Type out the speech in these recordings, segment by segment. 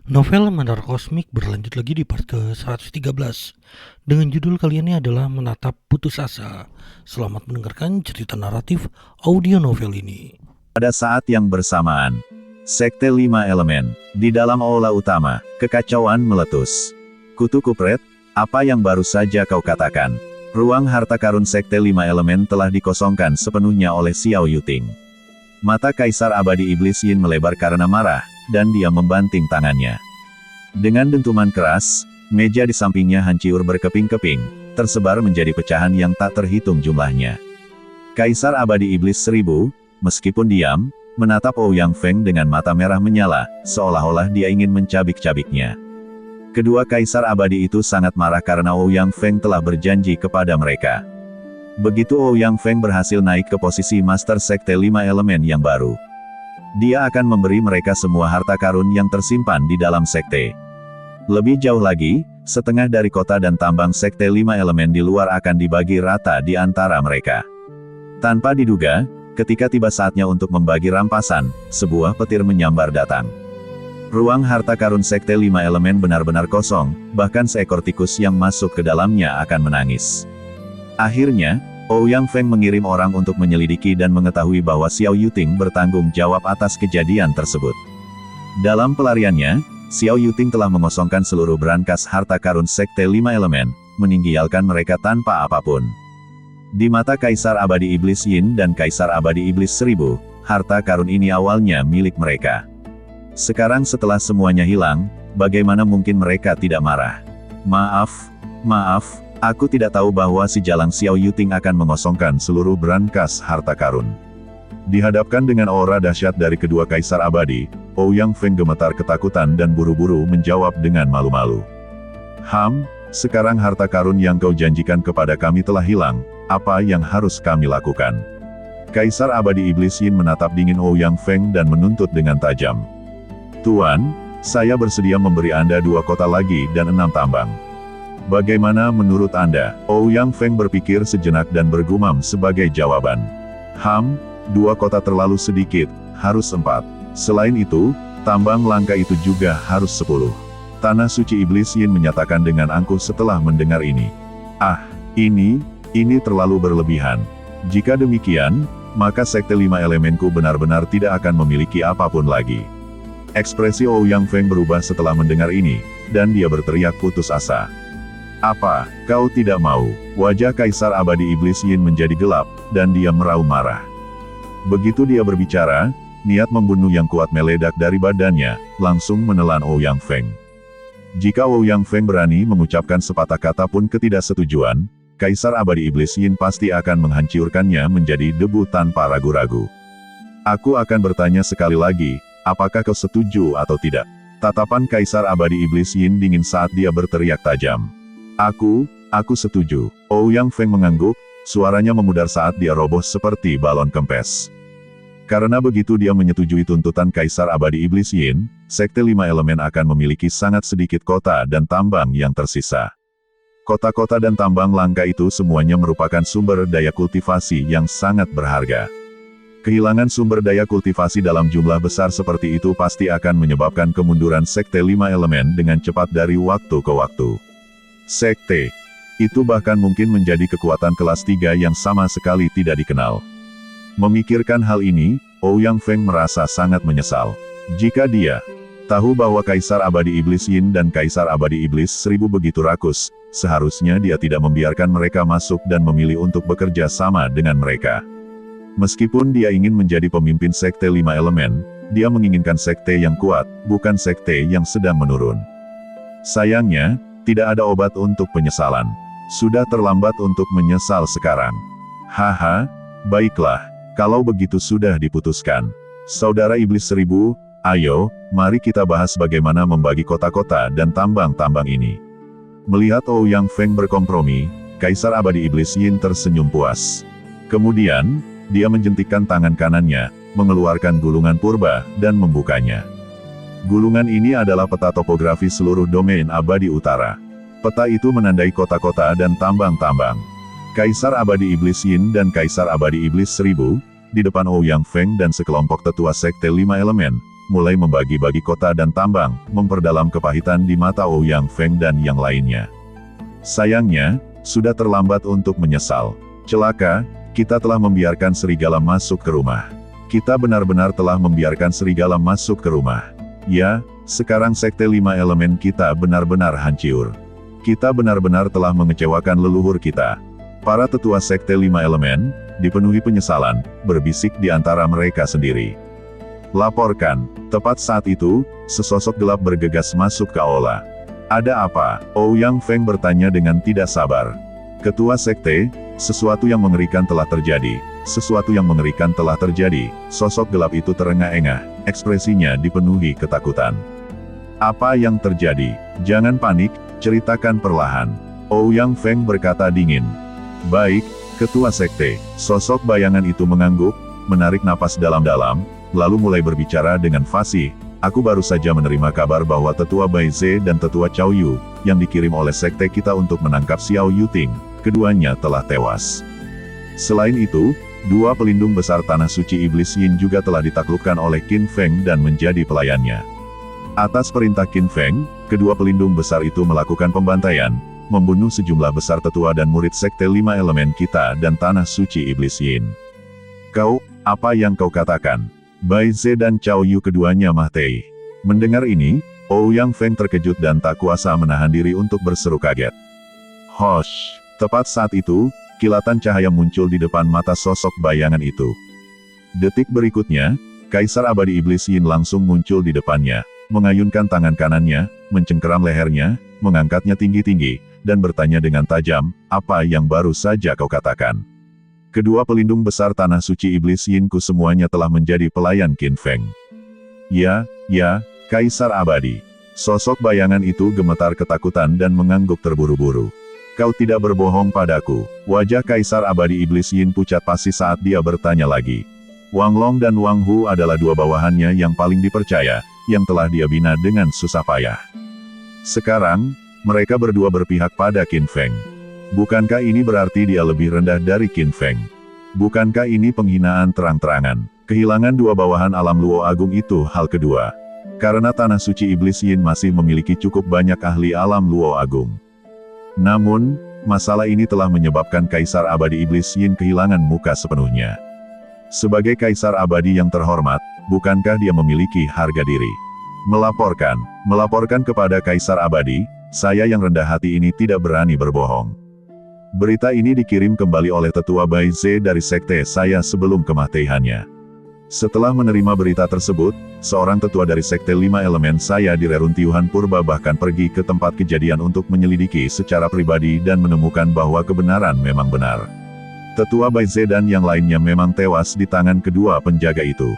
Novel Menara Kosmik berlanjut lagi di part ke-113 dengan judul kali ini adalah Menatap Putus Asa. Selamat mendengarkan cerita naratif audio novel ini. Pada saat yang bersamaan, Sekte 5 Elemen, di dalam aula utama, kekacauan meletus. Kutu Kupret, apa yang baru saja kau katakan? Ruang harta karun Sekte 5 Elemen telah dikosongkan sepenuhnya oleh Xiao Yuting. Mata Kaisar Abadi Iblis Yin melebar karena marah, dan dia membanting tangannya. Dengan dentuman keras, meja di sampingnya hancur berkeping-keping, tersebar menjadi pecahan yang tak terhitung jumlahnya. Kaisar Abadi Iblis 1000, meskipun diam, menatap Ouyang Feng dengan mata merah menyala, seolah-olah dia ingin mencabik-cabiknya. Kedua Kaisar Abadi itu sangat marah karena Ouyang Feng telah berjanji kepada mereka. Begitu Ouyang Feng berhasil naik ke posisi Master Sekte 5 Elemen yang baru, dia akan memberi mereka semua harta karun yang tersimpan di dalam sekte. Lebih jauh lagi, setengah dari kota dan tambang Sekte 5 Elemen di luar akan dibagi rata di antara mereka. Tanpa diduga, ketika tiba saatnya untuk membagi rampasan, sebuah petir menyambar datang. Ruang harta karun Sekte 5 Elemen benar-benar kosong, bahkan seekor tikus yang masuk ke dalamnya akan menangis. Akhirnya, Ouyang Feng mengirim orang untuk menyelidiki dan mengetahui bahwa Xiao Yuting bertanggung jawab atas kejadian tersebut. Dalam pelariannya, Xiao Yuting telah mengosongkan seluruh brankas harta karun Sekte 5 Elemen, meninggalkan mereka tanpa apapun. Di mata Kaisar Abadi Iblis Yin dan Kaisar Abadi Iblis 1000, harta karun ini awalnya milik mereka. Sekarang setelah semuanya hilang, bagaimana mungkin mereka tidak marah? Maaf, aku tidak tahu bahwa si jalang Xiao Yuting akan mengosongkan seluruh brankas harta karun. Dihadapkan dengan aura dahsyat dari kedua Kaisar Abadi, Ouyang Feng gemetar ketakutan dan buru-buru menjawab dengan malu-malu. Sekarang harta karun yang kau janjikan kepada kami telah hilang, apa yang harus kami lakukan? Kaisar Abadi Iblis Yin menatap dingin Ouyang Feng dan menuntut dengan tajam. Tuan, saya bersedia memberi Anda 2 kota lagi dan 6 tambang. Bagaimana menurut Anda? Ouyang Feng berpikir sejenak dan bergumam sebagai jawaban. 2 kota terlalu sedikit, harus 4. Selain itu, tambang langka itu juga harus 10. Tanah Suci Iblis Yin menyatakan dengan angkuh setelah mendengar ini. Ini terlalu berlebihan. Jika demikian, maka Sekte 5 Elemenku benar-benar tidak akan memiliki apapun lagi. Ekspresi Ouyang Feng berubah setelah mendengar ini, dan dia berteriak putus asa. Apa, kau tidak mau? Wajah Kaisar Abadi Iblis Yin menjadi gelap, dan dia meraung marah. Begitu dia berbicara, niat membunuh yang kuat meledak dari badannya, langsung menelan Ouyang Feng. Jika Ouyang Feng berani mengucapkan sepatah kata pun ketidaksetujuan, Kaisar Abadi Iblis Yin pasti akan menghancurkannya menjadi debu tanpa ragu-ragu. Aku akan bertanya sekali lagi, apakah kau setuju atau tidak? Tatapan Kaisar Abadi Iblis Yin dingin saat dia berteriak tajam. Aku setuju. Ouyang Feng mengangguk, suaranya memudar saat dia roboh seperti balon kempes. Karena begitu dia menyetujui tuntutan Kaisar Abadi Iblis Yin, Sekte 5 Elemen akan memiliki sangat sedikit kota dan tambang yang tersisa. Kota-kota dan tambang langka itu semuanya merupakan sumber daya kultivasi yang sangat berharga. Kehilangan sumber daya kultivasi dalam jumlah besar seperti itu pasti akan menyebabkan kemunduran Sekte 5 Elemen dengan cepat dari waktu ke waktu. Sekte itu bahkan mungkin menjadi kekuatan kelas 3 yang sama sekali tidak dikenal. Memikirkan hal ini, Ouyang Feng merasa sangat menyesal. Jika dia tahu bahwa Kaisar Abadi Iblis Yin dan Kaisar Abadi Iblis 1000 begitu rakus, seharusnya dia tidak membiarkan mereka masuk dan memilih untuk bekerja sama dengan mereka. Meskipun dia ingin menjadi pemimpin Sekte 5 Elemen, dia menginginkan sekte yang kuat, bukan sekte yang sedang menurun. Sayangnya, tidak ada obat untuk penyesalan. Sudah terlambat untuk menyesal sekarang. Baiklah, kalau begitu sudah diputuskan. Saudara Iblis 1000, ayo, mari kita bahas bagaimana membagi kota-kota dan tambang-tambang ini. Melihat Ouyang Feng berkompromi, Kaisar Abadi Iblis Yin tersenyum puas. Kemudian, dia menjentikkan tangan kanannya, mengeluarkan gulungan purba, dan membukanya. Gulungan ini adalah peta topografi seluruh domain Abadi Utara. Peta itu menandai kota-kota dan tambang-tambang. Kaisar Abadi Iblis Yin dan Kaisar Abadi Iblis 1000, di depan Ouyang Feng dan sekelompok tetua Sekte 5 Elemen, mulai membagi-bagi kota dan tambang, memperdalam kepahitan di mata Ouyang Feng dan yang lainnya. Sayangnya, sudah terlambat untuk menyesal. Celaka, kita telah membiarkan serigala masuk ke rumah. Kita benar-benar telah membiarkan serigala masuk ke rumah. Ya, sekarang Sekte 5 Elemen kita benar-benar hancur. Kita benar-benar telah mengecewakan leluhur kita. Para tetua Sekte 5 Elemen, dipenuhi penyesalan, berbisik di antara mereka sendiri. Laporkan, tepat saat itu, sesosok gelap bergegas masuk ke aula. Ada apa? Ouyang Feng bertanya dengan tidak sabar. Ketua Sekte, sesuatu yang mengerikan telah terjadi. Sesuatu yang mengerikan telah terjadi. Sosok gelap itu terengah-engah, ekspresinya dipenuhi ketakutan. Apa yang terjadi? Jangan panik, ceritakan perlahan. Ouyang Feng berkata dingin. Baik, Ketua Sekte. Sosok bayangan itu mengangguk, menarik napas dalam-dalam, lalu mulai berbicara dengan fasih. Aku baru saja menerima kabar bahwa Tetua Bai Ze dan Tetua Cao Yu, yang dikirim oleh Sekte kita untuk menangkap Xiao Yuting, keduanya telah tewas. Selain itu, dua pelindung besar Tanah Suci Iblis Yin juga telah ditaklukkan oleh Qin Feng dan menjadi pelayannya. Atas perintah Qin Feng, kedua pelindung besar itu melakukan pembantaian, membunuh sejumlah besar tetua dan murid Sekte 5 Elemen kita dan Tanah Suci Iblis Yin. Kau, apa yang kau katakan? Bai Ze dan Cao Yu keduanya mati. Mendengar ini, Ouyang Feng terkejut dan tak kuasa menahan diri untuk berseru kaget. Hosh! Tepat saat itu, kilatan cahaya muncul di depan mata sosok bayangan itu. Detik berikutnya, Kaisar Abadi Iblis Yin langsung muncul di depannya, mengayunkan tangan kanannya, mencengkeram lehernya, mengangkatnya tinggi-tinggi, dan bertanya dengan tajam, apa yang baru saja kau katakan? Kedua pelindung besar Tanah Suci Iblis Yin-ku semuanya telah menjadi pelayan Qin Feng. Ya, Kaisar Abadi. Sosok bayangan itu gemetar ketakutan dan mengangguk terburu-buru. Kau tidak berbohong padaku. Wajah Kaisar Abadi Iblis Yin pucat pasi saat dia bertanya lagi. Wang Long dan Wang Hu adalah dua bawahannya yang paling dipercaya, yang telah dia bina dengan susah payah. Sekarang, mereka berdua berpihak pada Qin Feng. Bukankah ini berarti dia lebih rendah dari Qin Feng? Bukankah ini penghinaan terang-terangan? Kehilangan dua bawahan alam Luo Agung itu hal kedua. Karena Tanah Suci Iblis Yin masih memiliki cukup banyak ahli alam Luo Agung. Namun, masalah ini telah menyebabkan Kaisar Abadi Iblis Yin kehilangan muka sepenuhnya. Sebagai Kaisar Abadi yang terhormat, bukankah dia memiliki harga diri? Melaporkan kepada Kaisar Abadi, saya yang rendah hati ini tidak berani berbohong. Berita ini dikirim kembali oleh Tetua Bai Ze dari Sekte saya sebelum kematiannya. Setelah menerima berita tersebut, seorang tetua dari Sekte 5 Elemen saya di Reruntuhan Purba bahkan pergi ke tempat kejadian untuk menyelidiki secara pribadi dan menemukan bahwa kebenaran memang benar. Tetua Bai Ze dan yang lainnya memang tewas di tangan kedua penjaga itu.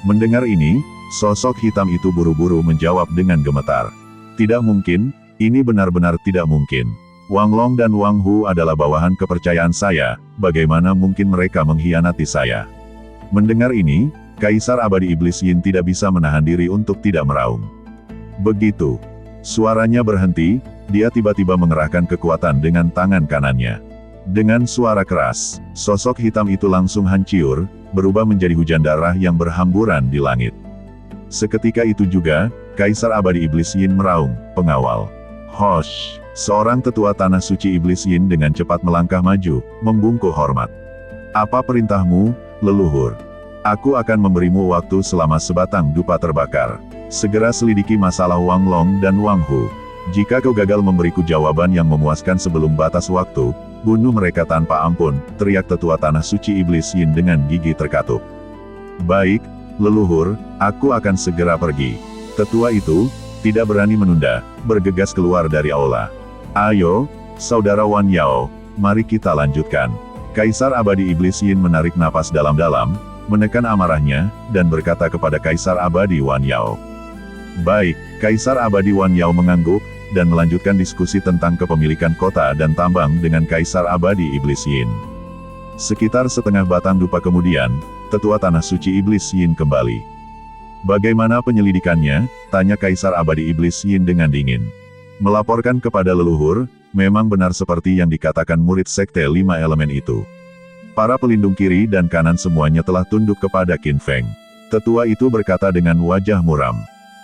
Mendengar ini, sosok hitam itu buru-buru menjawab dengan gemetar. Tidak mungkin, ini benar-benar tidak mungkin. Wang Long dan Wang Hu adalah bawahan kepercayaan saya, bagaimana mungkin mereka mengkhianati saya? Mendengar ini, Kaisar Abadi Iblis Yin tidak bisa menahan diri untuk tidak meraung. Begitu suaranya berhenti, dia tiba-tiba mengerahkan kekuatan dengan tangan kanannya. Dengan suara keras, sosok hitam itu langsung hancur, berubah menjadi hujan darah yang berhamburan di langit. Seketika itu juga, Kaisar Abadi Iblis Yin meraung, pengawal. Hosh! Seorang tetua Tanah Suci Iblis Yin dengan cepat melangkah maju, membungkuk hormat. Apa perintahmu, leluhur? Aku akan memberimu waktu selama sebatang dupa terbakar. Segera selidiki masalah Wang Long dan Wang Hu. Jika kau gagal memberiku jawaban yang memuaskan sebelum batas waktu, bunuh mereka tanpa ampun, teriak tetua Tanah Suci Iblis Yin dengan gigi terkatup. Baik, leluhur, aku akan segera pergi. Tetua itu tidak berani menunda, bergegas keluar dari aula. Ayo, saudara Wan Yao, mari kita lanjutkan. Kaisar Abadi Iblis Yin menarik napas dalam-dalam, menekan amarahnya, dan berkata kepada Kaisar Abadi Wan Yao. Baik, Kaisar Abadi Wan Yao mengangguk, dan melanjutkan diskusi tentang kepemilikan kota dan tambang dengan Kaisar Abadi Iblis Yin. Sekitar setengah batang dupa kemudian, Tetua Tanah Suci Iblis Yin kembali. Bagaimana penyelidikannya? Tanya Kaisar Abadi Iblis Yin dengan dingin. Melaporkan kepada leluhur, memang benar seperti yang dikatakan murid Sekte 5 Elemen itu. Para pelindung kiri dan kanan semuanya telah tunduk kepada Qin Feng. Tetua itu berkata dengan wajah muram.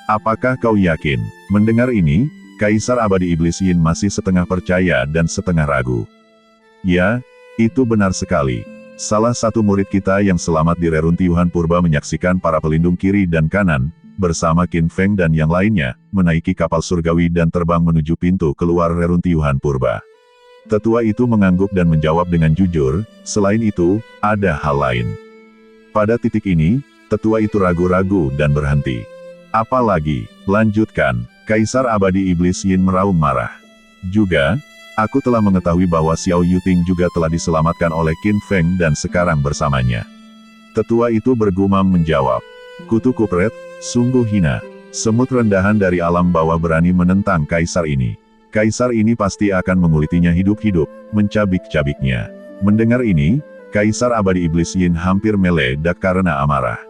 Apakah kau yakin? Mendengar ini, Kaisar Abadi Iblis Yin masih setengah percaya dan setengah ragu. Ya, itu benar sekali. Salah satu murid kita yang selamat di reruntuhan purba menyaksikan para pelindung kiri dan kanan, bersama Qin Feng dan yang lainnya, menaiki kapal surgawi dan terbang menuju pintu keluar reruntuhan purba. Tetua itu mengangguk dan menjawab dengan jujur, selain itu, ada hal lain. Pada titik ini, tetua itu ragu-ragu dan berhenti. Apalagi, lanjutkan, Kaisar Abadi Iblis Yin meraung marah. Juga, aku telah mengetahui bahwa Xiao Yuting juga telah diselamatkan oleh Qin Feng dan sekarang bersamanya. Tetua itu bergumam menjawab. Kutu kupret, sungguh hina. Semut rendahan dari alam bawah berani menentang Kaisar ini. Kaisar ini pasti akan mengulitinya hidup-hidup, mencabik-cabiknya. Mendengar ini, Kaisar Abadi Iblis Yin hampir meledak karena amarah.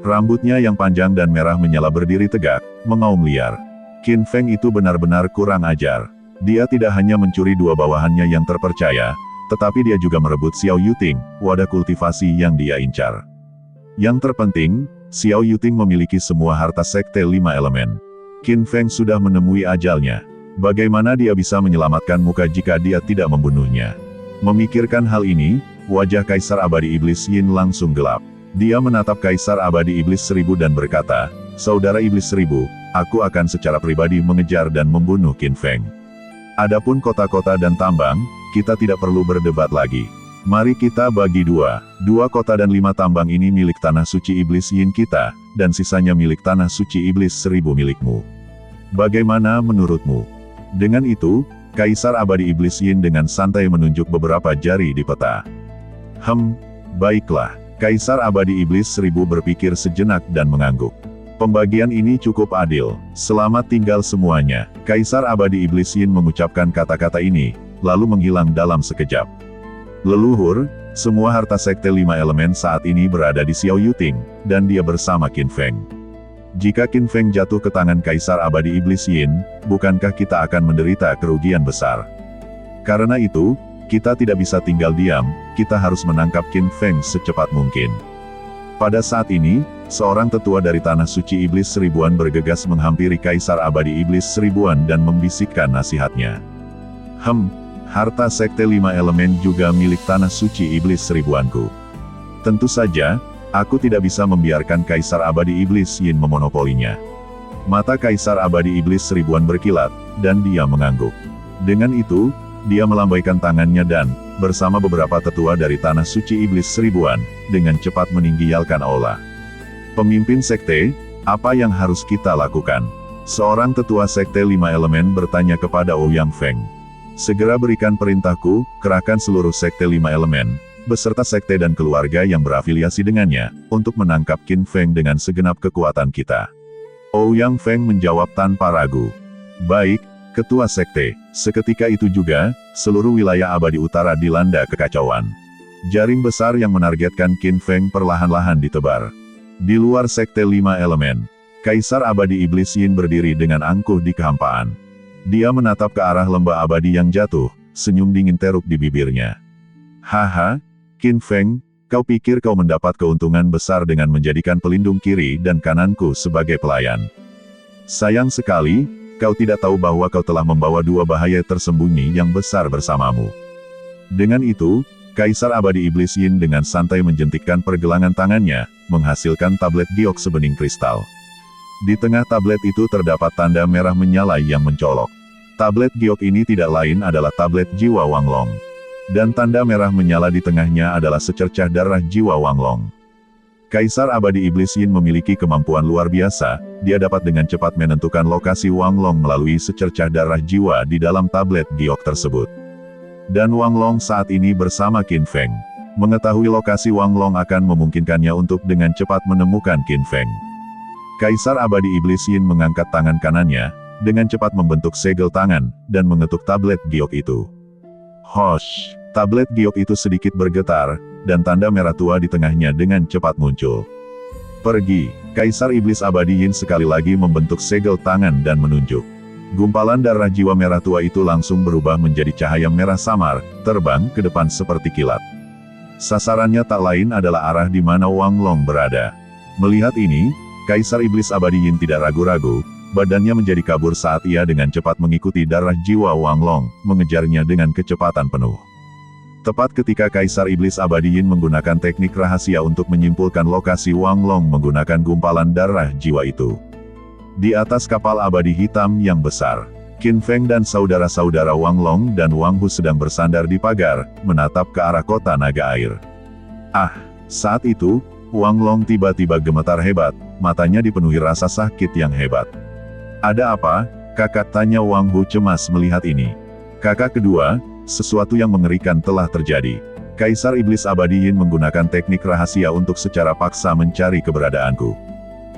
Rambutnya yang panjang dan merah menyala berdiri tegak, mengaum liar. Qin Feng itu benar-benar kurang ajar. Dia tidak hanya mencuri dua bawahannya yang terpercaya, tetapi dia juga merebut Xiao Yuting, wadah kultivasi yang dia incar. Yang terpenting, Xiao Yuting memiliki semua harta sekte 5 elemen. Qin Feng sudah menemui ajalnya. Bagaimana dia bisa menyelamatkan muka jika dia tidak membunuhnya? Memikirkan hal ini, wajah Kaisar Abadi Iblis Yin langsung gelap. Dia menatap Kaisar Abadi Iblis 1000 dan berkata, Saudara Iblis 1000, aku akan secara pribadi mengejar dan membunuh Qin Feng. Adapun kota-kota dan tambang, kita tidak perlu berdebat lagi. Mari kita bagi dua kota dan 5 tambang ini milik tanah suci Iblis Yin kita, dan sisanya milik tanah suci Iblis 1000 milikmu. Bagaimana menurutmu? Dengan itu, Kaisar Abadi Iblis Yin dengan santai menunjuk beberapa jari di peta. Baiklah. Kaisar Abadi Iblis 1000 berpikir sejenak dan mengangguk. Pembagian ini cukup adil. Selamat tinggal semuanya. Kaisar Abadi Iblis Yin mengucapkan kata-kata ini, lalu menghilang dalam sekejap. Leluhur, semua harta sekte 5 elemen saat ini berada di Xiao Yuting, dan dia bersama Qin Feng. Jika Qin Feng jatuh ke tangan Kaisar Abadi Iblis Yin, bukankah kita akan menderita kerugian besar? Karena itu, kita tidak bisa tinggal diam, kita harus menangkap Qin Feng secepat mungkin. Pada saat ini, seorang tetua dari Tanah Suci Iblis 1000-an bergegas menghampiri Kaisar Abadi Iblis 1000-an dan membisikkan nasihatnya. Harta sekte 5 elemen juga milik Tanah Suci Iblis 1000-anku. Tentu saja, aku tidak bisa membiarkan Kaisar Abadi Iblis Yin memonopolinya. Mata Kaisar Abadi Iblis 1000-an berkilat, dan dia mengangguk. Dengan itu, dia melambaikan tangannya dan, bersama beberapa tetua dari Tanah Suci Iblis 1000-an, dengan cepat meninggialkan aula. Pemimpin sekte, apa yang harus kita lakukan? Seorang tetua sekte 5 elemen bertanya kepada Ouyang Feng. Segera berikan perintahku, kerahkan seluruh sekte 5 elemen, beserta sekte dan keluarga yang berafiliasi dengannya, untuk menangkap Qin Feng dengan segenap kekuatan kita. Ouyang Feng menjawab tanpa ragu. Baik, Ketua Sekte. Seketika itu juga, seluruh wilayah Abadi Utara dilanda kekacauan. Jaring besar yang menargetkan Qin Feng perlahan-lahan ditebar. Di luar sekte 5 elemen, Kaisar Abadi Iblis Yin berdiri dengan angkuh di kehampaan. Dia menatap ke arah lembah abadi yang jatuh, senyum dingin teruk di bibirnya. Haha, Qin Feng, kau pikir kau mendapat keuntungan besar dengan menjadikan pelindung kiri dan kananku sebagai pelayan. Sayang sekali, kau tidak tahu bahwa kau telah membawa dua bahaya tersembunyi yang besar bersamamu. Dengan itu, Kaisar Abadi Iblis Yin dengan santai menjentikkan pergelangan tangannya, menghasilkan tablet giok sebening kristal. Di tengah tablet itu terdapat tanda merah menyala yang mencolok. Tablet giok ini tidak lain adalah tablet jiwa Wang Long. Dan tanda merah menyala di tengahnya adalah secercah darah jiwa Wang Long. Kaisar Abadi Iblis Yin memiliki kemampuan luar biasa, dia dapat dengan cepat menentukan lokasi Wang Long melalui secercah darah jiwa di dalam tablet giok tersebut. Dan Wang Long saat ini bersama Qin Feng. Mengetahui lokasi Wang Long akan memungkinkannya untuk dengan cepat menemukan Qin Feng. Kaisar Abadi Iblis Yin mengangkat tangan kanannya, dengan cepat membentuk segel tangan, dan mengetuk tablet giok itu. Hosh! Tablet giok itu sedikit bergetar, dan tanda merah tua di tengahnya dengan cepat muncul. Pergi! Kaisar Iblis Abadi Yin sekali lagi membentuk segel tangan dan menunjuk. Gumpalan darah jiwa merah tua itu langsung berubah menjadi cahaya merah samar, terbang ke depan seperti kilat. Sasarannya tak lain adalah arah di mana Wang Long berada. Melihat ini, Kaisar Iblis Abadi Yin tidak ragu-ragu, badannya menjadi kabur saat ia dengan cepat mengikuti darah jiwa Wang Long, mengejarnya dengan kecepatan penuh. Tepat ketika Kaisar Iblis Abadi Yin menggunakan teknik rahasia untuk menyimpulkan lokasi Wang Long menggunakan gumpalan darah jiwa itu. Di atas kapal abadi hitam yang besar, Qin Feng dan saudara-saudara Wang Long dan Wang Hu sedang bersandar di pagar, menatap ke arah kota naga air. Saat itu, Wang Long tiba-tiba gemetar hebat, matanya dipenuhi rasa sakit yang hebat. "Ada apa, kakak?" tanya Wang Hu cemas melihat ini. "Kakak kedua, sesuatu yang mengerikan telah terjadi. Kaisar Iblis Abadi Yin menggunakan teknik rahasia untuk secara paksa mencari keberadaanku."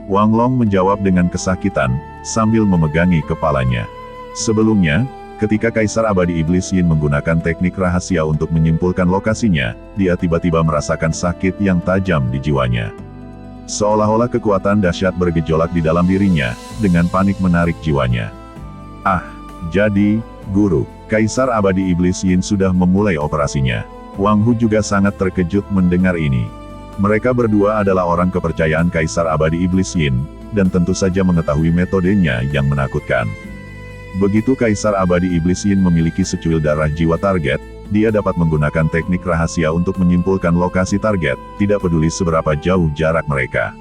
Wang Long menjawab dengan kesakitan, sambil memegangi kepalanya. Sebelumnya, ketika Kaisar Abadi Iblis Yin menggunakan teknik rahasia untuk menyimpulkan lokasinya, dia tiba-tiba merasakan sakit yang tajam di jiwanya. Seolah-olah kekuatan dahsyat bergejolak di dalam dirinya, dengan panik menarik jiwanya. Jadi, Guru, Kaisar Abadi Iblis Yin sudah memulai operasinya. Wang Hu juga sangat terkejut mendengar ini. Mereka berdua adalah orang kepercayaan Kaisar Abadi Iblis Yin, dan tentu saja mengetahui metodenya yang menakutkan. Begitu Kaisar Abadi Iblis Yin memiliki secuil darah jiwa target, dia dapat menggunakan teknik rahasia untuk menyimpulkan lokasi target, tidak peduli seberapa jauh jarak mereka.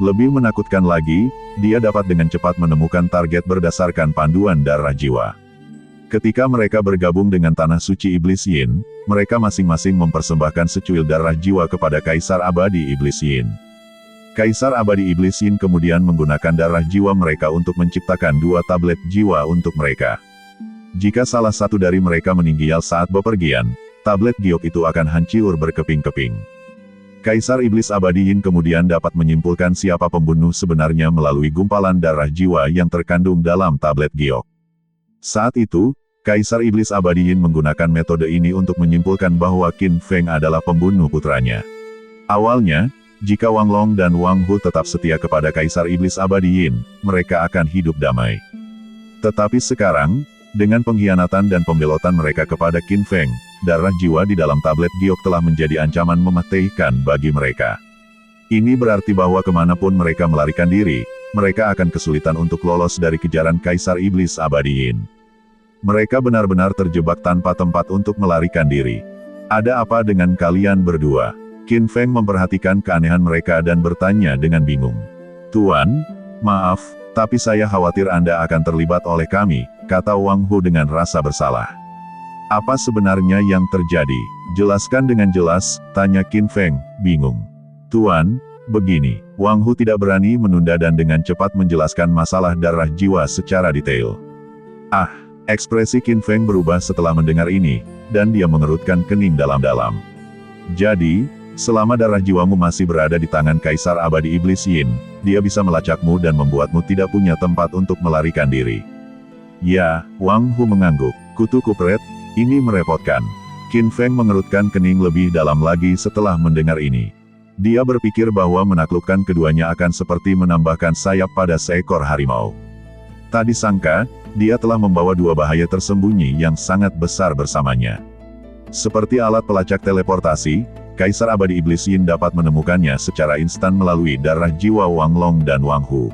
Lebih menakutkan lagi, dia dapat dengan cepat menemukan target berdasarkan panduan darah jiwa. Ketika mereka bergabung dengan Tanah Suci Iblis Yin, mereka masing-masing mempersembahkan secuil darah jiwa kepada Kaisar Abadi Iblis Yin. Kaisar Abadi Iblis Yin kemudian menggunakan darah jiwa mereka untuk menciptakan 2 tablet jiwa untuk mereka. Jika salah satu dari mereka meninggal saat bepergian, tablet giok itu akan hancur berkeping-keping. Kaisar Iblis Abadi Yin kemudian dapat menyimpulkan siapa pembunuh sebenarnya melalui gumpalan darah jiwa yang terkandung dalam tablet giok. Saat itu, Kaisar Iblis Abadi Yin menggunakan metode ini untuk menyimpulkan bahwa Qin Feng adalah pembunuh putranya. Awalnya, jika Wang Long dan Wang Hu tetap setia kepada Kaisar Iblis Abadi Yin, mereka akan hidup damai. Tetapi sekarang, dengan pengkhianatan dan pembelotan mereka kepada Qin Feng, darah jiwa di dalam tablet giok telah menjadi ancaman mematikan bagi mereka. Ini berarti bahwa kemanapun mereka melarikan diri, mereka akan kesulitan untuk lolos dari kejaran Kaisar Iblis Abadi Yin. Mereka benar-benar terjebak tanpa tempat untuk melarikan diri. "Ada apa dengan kalian berdua?" Qin Feng memperhatikan keanehan mereka dan bertanya dengan bingung. "Tuan, maaf, tapi saya khawatir Anda akan terlibat oleh kami," kata Wang Hu dengan rasa bersalah. "Apa sebenarnya yang terjadi? Jelaskan dengan jelas," tanya Qin Feng, bingung. "Tuan, begini." Wang Hu tidak berani menunda dan dengan cepat menjelaskan masalah darah jiwa secara detail. Ekspresi Qin Feng berubah setelah mendengar ini, dan dia mengerutkan kening dalam-dalam. "Jadi, selama darah jiwamu masih berada di tangan Kaisar Abadi Iblis Yin, dia bisa melacakmu dan membuatmu tidak punya tempat untuk melarikan diri." "Ya," Wang Hu mengangguk, "kutu kupret, ini merepotkan." Qin Feng mengerutkan kening lebih dalam lagi setelah mendengar ini. Dia berpikir bahwa menaklukkan keduanya akan seperti menambahkan sayap pada seekor harimau. Tak disangka, dia telah membawa 2 bahaya tersembunyi yang sangat besar bersamanya. Seperti alat pelacak teleportasi, Kaisar Abadi Iblis Yin dapat menemukannya secara instan melalui darah jiwa Wang Long dan Wang Hu.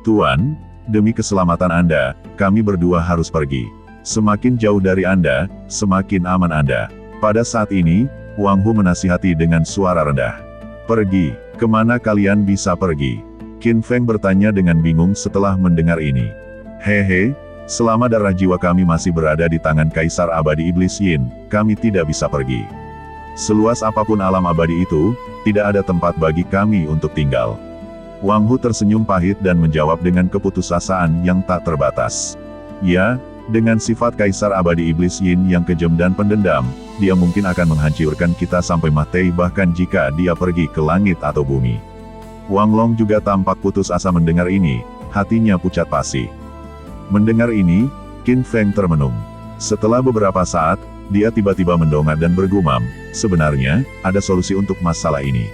"Tuan, demi keselamatan Anda, kami berdua harus pergi. Semakin jauh dari Anda, semakin aman Anda." Pada saat ini, Wang Hu menasihati dengan suara rendah. "Pergi, kemana kalian bisa pergi?" Qin Feng bertanya dengan bingung setelah mendengar ini. "Hehe, selama darah jiwa kami masih berada di tangan Kaisar Abadi Iblis Yin, kami tidak bisa pergi. Seluas apapun alam abadi itu, tidak ada tempat bagi kami untuk tinggal." Wang Hu tersenyum pahit dan menjawab dengan keputusasaan yang tak terbatas. "Ya, dengan sifat Kaisar Abadi Iblis Yin yang kejam dan pendendam, dia mungkin akan menghancurkan kita sampai mati bahkan jika dia pergi ke langit atau bumi." Wang Long juga tampak putus asa mendengar ini, hatinya pucat pasi. Mendengar ini, Qin Feng termenung. Setelah beberapa saat, dia tiba-tiba mendongak dan bergumam, "Sebenarnya, ada solusi untuk masalah ini."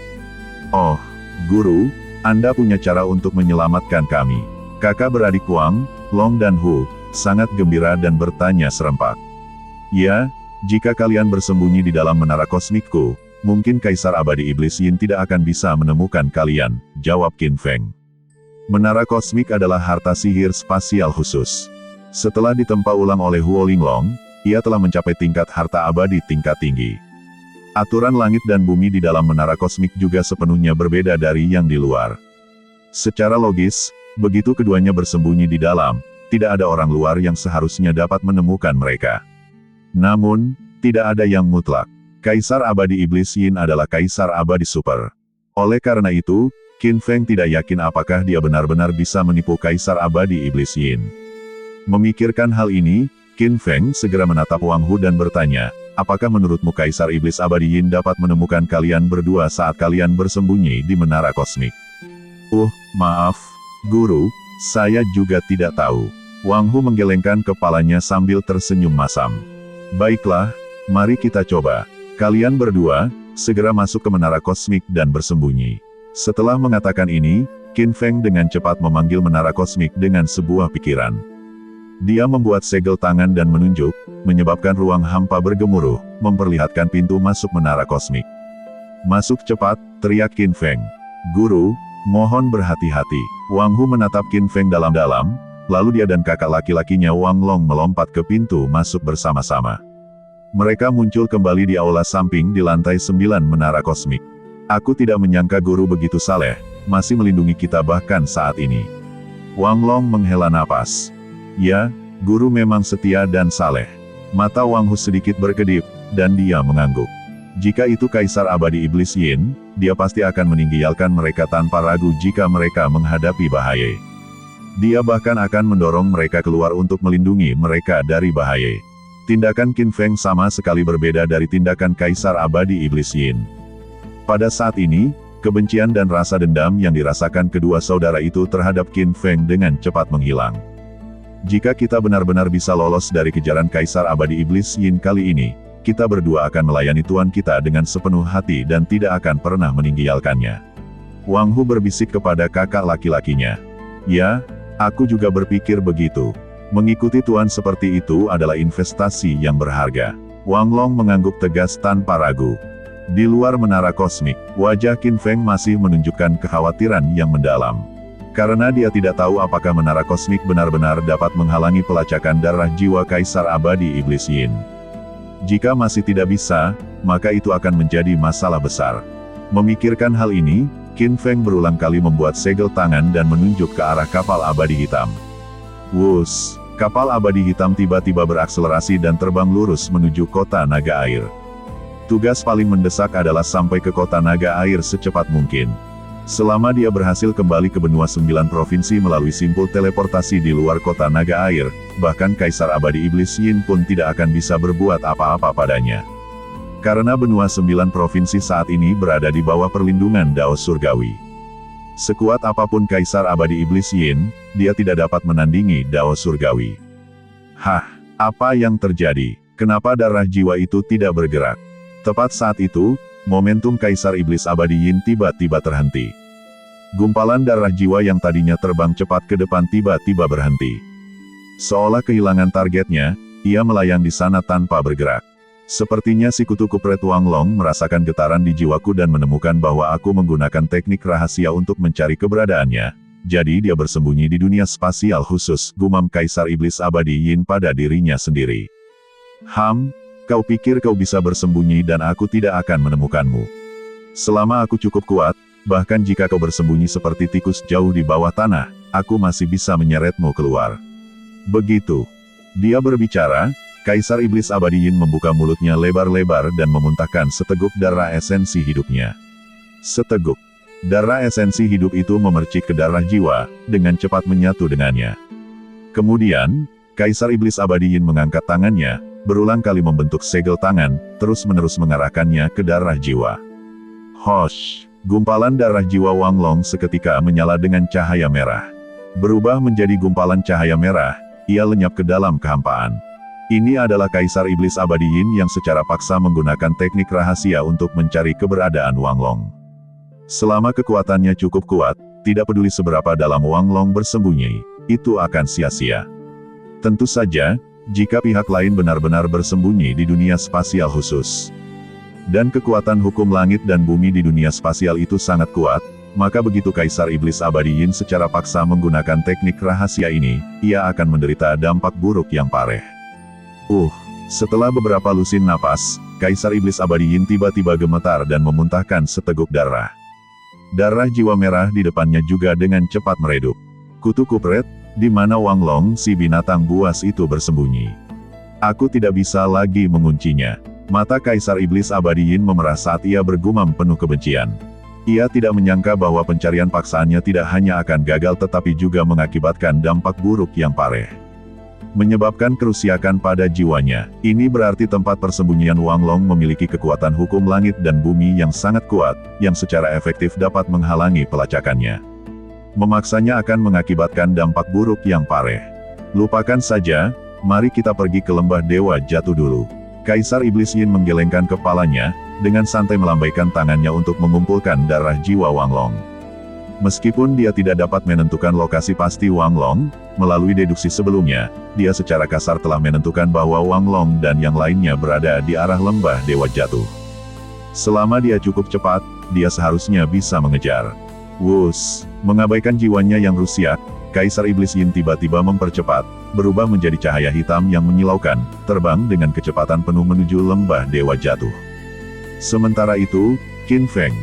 "Oh, Guru, Anda punya cara untuk menyelamatkan kami." Kakak beradik Wang, Long dan Hu, sangat gembira dan bertanya serempak. "Ya, jika kalian bersembunyi di dalam menara kosmikku, mungkin Kaisar Abadi Iblis Yin tidak akan bisa menemukan kalian," jawab Qin Feng. Menara kosmik adalah harta sihir spasial khusus. Setelah ditempa ulang oleh Huo Linglong, ia telah mencapai tingkat harta abadi tingkat tinggi. Aturan langit dan bumi di dalam menara kosmik juga sepenuhnya berbeda dari yang di luar. Secara logis, begitu keduanya bersembunyi di dalam, tidak ada orang luar yang seharusnya dapat menemukan mereka. Namun, tidak ada yang mutlak. Kaisar abadi iblis Yin adalah kaisar abadi super. Oleh karena itu, Qin Feng tidak yakin apakah dia benar-benar bisa menipu kaisar abadi iblis Yin. Memikirkan hal ini, Qin Feng segera menatap Wang Hu dan bertanya, apakah menurutmu kaisar iblis abadi Yin dapat menemukan kalian berdua saat kalian bersembunyi di menara kosmik? Maaf, Guru, saya juga tidak tahu. Wang Hu menggelengkan kepalanya sambil tersenyum masam. Baiklah, mari kita coba. Kalian berdua, segera masuk ke menara kosmik dan bersembunyi. Setelah mengatakan ini, Qin Feng dengan cepat memanggil menara kosmik dengan sebuah pikiran. Dia membuat segel tangan dan menunjuk, menyebabkan ruang hampa bergemuruh, memperlihatkan pintu masuk menara kosmik. Masuk cepat, teriak Qin Feng. Guru, mohon berhati-hati. Wang Hu menatap Qin Feng dalam-dalam, lalu dia dan kakak laki-lakinya Wang Long melompat ke pintu masuk bersama-sama. Mereka muncul kembali di aula samping di lantai 9 menara kosmik. Aku tidak menyangka guru begitu saleh, masih melindungi kita bahkan saat ini. Wang Long menghela napas. Ya, guru memang setia dan saleh. Mata Wang Hu sedikit berkedip, dan dia mengangguk. Jika itu kaisar abadi iblis Yin, dia pasti akan meninggalkan mereka tanpa ragu jika mereka menghadapi bahaya. Dia bahkan akan mendorong mereka keluar untuk melindungi mereka dari bahaya. Tindakan Qin Feng sama sekali berbeda dari tindakan kaisar abadi iblis Yin. Pada saat ini, kebencian dan rasa dendam yang dirasakan kedua saudara itu terhadap Qin Feng dengan cepat menghilang. Jika kita benar-benar bisa lolos dari kejaran kaisar abadi iblis Yin kali ini, kita berdua akan melayani Tuan kita dengan sepenuh hati dan tidak akan pernah meninggalkannya. Wang Hu berbisik kepada kakak laki-lakinya. Ya, aku juga berpikir begitu. Mengikuti Tuan seperti itu adalah investasi yang berharga. Wang Long mengangguk tegas tanpa ragu. Di luar menara kosmik, wajah Qin Feng masih menunjukkan kekhawatiran yang mendalam. Karena dia tidak tahu apakah menara kosmik benar-benar dapat menghalangi pelacakan darah jiwa kaisar abadi iblis Yin. Jika masih tidak bisa, maka itu akan menjadi masalah besar. Memikirkan hal ini, Qin Feng berulang kali membuat segel tangan dan menunjuk ke arah kapal abadi hitam. Wus, kapal abadi hitam tiba-tiba berakselerasi dan terbang lurus menuju kota naga air. Tugas paling mendesak adalah sampai ke kota naga air secepat mungkin. Selama dia berhasil kembali ke benua 9 provinsi melalui simpul teleportasi di luar kota naga air, bahkan kaisar abadi iblis Yin pun tidak akan bisa berbuat apa-apa padanya. Karena benua 9 provinsi saat ini berada di bawah perlindungan Dao Surgawi. Sekuat apapun kaisar abadi iblis Yin, dia tidak dapat menandingi Dao Surgawi. Apa yang terjadi? Kenapa darah jiwa itu tidak bergerak? Tepat saat itu, momentum kaisar iblis abadi Yin tiba-tiba terhenti. Gumpalan darah jiwa yang tadinya terbang cepat ke depan tiba-tiba berhenti. Seolah kehilangan targetnya, ia melayang di sana tanpa bergerak. Sepertinya si kutu kupret Wang Long merasakan getaran di jiwaku dan menemukan bahwa aku menggunakan teknik rahasia untuk mencari keberadaannya. Jadi dia bersembunyi di dunia spasial khusus, gumam kaisar iblis abadi Yin pada dirinya sendiri. Kau pikir kau bisa bersembunyi dan aku tidak akan menemukanmu. Selama aku cukup kuat, bahkan jika kau bersembunyi seperti tikus jauh di bawah tanah, aku masih bisa menyeretmu keluar. Begitu dia berbicara, kaisar iblis abadi Yin membuka mulutnya lebar-lebar dan memuntahkan seteguk darah esensi hidupnya. Seteguk darah esensi hidup itu memercik ke darah jiwa, dengan cepat menyatu dengannya. Kemudian, kaisar iblis abadi Yin mengangkat tangannya, berulang kali membentuk segel tangan, terus-menerus mengarahkannya ke darah jiwa. Hosh! Gumpalan darah jiwa Wang Long seketika menyala dengan cahaya merah. Berubah menjadi gumpalan cahaya merah, ia lenyap ke dalam kehampaan. Ini adalah kaisar iblis abadi Yin yang secara paksa menggunakan teknik rahasia untuk mencari keberadaan Wang Long. Selama kekuatannya cukup kuat, tidak peduli seberapa dalam Wang Long bersembunyi, itu akan sia-sia. Tentu saja, jika pihak lain benar-benar bersembunyi di dunia spasial khusus. Dan kekuatan hukum langit dan bumi di dunia spasial itu sangat kuat, maka begitu Kaisar Iblis Abadi Yin secara paksa menggunakan teknik rahasia ini, ia akan menderita dampak buruk yang parah. Setelah beberapa lusin napas, Kaisar Iblis Abadi Yin tiba-tiba gemetar dan memuntahkan seteguk darah. Darah jiwa merah di depannya juga dengan cepat meredup. Kutu kupret, di mana Wang Long si binatang buas itu bersembunyi? Aku tidak bisa lagi menguncinya. Mata Kaisar Iblis Abadi Yin memerah saat ia bergumam penuh kebencian. Ia tidak menyangka bahwa pencarian paksaannya tidak hanya akan gagal tetapi juga mengakibatkan dampak buruk yang parah. Menyebabkan kerusakan pada jiwanya. Ini berarti tempat persembunyian Wang Long memiliki kekuatan hukum langit dan bumi yang sangat kuat, yang secara efektif dapat menghalangi pelacakannya. Memaksanya akan mengakibatkan dampak buruk yang parah. Lupakan saja, mari kita pergi ke lembah Dewa Jatuh dulu. Kaisar Iblis Yin menggelengkan kepalanya, dengan santai melambaikan tangannya untuk mengumpulkan darah jiwa Wang Long. Meskipun dia tidak dapat menentukan lokasi pasti Wang Long, melalui deduksi sebelumnya, dia secara kasar telah menentukan bahwa Wang Long dan yang lainnya berada di arah lembah Dewa Jatuh. Selama dia cukup cepat, dia seharusnya bisa mengejar. Mengabaikan jiwanya yang rusak, Kaisar Iblis Yin tiba-tiba mempercepat, berubah menjadi cahaya hitam yang menyilaukan, terbang dengan kecepatan penuh menuju lembah Dewa Jatuh. Sementara itu, Qin Feng.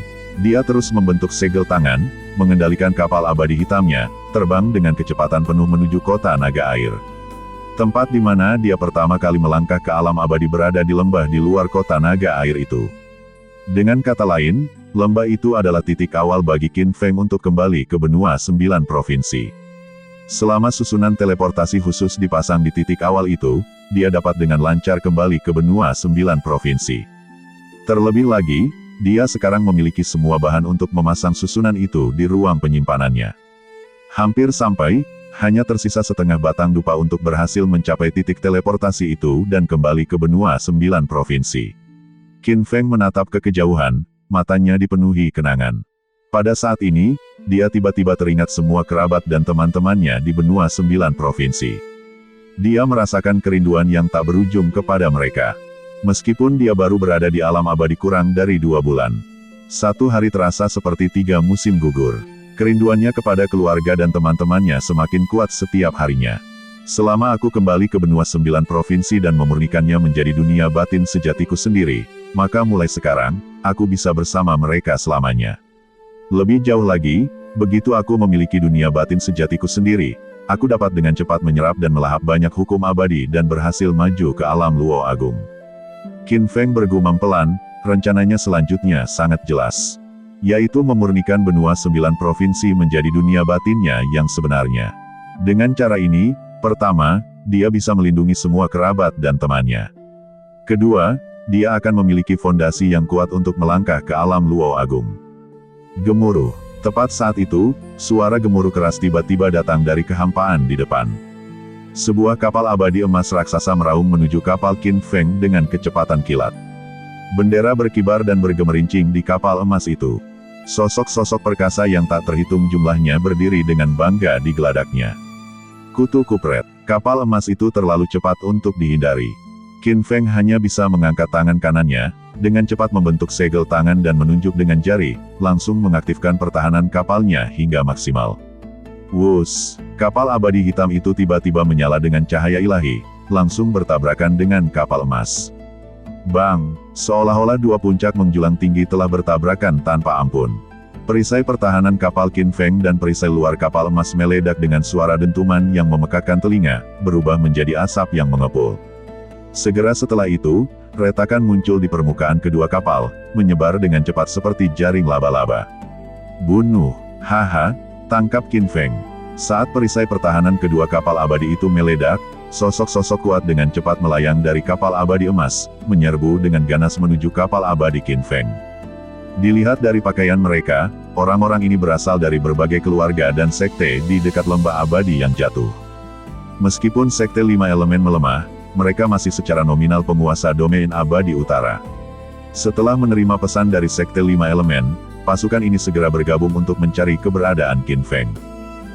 Dia terus membentuk segel tangan, mengendalikan kapal abadi hitamnya, terbang dengan kecepatan penuh menuju kota naga air. Tempat di mana dia pertama kali melangkah ke alam abadi berada di lembah di luar kota naga air itu. Dengan kata lain, lembah itu adalah titik awal bagi Qin Feng untuk kembali ke benua 9 provinsi. Selama susunan teleportasi khusus dipasang di titik awal itu, dia dapat dengan lancar kembali ke benua 9 provinsi. Terlebih lagi, dia sekarang memiliki semua bahan untuk memasang susunan itu di ruang penyimpanannya. Hampir sampai, hanya tersisa setengah batang dupa untuk berhasil mencapai titik teleportasi itu dan kembali ke benua 9 provinsi. Qin Feng menatap ke kejauhan, matanya dipenuhi kenangan. Pada saat ini, dia tiba-tiba teringat semua kerabat dan teman-temannya di benua 9 provinsi. Dia merasakan kerinduan yang tak berujung kepada mereka. Meskipun dia baru berada di alam abadi kurang dari 2 bulan. 1 hari terasa seperti 3 musim gugur. Kerinduannya kepada keluarga dan teman-temannya semakin kuat setiap harinya. Selama aku kembali ke benua 9 provinsi dan memurnikannya menjadi dunia batin sejatiku sendiri, maka mulai sekarang, aku bisa bersama mereka selamanya. Lebih jauh lagi, begitu aku memiliki dunia batin sejatiku sendiri, aku dapat dengan cepat menyerap dan melahap banyak hukum abadi dan berhasil maju ke alam Luo Agung. Qin Feng bergumam pelan, rencananya selanjutnya sangat jelas. Yaitu memurnikan benua 9 provinsi menjadi dunia batinnya yang sebenarnya. Dengan cara ini, pertama, dia bisa melindungi semua kerabat dan temannya. Kedua, dia akan memiliki fondasi yang kuat untuk melangkah ke alam Luo Agung. Gemuruh. Tepat saat itu, suara gemuruh keras tiba-tiba datang dari kehampaan di depan. Sebuah kapal abadi emas raksasa meraung menuju kapal Qin Feng dengan kecepatan kilat. Bendera berkibar dan bergemerincing di kapal emas itu. Sosok-sosok perkasa yang tak terhitung jumlahnya berdiri dengan bangga di geladaknya. Kutu kupret. Kapal emas itu terlalu cepat untuk dihindari. Qin Feng hanya bisa mengangkat tangan kanannya, dengan cepat membentuk segel tangan dan menunjuk dengan jari, langsung mengaktifkan pertahanan kapalnya hingga maksimal. Kapal abadi hitam itu tiba-tiba menyala dengan cahaya ilahi, langsung bertabrakan dengan kapal emas. Bang! Seolah-olah 2 puncak menjulang tinggi telah bertabrakan tanpa ampun. Perisai pertahanan kapal Qin Feng dan perisai luar kapal emas meledak dengan suara dentuman yang memekakkan telinga, berubah menjadi asap yang mengepul. Segera setelah itu, retakan muncul di permukaan kedua kapal, menyebar dengan cepat seperti jaring laba-laba. Bunuh! Haha! Tangkap Qin Feng! Saat perisai pertahanan kedua kapal abadi itu meledak, sosok-sosok kuat dengan cepat melayang dari kapal abadi emas, menyerbu dengan ganas menuju kapal abadi Qin Feng. Dilihat dari pakaian mereka, orang-orang ini berasal dari berbagai keluarga dan sekte di dekat lembah abadi yang jatuh. Meskipun sekte 5 elemen melemah, mereka masih secara nominal penguasa domain abadi utara. Setelah menerima pesan dari sekte 5 elemen, pasukan ini segera bergabung untuk mencari keberadaan Qin Feng.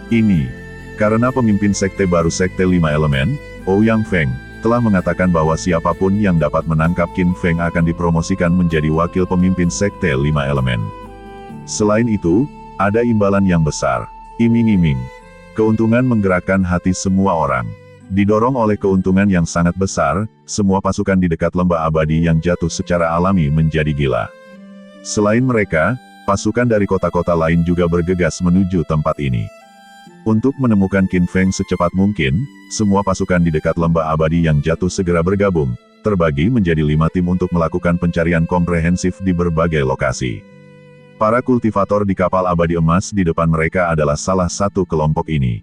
Ini, karena pemimpin sekte baru sekte 5 elemen, Ouyang Feng, telah mengatakan bahwa siapapun yang dapat menangkap Qin Feng akan dipromosikan menjadi wakil pemimpin sekte 5 elemen. Selain itu, Ada imbalan yang besar. Iming-iming. Keuntungan menggerakkan hati semua orang. Didorong oleh keuntungan yang sangat besar, semua pasukan di dekat lembah abadi yang jatuh secara alami menjadi gila. Selain mereka, pasukan dari kota-kota lain juga bergegas menuju tempat ini. Untuk menemukan Qin Feng secepat mungkin, semua pasukan di dekat lembah abadi yang jatuh segera bergabung, terbagi menjadi 5 tim untuk melakukan pencarian komprehensif di berbagai lokasi. Para kultivator di kapal abadi emas di depan mereka adalah salah satu kelompok ini.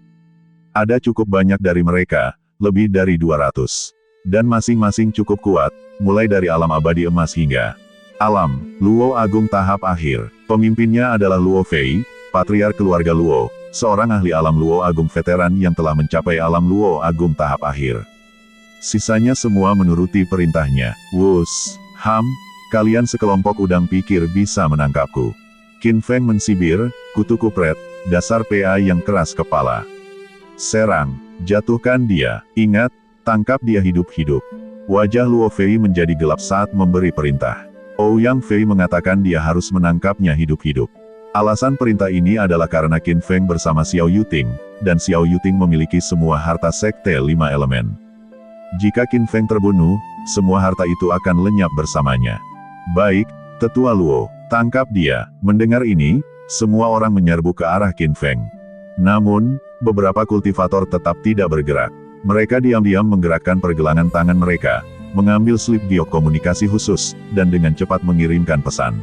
Ada cukup banyak dari mereka, lebih dari 200. Dan masing-masing cukup kuat, mulai dari alam abadi emas hingga alam Luo Agung tahap akhir. Pemimpinnya adalah Luo Fei, patriark keluarga Luo, seorang ahli alam Luo Agung veteran yang telah mencapai alam Luo Agung tahap akhir. Sisanya semua menuruti perintahnya. Wus, kalian sekelompok udang pikir bisa menangkapku. Qin Feng mensibir, kutu kupret, dasar PA yang keras kepala. Serang, jatuhkan dia, ingat, tangkap dia hidup-hidup. Wajah Luo Fei menjadi gelap saat memberi perintah. Ouyang Fei mengatakan dia harus menangkapnya hidup-hidup. Alasan perintah ini adalah karena Qin Feng bersama Xiao Yuting, dan Xiao Yuting memiliki semua harta sekte 5 elemen. Jika Qin Feng terbunuh, semua harta itu akan lenyap bersamanya. Baik, tetua Luo, tangkap dia. Mendengar ini, semua orang menyerbu ke arah Qin Feng. Namun, beberapa kultivator tetap tidak bergerak. Mereka diam-diam menggerakkan pergelangan tangan mereka, mengambil slip giok komunikasi khusus, dan dengan cepat mengirimkan pesan.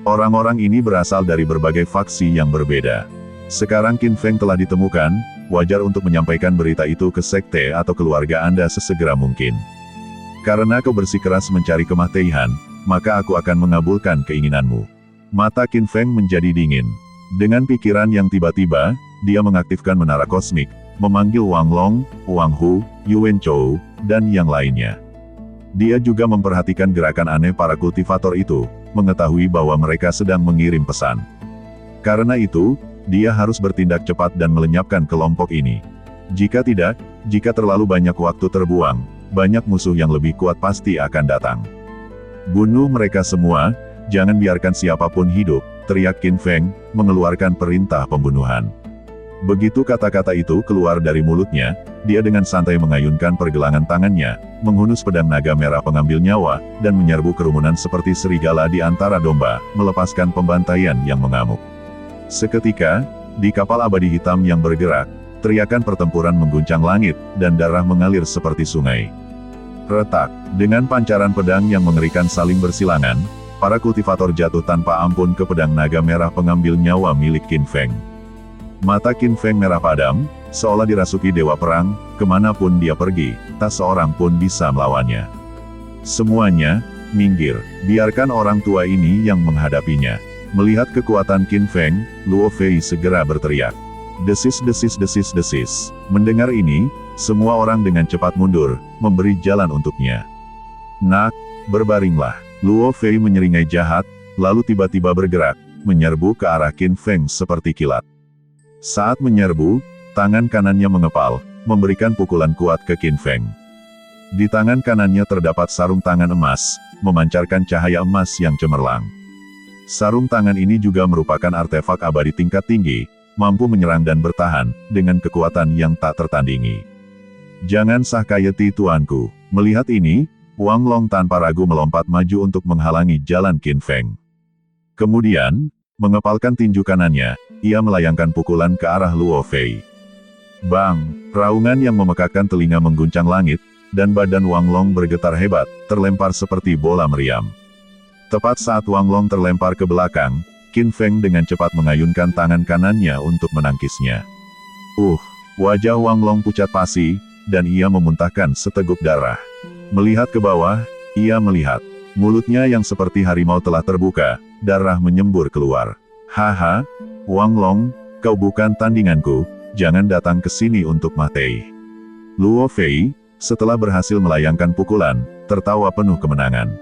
Orang-orang ini berasal dari berbagai faksi yang berbeda. Sekarang Qin Feng telah ditemukan, wajar untuk menyampaikan berita itu ke sekte atau keluarga Anda sesegera mungkin. Karena kau bersikeras mencari kematian, maka aku akan mengabulkan keinginanmu. Mata Qin Feng menjadi dingin. Dengan pikiran yang tiba-tiba, dia mengaktifkan menara kosmik, memanggil Wang Long, Wang Hu, Yuan Chou, dan yang lainnya. Dia juga memperhatikan gerakan aneh para kultivator itu, mengetahui bahwa mereka sedang mengirim pesan. Karena itu, dia harus bertindak cepat dan melenyapkan kelompok ini. Jika tidak, jika terlalu banyak waktu terbuang, banyak musuh yang lebih kuat pasti akan datang. Bunuh mereka semua, jangan biarkan siapapun hidup, teriak Qin Feng, mengeluarkan perintah pembunuhan. Begitu kata-kata itu keluar dari mulutnya, dia dengan santai mengayunkan pergelangan tangannya, menghunus pedang naga merah pengambil nyawa, dan menyerbu kerumunan seperti serigala di antara domba, melepaskan pembantaian yang mengamuk. Seketika, di kapal abadi hitam yang bergerak, teriakan pertempuran mengguncang langit, dan darah mengalir seperti sungai. Retak, dengan pancaran pedang yang mengerikan saling bersilangan, para kultivator jatuh tanpa ampun ke pedang naga merah pengambil nyawa milik Qin Feng. Mata Qin Feng merah padam, seolah dirasuki dewa perang, kemanapun dia pergi, tak seorang pun bisa melawannya. Semuanya, minggir, biarkan orang tua ini yang menghadapinya. Melihat kekuatan Qin Feng, Luo Fei segera berteriak. Desis desis desis desis. Mendengar ini, semua orang dengan cepat mundur, memberi jalan untuknya. Nak, berbaringlah. Luo Fei menyeringai jahat, lalu tiba-tiba bergerak, menyerbu ke arah Qin Feng seperti kilat. Saat menyerbu, tangan kanannya mengepal, memberikan pukulan kuat ke Qin Feng. Di tangan kanannya terdapat sarung tangan emas, memancarkan cahaya emas yang cemerlang. Sarung tangan ini juga merupakan artefak abadi tingkat tinggi, mampu menyerang dan bertahan, dengan kekuatan yang tak tertandingi. Jangan sakayeti tuanku. Melihat ini, Wang Long tanpa ragu melompat maju untuk menghalangi jalan Qin Feng. Kemudian, mengepalkan tinju kanannya, ia melayangkan pukulan ke arah Luo Fei. Bang! Raungan yang memekakkan telinga mengguncang langit, dan badan Wang Long bergetar hebat, terlempar seperti bola meriam. Tepat saat Wang Long terlempar ke belakang, Qin Feng dengan cepat mengayunkan tangan kanannya untuk menangkisnya. Wajah Wang Long pucat pasi, dan ia memuntahkan seteguk darah. Melihat ke bawah, ia melihat. Mulutnya yang seperti harimau telah terbuka, darah menyembur keluar. Haha, Wang Long, kau bukan tandinganku, jangan datang ke sini untuk mati. Luo Fei, setelah berhasil melayangkan pukulan, tertawa penuh kemenangan.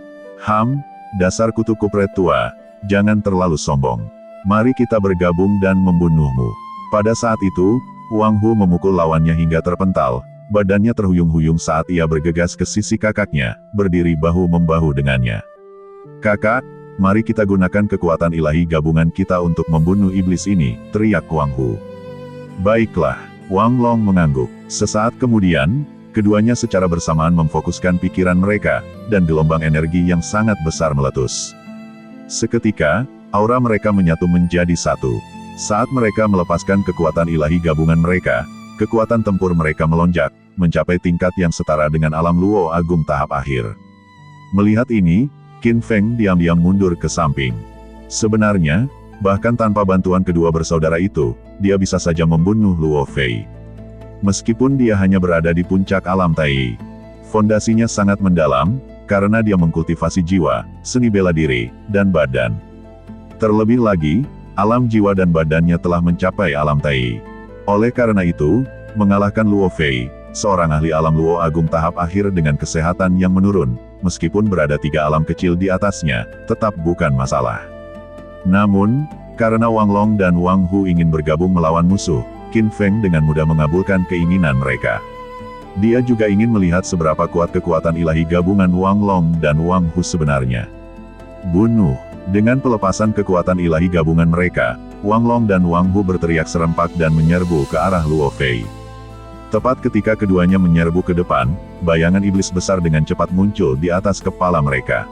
Dasar kutu kupret tua, jangan terlalu sombong. Mari kita bergabung dan membunuhmu. Pada saat itu, Wang Hu memukul lawannya hingga terpental, badannya terhuyung-huyung saat ia bergegas ke sisi kakaknya, berdiri bahu-membahu dengannya. Kakak, Mari kita gunakan kekuatan ilahi gabungan kita untuk membunuh iblis ini, teriak Wang Hu. Baiklah, Wang Long mengangguk. Sesaat kemudian, keduanya secara bersamaan memfokuskan pikiran mereka, dan gelombang energi yang sangat besar meletus. Seketika, aura mereka menyatu menjadi satu. Saat mereka melepaskan kekuatan ilahi gabungan mereka, kekuatan tempur mereka melonjak, mencapai tingkat yang setara dengan alam Luo Agung tahap akhir. Melihat ini, Qin Feng diam-diam mundur ke samping. Sebenarnya, bahkan tanpa bantuan kedua bersaudara itu, dia bisa saja membunuh Luo Fei. Meskipun dia hanya berada di puncak alam Tai. Fondasinya sangat mendalam, karena dia mengkultivasi jiwa, seni bela diri, dan badan. Terlebih lagi, alam jiwa dan badannya telah mencapai alam Tai. Oleh karena itu, mengalahkan Luo Fei, seorang ahli alam Luo Agung tahap akhir dengan kesehatan yang menurun, meskipun berada 3 alam kecil di atasnya, tetap bukan masalah. Namun, karena Wang Long dan Wang Hu ingin bergabung melawan musuh, Qin Feng dengan mudah mengabulkan keinginan mereka. Dia juga ingin melihat seberapa kuat kekuatan ilahi gabungan Wang Long dan Wang Hu sebenarnya. Bunuh! Dengan pelepasan kekuatan ilahi gabungan mereka, Wang Long dan Wang Hu berteriak serempak dan menyerbu ke arah Luo Fei. Tepat ketika keduanya menyerbu ke depan, bayangan iblis besar dengan cepat muncul di atas kepala mereka.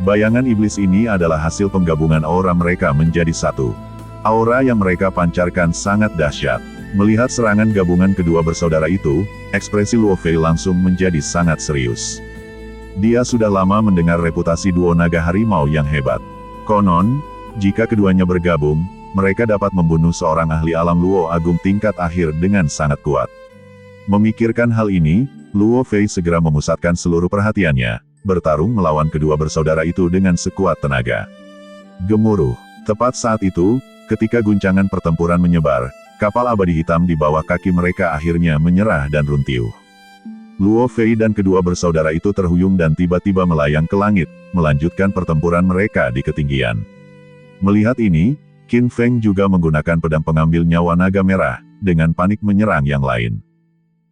Bayangan iblis ini adalah hasil penggabungan aura mereka menjadi satu. Aura yang mereka pancarkan sangat dahsyat. Melihat serangan gabungan kedua bersaudara itu, ekspresi Luo Fei langsung menjadi sangat serius. Dia sudah lama mendengar reputasi duo naga harimau yang hebat. Konon, jika keduanya bergabung, mereka dapat membunuh seorang ahli alam Luo Agung tingkat akhir dengan sangat kuat. Memikirkan hal ini, Luo Fei segera memusatkan seluruh perhatiannya, bertarung melawan kedua bersaudara itu dengan sekuat tenaga. Gemuruh. Tepat saat itu, ketika guncangan pertempuran menyebar, kapal abadi hitam di bawah kaki mereka akhirnya menyerah dan runtuh. Luo Fei dan kedua bersaudara itu terhuyung dan tiba-tiba melayang ke langit, melanjutkan pertempuran mereka di ketinggian. Melihat ini, Qin Feng juga menggunakan pedang pengambil nyawa naga merah, dengan panik menyerang yang lain.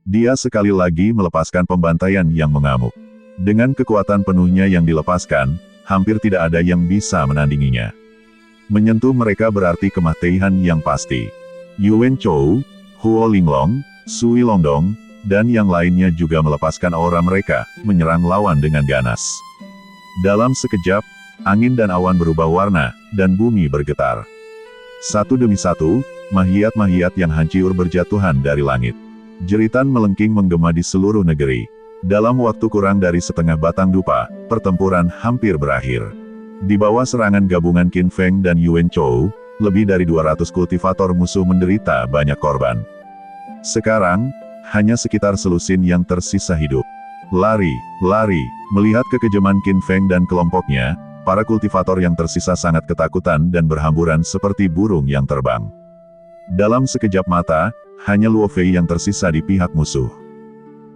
Dia sekali lagi melepaskan pembantaian yang mengamuk. Dengan kekuatan penuhnya yang dilepaskan, hampir tidak ada yang bisa menandinginya. Menyentuh mereka berarti kematian yang pasti. Yuan Chou, Huo Linglong, Sui Longdong, dan yang lainnya juga melepaskan aura mereka, menyerang lawan dengan ganas. Dalam sekejap, angin dan awan berubah warna, dan bumi bergetar. Satu demi satu, mahiat-mahiat yang hancur berjatuhan dari langit. Jeritan melengking menggema di seluruh negeri. Dalam waktu kurang dari setengah batang dupa, pertempuran hampir berakhir. Di bawah serangan gabungan Qin Feng dan Yuan Chou, lebih dari 200 kultivator musuh menderita banyak korban. Sekarang, hanya sekitar selusin yang tersisa hidup. Lari, lari, melihat kekejaman Qin Feng dan kelompoknya, para kultivator yang tersisa sangat ketakutan dan berhamburan seperti burung yang terbang. Dalam sekejap mata, hanya Luo Fei yang tersisa di pihak musuh.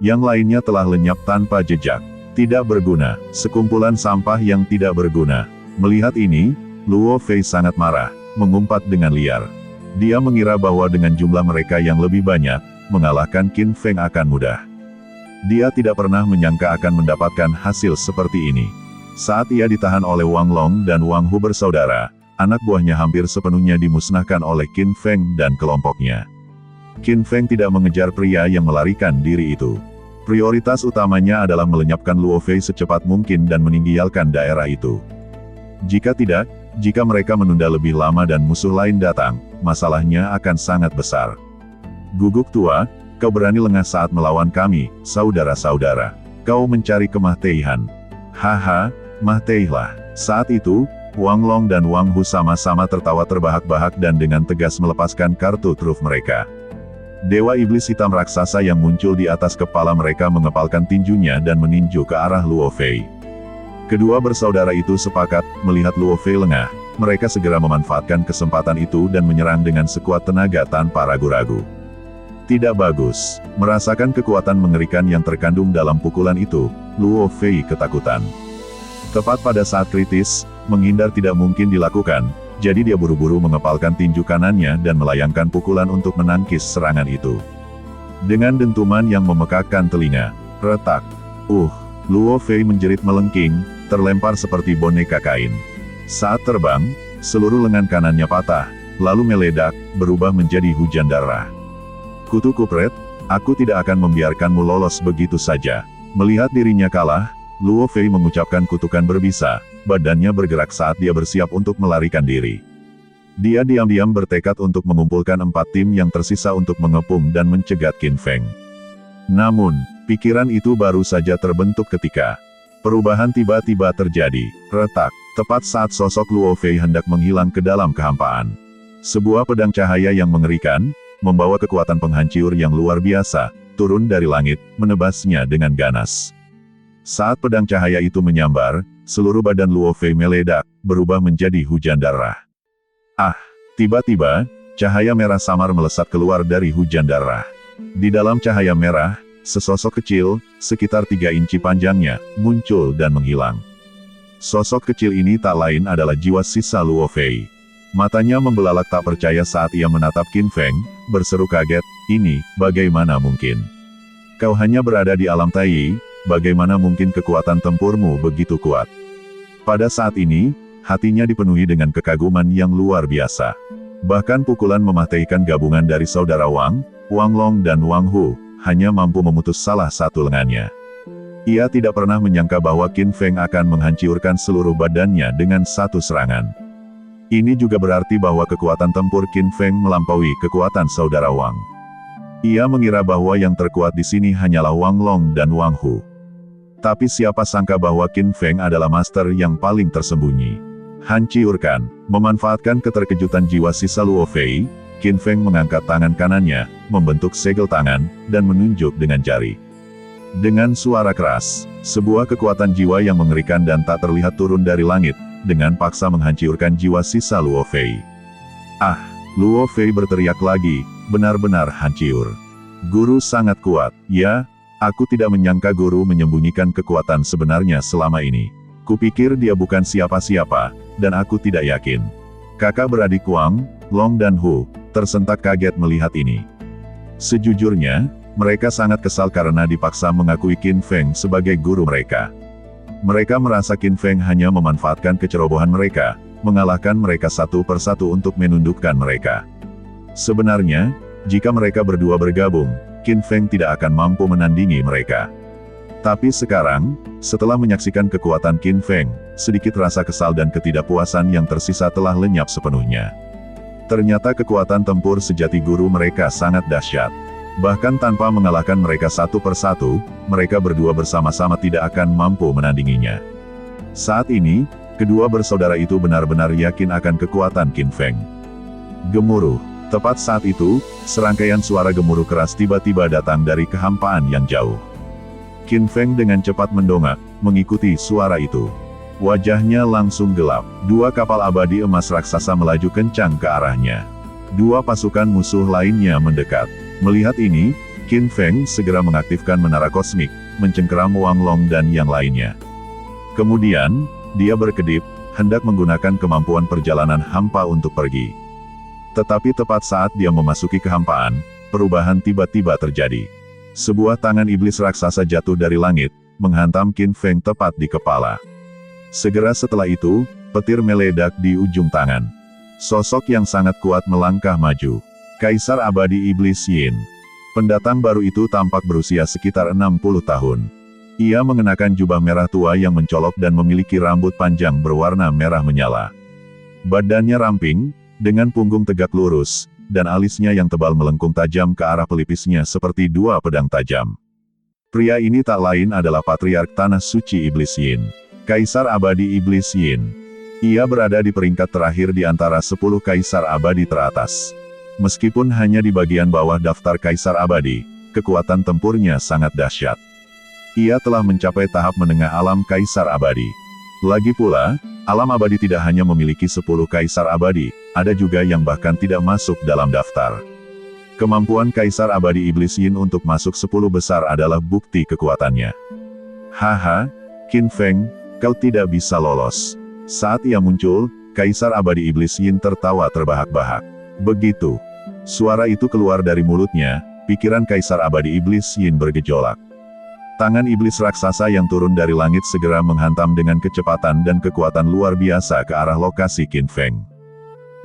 Yang lainnya telah lenyap tanpa jejak. Tidak berguna, sekumpulan sampah yang tidak berguna. Melihat ini, Luo Fei sangat marah, mengumpat dengan liar. Dia mengira bahwa dengan jumlah mereka yang lebih banyak, mengalahkan Qin Feng akan mudah. Dia tidak pernah menyangka akan mendapatkan hasil seperti ini. Saat ia ditahan oleh Wang Long dan Wang Hu bersaudara, anak buahnya hampir sepenuhnya dimusnahkan oleh Qin Feng dan kelompoknya. Qin Feng tidak mengejar pria yang melarikan diri itu. Prioritas utamanya adalah melenyapkan Luo Fei secepat mungkin dan meninggalkan daerah itu. Jika tidak, jika mereka menunda lebih lama dan musuh lain datang, masalahnya akan sangat besar. Guguk tua, kau berani lengah saat melawan kami, saudara-saudara. Kau mencari kematian. Haha, matilah. Saat itu, Wang Long dan Wang Hu sama-sama tertawa terbahak-bahak dan dengan tegas melepaskan kartu truf mereka. Dewa Iblis Hitam Raksasa yang muncul di atas kepala mereka mengepalkan tinjunya dan meninju ke arah Luo Fei. Kedua bersaudara itu sepakat, melihat Luo Fei lengah, mereka segera memanfaatkan kesempatan itu dan menyerang dengan sekuat tenaga tanpa ragu-ragu. Tidak bagus. Merasakan kekuatan mengerikan yang terkandung dalam pukulan itu, Luo Fei ketakutan. Tepat pada saat kritis, menghindar tidak mungkin dilakukan. Jadi dia buru-buru mengepalkan tinju kanannya dan melayangkan pukulan untuk menangkis serangan itu. Dengan dentuman yang memekakkan telinga, retak. Luo Fei menjerit melengking, terlempar seperti boneka kain. Saat terbang, seluruh lengan kanannya patah, lalu meledak, berubah menjadi hujan darah. Kutu kupret, aku tidak akan membiarkanmu lolos begitu saja. Melihat dirinya kalah, Luo Fei mengucapkan kutukan berbisa, badannya bergerak saat dia bersiap untuk melarikan diri. Dia diam-diam bertekad untuk mengumpulkan 4 tim yang tersisa untuk mengepung dan mencegat Qin Feng. Namun, pikiran itu baru saja terbentuk ketika perubahan tiba-tiba terjadi, retak, tepat saat sosok Luo Fei hendak menghilang ke dalam kehampaan. Sebuah pedang cahaya yang mengerikan, membawa kekuatan penghancur yang luar biasa, turun dari langit, menebasnya dengan ganas. Saat pedang cahaya itu menyambar, seluruh badan Luo Fei meledak, berubah menjadi hujan darah. Tiba-tiba, cahaya merah samar melesat keluar dari hujan darah. Di dalam cahaya merah, sesosok kecil, sekitar 3 inci panjangnya, muncul dan menghilang. Sosok kecil ini tak lain adalah jiwa sisa Luo Fei. Matanya membelalak tak percaya saat ia menatap Qin Feng, berseru kaget, "Ini, bagaimana mungkin? Kau hanya berada di alam Tai, bagaimana mungkin kekuatan tempurmu begitu kuat?" Pada saat ini, hatinya dipenuhi dengan kekaguman yang luar biasa. Bahkan pukulan mematahkan gabungan dari saudara Wang Long dan Wang Hu, hanya mampu memutus salah satu lengannya. Ia tidak pernah menyangka bahwa Qin Feng akan menghancurkan seluruh badannya dengan satu serangan. Ini juga berarti bahwa kekuatan tempur Qin Feng melampaui kekuatan saudara Wang. Ia mengira bahwa yang terkuat di sini hanyalah Wang Long dan Wang Hu. Tapi siapa sangka bahwa Qin Feng adalah master yang paling tersembunyi. Hancurkan, memanfaatkan keterkejutan jiwa sisa Luo Fei, Qin Feng mengangkat tangan kanannya, membentuk segel tangan, dan menunjuk dengan jari. Dengan suara keras, sebuah kekuatan jiwa yang mengerikan dan tak terlihat turun dari langit, dengan paksa menghancurkan jiwa sisa Luo Fei. Luo Fei berteriak lagi, benar-benar hancur. Guru sangat kuat, ya? Aku tidak menyangka guru menyembunyikan kekuatan sebenarnya selama ini. Kupikir dia bukan siapa-siapa, dan aku tidak yakin. Kakak beradik Wang, Long dan Hu, tersentak kaget melihat ini. Sejujurnya, mereka sangat kesal karena dipaksa mengakui Qin Feng sebagai guru mereka. Mereka merasa Qin Feng hanya memanfaatkan kecerobohan mereka, mengalahkan mereka satu persatu untuk menundukkan mereka. Sebenarnya, jika mereka berdua bergabung, Qin Feng tidak akan mampu menandingi mereka. Tapi sekarang, setelah menyaksikan kekuatan Qin Feng, sedikit rasa kesal dan ketidakpuasan yang tersisa telah lenyap sepenuhnya. Ternyata kekuatan tempur sejati guru mereka sangat dahsyat. Bahkan tanpa mengalahkan mereka satu persatu, mereka berdua bersama-sama tidak akan mampu menandinginya. Saat ini, kedua bersaudara itu benar-benar yakin akan kekuatan Qin Feng. Gemuruh. Tepat saat itu, serangkaian suara gemuruh keras tiba-tiba datang dari kehampaan yang jauh. Qin Feng dengan cepat mendongak, mengikuti suara itu. Wajahnya langsung gelap. 2 kapal abadi emas raksasa melaju kencang ke arahnya. 2 pasukan musuh lainnya mendekat. Melihat ini, Qin Feng segera mengaktifkan menara kosmik, mencengkeram Wang Long dan yang lainnya. Kemudian, dia berkedip, hendak menggunakan kemampuan perjalanan hampa untuk pergi. Tetapi tepat saat dia memasuki kehampaan, perubahan tiba-tiba terjadi. Sebuah tangan iblis raksasa jatuh dari langit, menghantam Qin Feng tepat di kepala. Segera setelah itu, petir meledak di ujung tangan. Sosok yang sangat kuat melangkah maju. Kaisar Abadi Iblis Yin. Pendatang baru itu tampak berusia sekitar 60 tahun. Ia mengenakan jubah merah tua yang mencolok dan memiliki rambut panjang berwarna merah menyala. Badannya ramping, dengan punggung tegak lurus, dan alisnya yang tebal melengkung tajam ke arah pelipisnya seperti 2 pedang tajam. Pria ini tak lain adalah Patriark Tanah Suci Iblis Yin. Kaisar Abadi Iblis Yin. Ia berada di peringkat terakhir di antara 10 kaisar abadi teratas. Meskipun hanya di bagian bawah daftar kaisar abadi, kekuatan tempurnya sangat dahsyat. Ia telah mencapai tahap menengah alam kaisar abadi. Lagi pula, alam abadi tidak hanya memiliki 10 kaisar abadi, ada juga yang bahkan tidak masuk dalam daftar. Kemampuan kaisar abadi Iblis Yin untuk masuk 10 besar adalah bukti kekuatannya. Haha, Qin Feng, kau tidak bisa lolos. Saat ia muncul, kaisar abadi Iblis Yin tertawa terbahak-bahak. Begitu suara itu keluar dari mulutnya, pikiran kaisar abadi Iblis Yin bergejolak. Tangan iblis raksasa yang turun dari langit segera menghantam dengan kecepatan dan kekuatan luar biasa ke arah lokasi Qin Feng.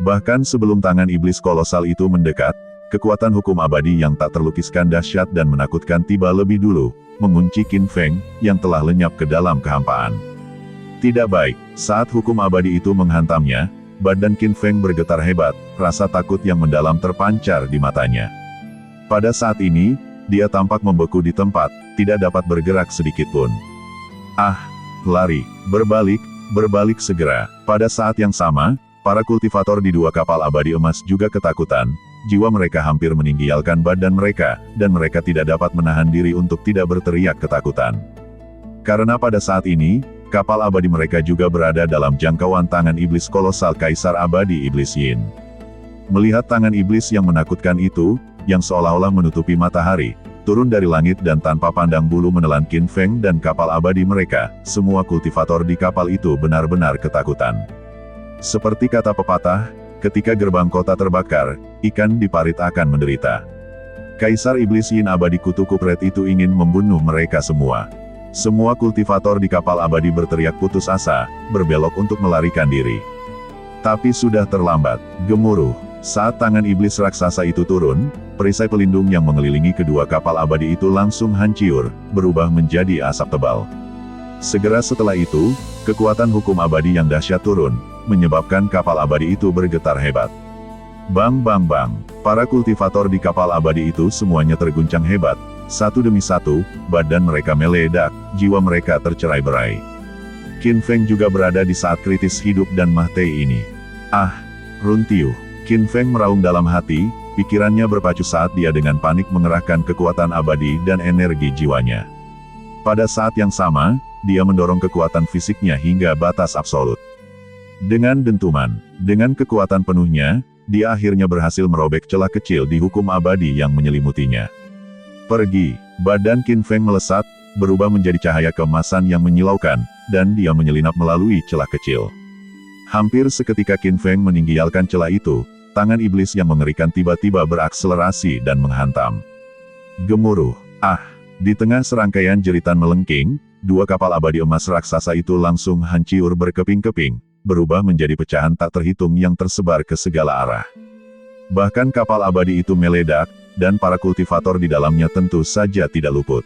Bahkan sebelum tangan iblis kolosal itu mendekat, kekuatan hukum abadi yang tak terlukiskan dahsyat dan menakutkan tiba lebih dulu, mengunci Qin Feng, yang telah lenyap ke dalam kehampaan. Tidak baik, saat hukum abadi itu menghantamnya, badan Qin Feng bergetar hebat, rasa takut yang mendalam terpancar di matanya. Pada saat ini, dia tampak membeku di tempat, tidak dapat bergerak sedikit pun. Lari, berbalik segera. Pada saat yang sama, para kultivator di dua kapal abadi emas juga ketakutan, jiwa mereka hampir meninggalkan badan mereka, dan mereka tidak dapat menahan diri untuk tidak berteriak ketakutan. Karena pada saat ini, kapal abadi mereka juga berada dalam jangkauan tangan iblis kolosal Kaisar Abadi Iblis Yin. Melihat tangan iblis yang menakutkan itu, yang seolah-olah menutupi matahari, turun dari langit dan tanpa pandang bulu menelan Qin Feng dan kapal abadi mereka, semua kultivator di kapal itu benar-benar ketakutan. Seperti kata pepatah, ketika gerbang kota terbakar, ikan di parit akan menderita. Kaisar Iblis Yin Abadi Kutu Kupret itu ingin membunuh mereka semua. Semua kultivator di kapal abadi berteriak putus asa, berbelok untuk melarikan diri. Tapi sudah terlambat, gemuruh. Saat tangan iblis raksasa itu turun, perisai pelindung yang mengelilingi kedua kapal abadi itu langsung hancur, berubah menjadi asap tebal. Segera setelah itu, kekuatan hukum abadi yang dahsyat turun, menyebabkan kapal abadi itu bergetar hebat. Bang bang bang, para kultivator di kapal abadi itu semuanya terguncang hebat, satu demi satu, badan mereka meledak, jiwa mereka tercerai-berai. Qin Feng juga berada di saat kritis hidup dan mati ini. Runtiu. Qin Feng meraung dalam hati, pikirannya berpacu saat dia dengan panik mengerahkan kekuatan abadi dan energi jiwanya. Pada saat yang sama, dia mendorong kekuatan fisiknya hingga batas absolut. Dengan dentuman, dengan kekuatan penuhnya, dia akhirnya berhasil merobek celah kecil di hukum abadi yang menyelimutinya. Pergi, badan Qin Feng melesat, berubah menjadi cahaya keemasan yang menyilaukan, dan dia menyelinap melalui celah kecil. Hampir seketika Qin Feng meninggalkan celah itu, tangan iblis yang mengerikan tiba-tiba berakselerasi dan menghantam. Gemuruh. Di tengah serangkaian jeritan melengking, dua kapal abadi emas raksasa itu langsung hancur berkeping-keping, berubah menjadi pecahan tak terhitung yang tersebar ke segala arah. Bahkan kapal abadi itu meledak, dan para kultivator di dalamnya tentu saja tidak luput.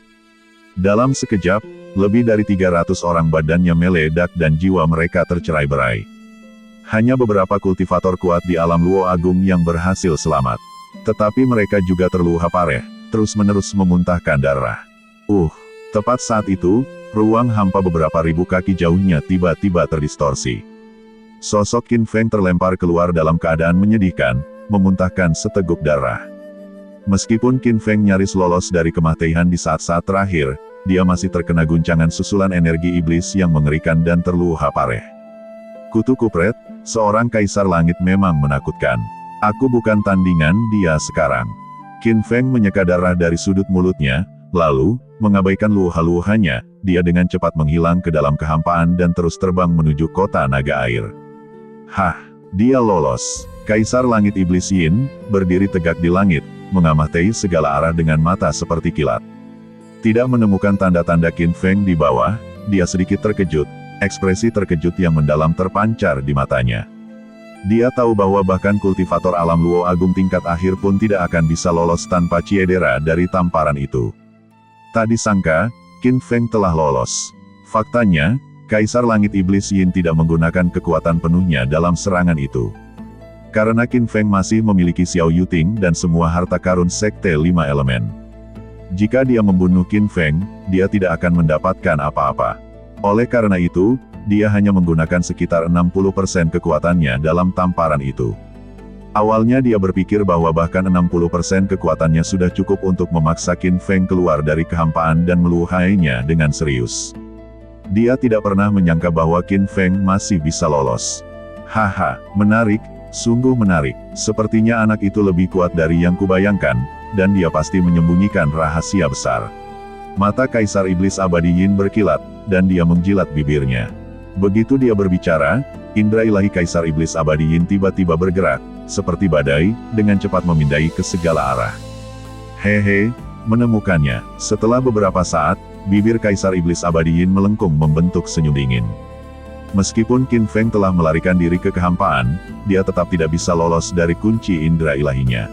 Dalam sekejap, lebih dari 300 orang badannya meledak dan jiwa mereka tercerai-berai. Hanya beberapa kultivator kuat di alam Luo Agung yang berhasil selamat. Tetapi mereka juga terluka parah, terus-menerus memuntahkan darah. Tepat saat itu, ruang hampa beberapa ribu kaki jauhnya tiba-tiba terdistorsi. Sosok Qin Feng terlempar keluar dalam keadaan menyedihkan, memuntahkan seteguk darah. Meskipun Qin Feng nyaris lolos dari kematian di saat-saat terakhir, dia masih terkena guncangan susulan energi iblis yang mengerikan dan terluka parah. Kutu Kupret, seorang kaisar langit memang menakutkan. Aku bukan tandingan dia sekarang. Qin Feng menyeka darah dari sudut mulutnya, lalu, mengabaikan luha-luhanya, dia dengan cepat menghilang ke dalam kehampaan dan terus terbang menuju kota naga air. Dia lolos. Kaisar langit iblis Yin, berdiri tegak di langit, mengamati segala arah dengan mata seperti kilat. Tidak menemukan tanda-tanda Qin Feng di bawah, dia sedikit terkejut. Ekspresi terkejut yang mendalam terpancar di matanya. Dia tahu bahwa bahkan kultivator alam Luo Agung tingkat akhir pun tidak akan bisa lolos tanpa cedera dari tamparan itu. Tak disangka, Qin Feng telah lolos. Faktanya, Kaisar Langit Iblis Yin tidak menggunakan kekuatan penuhnya dalam serangan itu. Karena Qin Feng masih memiliki Xiao Yuting dan semua harta karun Sekte 5 Elemen. Jika dia membunuh Qin Feng, dia tidak akan mendapatkan apa-apa. Oleh karena itu, dia hanya menggunakan sekitar 60% kekuatannya dalam tamparan itu. Awalnya dia berpikir bahwa bahkan 60% kekuatannya sudah cukup untuk memaksa Qin Feng keluar dari kehampaan dan meluhainya dengan serius. Dia tidak pernah menyangka bahwa Qin Feng masih bisa lolos. Menarik, sungguh menarik. Sepertinya anak itu lebih kuat dari yang kubayangkan, dan dia pasti menyembunyikan rahasia besar. Mata Kaisar Iblis Abadi Yin berkilat, dan dia menjilat bibirnya. Begitu dia berbicara, indera ilahi Kaisar Iblis Abadi Yin tiba-tiba bergerak, seperti badai, dengan cepat memindai ke segala arah. Menemukannya. Setelah beberapa saat, bibir Kaisar Iblis Abadi Yin melengkung membentuk senyum dingin. Meskipun Qin Feng telah melarikan diri ke kehampaan, dia tetap tidak bisa lolos dari kunci indera ilahinya.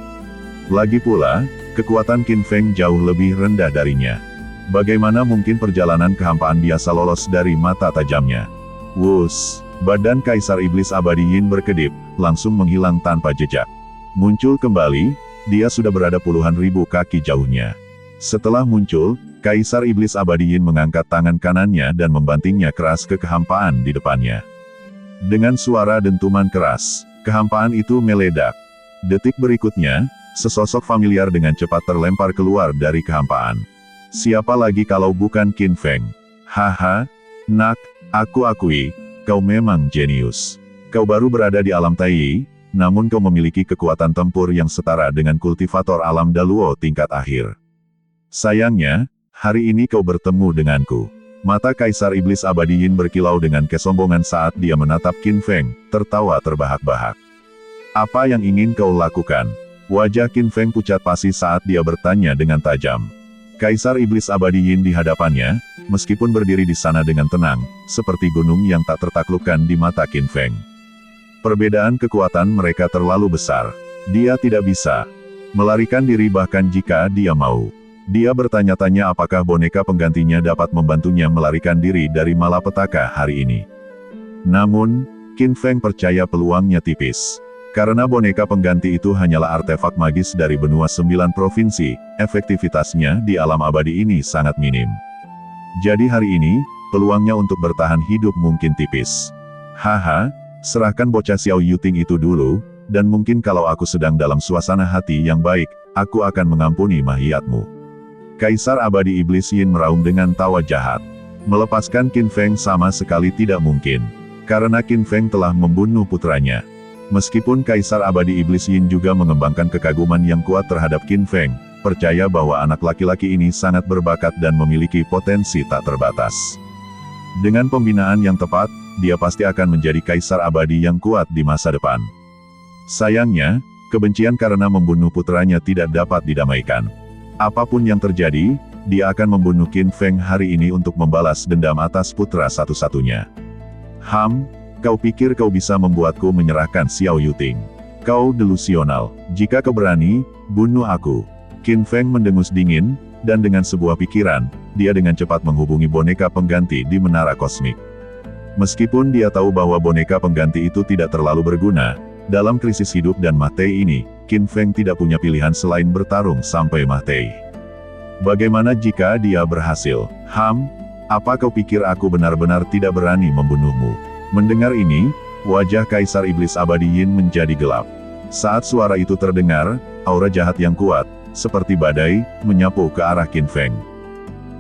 Lagi pula, kekuatan Qin Feng jauh lebih rendah darinya. Bagaimana mungkin perjalanan kehampaan biasa lolos dari mata tajamnya? Wus, badan Kaisar Iblis Abadi Yin berkedip, langsung menghilang tanpa jejak. Muncul kembali, dia sudah berada puluhan ribu kaki jauhnya. Setelah muncul, Kaisar Iblis Abadi Yin mengangkat tangan kanannya dan membantingnya keras ke kehampaan di depannya. Dengan suara dentuman keras, kehampaan itu meledak. Detik berikutnya, sesosok familiar dengan cepat terlempar keluar dari kehampaan. Siapa lagi kalau bukan Qin Feng? Haha, nak, aku akui, kau memang jenius. Kau baru berada di alam Tai, namun kau memiliki kekuatan tempur yang setara dengan kultivator alam Daluo tingkat akhir. Sayangnya, hari ini kau bertemu denganku. Mata Kaisar Iblis Abadi Yin berkilau dengan kesombongan saat dia menatap Qin Feng, tertawa terbahak-bahak. Apa yang ingin kau lakukan? Wajah Qin Feng pucat pasi saat dia bertanya dengan tajam. Kaisar Iblis Abadi Yin di hadapannya, meskipun berdiri di sana dengan tenang, seperti gunung yang tak tertaklukkan di mata Qin Feng. Perbedaan kekuatan mereka terlalu besar. Dia tidak bisa melarikan diri bahkan jika dia mau. Dia bertanya-tanya apakah boneka penggantinya dapat membantunya melarikan diri dari malapetaka hari ini. Namun, Qin Feng percaya peluangnya tipis. Karena boneka pengganti itu hanyalah artefak magis dari benua 9 provinsi, efektivitasnya di alam abadi ini sangat minim. Jadi hari ini, peluangnya untuk bertahan hidup mungkin tipis. Haha, serahkan bocah Xiao Yuting itu dulu, dan mungkin kalau aku sedang dalam suasana hati yang baik, aku akan mengampuni mahiatmu. Kaisar Abadi Iblis Yin meraung dengan tawa jahat. Melepaskan Qin Feng sama sekali tidak mungkin. Karena Qin Feng telah membunuh putranya. Meskipun Kaisar Abadi Iblis Yin juga mengembangkan kekaguman yang kuat terhadap Qin Feng, percaya bahwa anak laki-laki ini sangat berbakat dan memiliki potensi tak terbatas. Dengan pembinaan yang tepat, dia pasti akan menjadi Kaisar Abadi yang kuat di masa depan. Sayangnya, kebencian karena membunuh putranya tidak dapat didamaikan. Apapun yang terjadi, dia akan membunuh Qin Feng hari ini untuk membalas dendam atas putra satu-satunya. Kau pikir kau bisa membuatku menyerahkan Xiao Yuting? Kau delusional. Jika kau berani, bunuh aku. Qin Feng mendengus dingin, dan dengan sebuah pikiran, dia dengan cepat menghubungi boneka pengganti di menara kosmik. Meskipun dia tahu bahwa boneka pengganti itu tidak terlalu berguna, dalam krisis hidup dan mati ini, Qin Feng tidak punya pilihan selain bertarung sampai mati. Bagaimana jika dia berhasil? Apa kau pikir aku benar-benar tidak berani membunuhmu? Mendengar ini, wajah Kaisar Iblis Abadi Yin menjadi gelap. Saat suara itu terdengar, aura jahat yang kuat, seperti badai, menyapu ke arah Qin Feng.